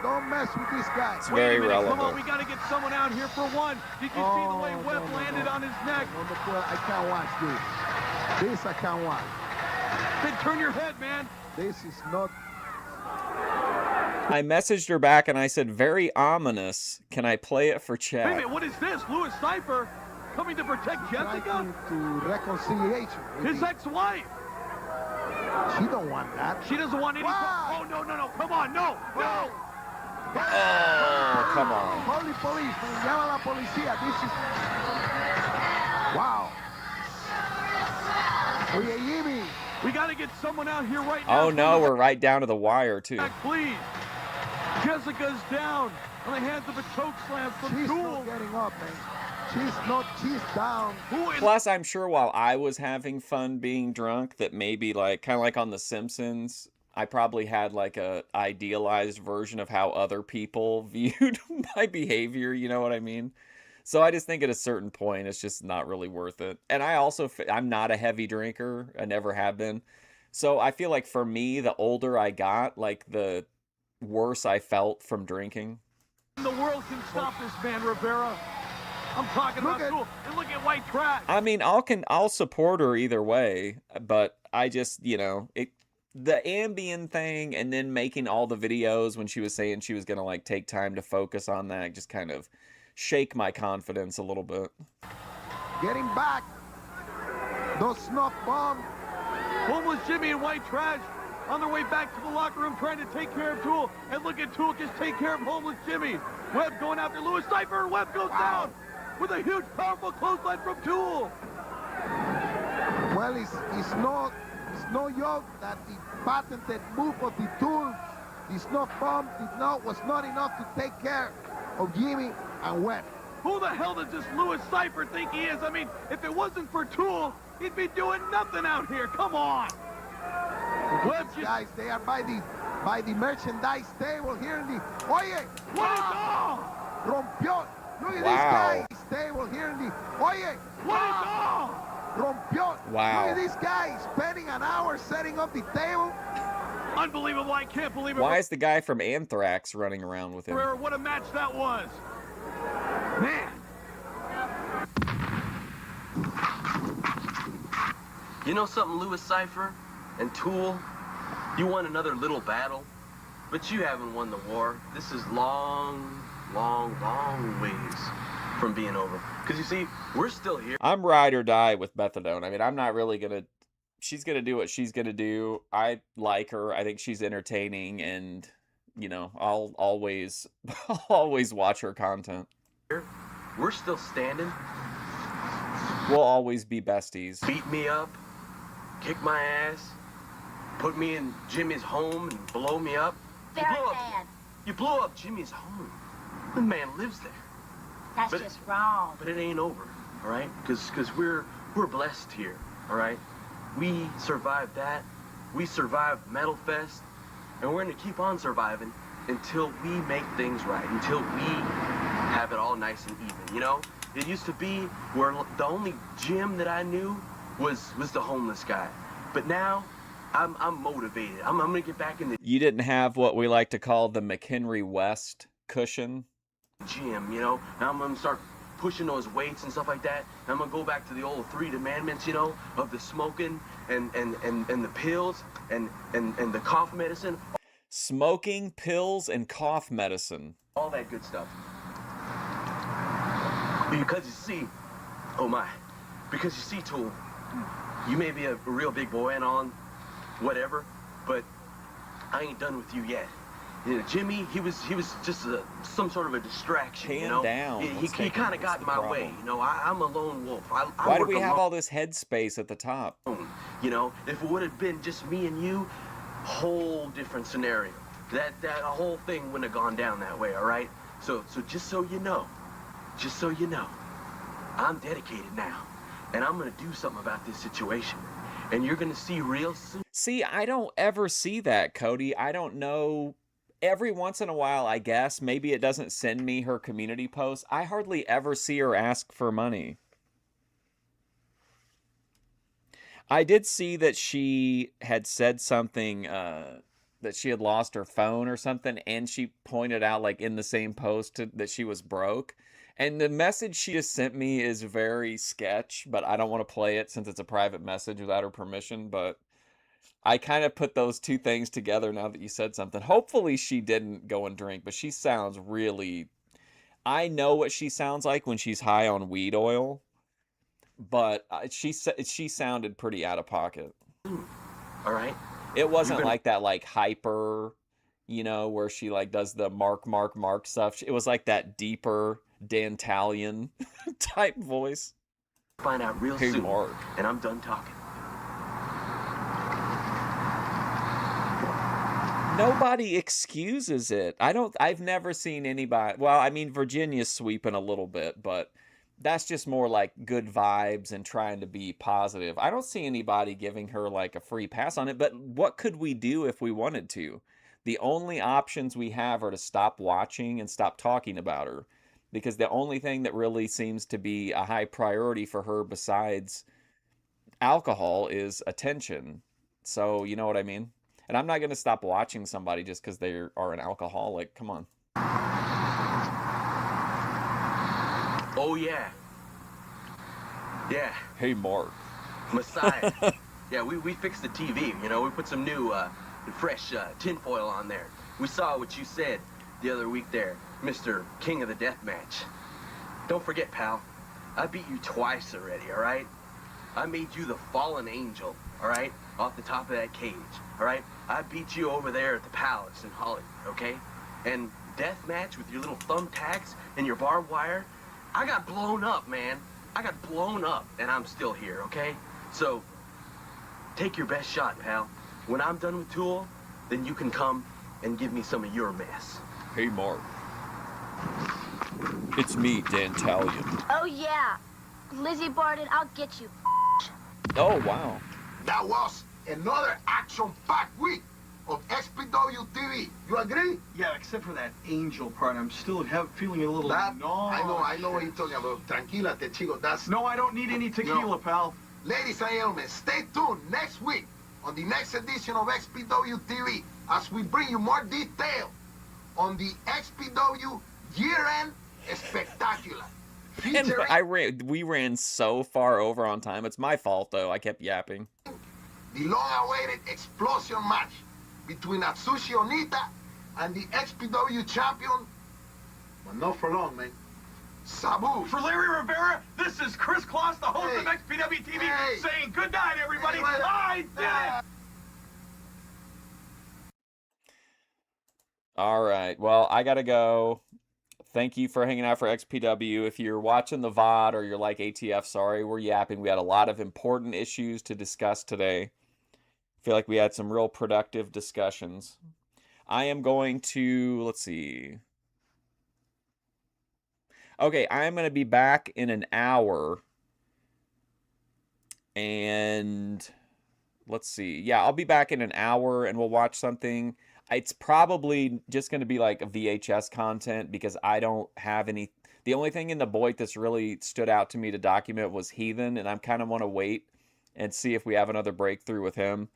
Don't mess with this guy. It's very relevant. Come on, we got to get someone out here for one. Did you see the way Webb landed on his neck? I can't watch this. This I can't watch. Then turn your head, man. This is not. I messaged her back and I said, very ominous. Can I play it for chat? Wait a minute, what is this? Louis Cypher coming to protect Jessica? To reconciliation. His ex-wife. She don't want that. She doesn't want any. Oh, no, no, no. Come on, no, no. Oh, come on. Holy police. Llama la policía. This is. Wow. Oye, Jimmy. We got to get someone out here right now. Oh no, we're right down to the wire too. Please. Jessica's down on the hands of a choke slam from She's Tool. not getting up, man. She's down. Plus, I'm sure while I was having fun being drunk, that maybe like kind of like on The Simpsons, I probably had like a idealized version of how other people viewed my behavior. You know what I mean? So I just think at a certain point, it's just not really worth it. And I also, I'm not a heavy drinker. I never have been. So I feel like for me, the older I got, like the worse I felt from drinking. The world can stop this man, Rivera. I'm talking about Tool. And look at white trash. I mean, I'll support her either way, but I just, you know, the Ambien thing and then making all the videos when she was saying she was going to like take time to focus on that just kind of shake my confidence a little bit. Getting back. Those snuff bomb. Homeless Jimmy and white trash on their way back to the locker room trying to take care of Tool. And look at Tool just take care of homeless Jimmy. Webb going after Louis Cypher. Webb goes down with a huge, powerful clothesline from Tool. Well, it's no joke that the patented move of the tool, the snuff bomb, was not enough to take care of Jimmy and Webb. Who the hell does this Louis Cypher think he is? I mean, if it wasn't for Tool, he'd be doing nothing out here. Come on. Well, guys, they are by the merchandise table here in the... Oye! What is all? Rompió! Look at Wow. this guy's table here in the... Oye! What is all? Rompió! Wow. Look at this guy spending an hour setting up the table. Unbelievable. I can't believe it. Why is the guy from Anthrax running around with him? Rivera, what a match that was. Man. You know something, Louis Cypher and Tool? You won another little battle, but you haven't won the war. This is long ways from being over. Because you see, we're still here. I'm ride or die with Methadone. I mean, I'm not really gonna... She's gonna do what she's gonna do. I like her. I think she's entertaining, and, you know, I'll always watch her content. We're still standing. We'll always be besties. Beat me up, kick my ass, put me in Jimmy's home and blow me up. You blow up Jimmy's home. The man lives there. That's just wrong. But it ain't over, all right? Because we're blessed here, all right? We survived that. We survived Metal Fest, and we're gonna keep on surviving until we make things right, until we have it all nice and even, you know? It used to be where the only Jim that I knew was the homeless guy. But now, I'm motivated. I'm gonna get back in the You didn't have what we like to call the McHenry West cushion? gym, you know? Now I'm gonna start pushing those weights and stuff like that. I'm gonna go back to the old 3 commandments, you know, of the smoking and the pills and the cough medicine. Smoking, pills, and cough medicine. All that good stuff. Because you see, oh my, because you see, Tool, you may be a real big boy and all, whatever, but I ain't done with you yet. You know, Jimmy, he was just some sort of a distraction, you know? Down. He kind of got in my way, you know? I'm a lone wolf. Why do we have all this headspace at the top? You know, if it would have been just me and you, whole different scenario. That whole thing wouldn't have gone down that way, all right? So just so you know, I'm dedicated now, and I'm gonna do something about this situation, and you're gonna see real soon. See, I don't ever see that, Cody. I don't know. Every once in a while, I guess, maybe it doesn't send me her community posts. I hardly ever see her ask for money. I did see that she had said something, that she had lost her phone or something, and she pointed out, like, in the same post that she was broke. And the message she just sent me is very sketch, but I don't want to play it since it's a private message without her permission, but I kind of put those two things together now that you said something. Hopefully she didn't go and drink, but she sounds really... I know what she sounds like when she's high on weed oil, but she sounded pretty out of pocket. All right? It wasn't like that, like, hyper, you know, where she, like, does the mark stuff. It was like that deeper Dantalian type voice. Find out real Hey, soon, Mark. and I'm done talking. Nobody excuses it. I've never seen anybody. Well, I mean, Virginia's sweeping a little bit, but that's just more like good vibes and trying to be positive. I don't see anybody giving her like a free pass on it, but what could we do if we wanted to? The only options we have are to stop watching and stop talking about her, because the only thing that really seems to be a high priority for her besides alcohol is attention. So, you know what I mean? And I'm not going to stop watching somebody just because they are an alcoholic. Come on. Oh, yeah. Yeah. Hey, Mark. Messiah. Yeah, we fixed the TV, you know. We put some new, fresh tinfoil on there. We saw what you said the other week there, Mr. King of the Deathmatch. Don't forget, pal, I beat you twice already, all right? I made you the fallen angel, all right, off the top of that cage, all right? I beat you over there at the Palace in Hollywood, okay? And deathmatch with your little thumbtacks and your barbed wire, I got blown up, man. I got blown up, and I'm still here, okay? So take your best shot, pal. When I'm done with Tool, then you can come and give me some of your mess. Hey, Mark. It's me, Dantalion. Oh, yeah. Lizzie Barden, I'll get you. Oh, wow. That was another action-packed week of XPW TV. You agree? Yeah, except for that angel part. I'm still feeling a little I nauseous. know what you're talking about. Tranquilate, chico. That's... No, I don't need any tequila, pal. Ladies and gentlemen, stay tuned next week on the next edition of XPW TV as we bring you more detail on the XPW year-end spectacular. And we ran so far over on time. It's my fault, though. I kept yapping. The long-awaited explosion match between Atsushi Onita and the XPW champion, but not for long, man. Sabu. For Larry Rivera, this is Chris Kloss, the host of XPW TV, saying good night, everybody. I did it! All right. Well, I got to go. Thank you for hanging out for XPW. If you're watching the VOD or you're like ATF, sorry, we're yapping. We had a lot of important issues to discuss today. I feel like we had some real productive discussions. I am going to, let's see. Okay, I'm going to be back in an hour. And let's see. Yeah, I'll be back in an hour and we'll watch something. It's probably just going to be like a VHS content because I don't have any. The only thing in the Boyd that's really stood out to me to document was Heathen, and I kind of want to wait and see if we have another breakthrough with him.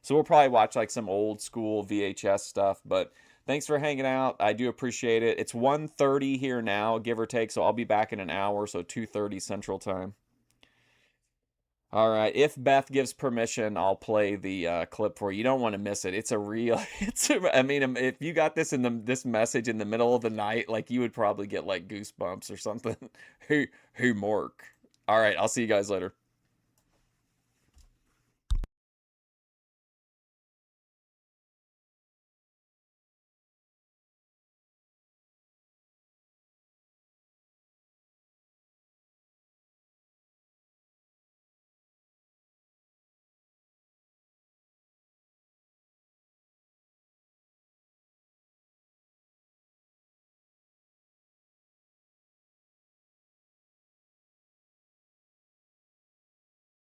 So we'll probably watch like some old school VHS stuff, but thanks for hanging out. I do appreciate it. It's 1:30 here now, give or take, so I'll be back in an hour, so 2:30 Central Time. All right, if Beth gives permission, I'll play the clip for you. You don't want to miss it. It's a real, I mean, if you got this in this message in the middle of the night, like you would probably get like goosebumps or something. Hey, Mark. All right, I'll see you guys later.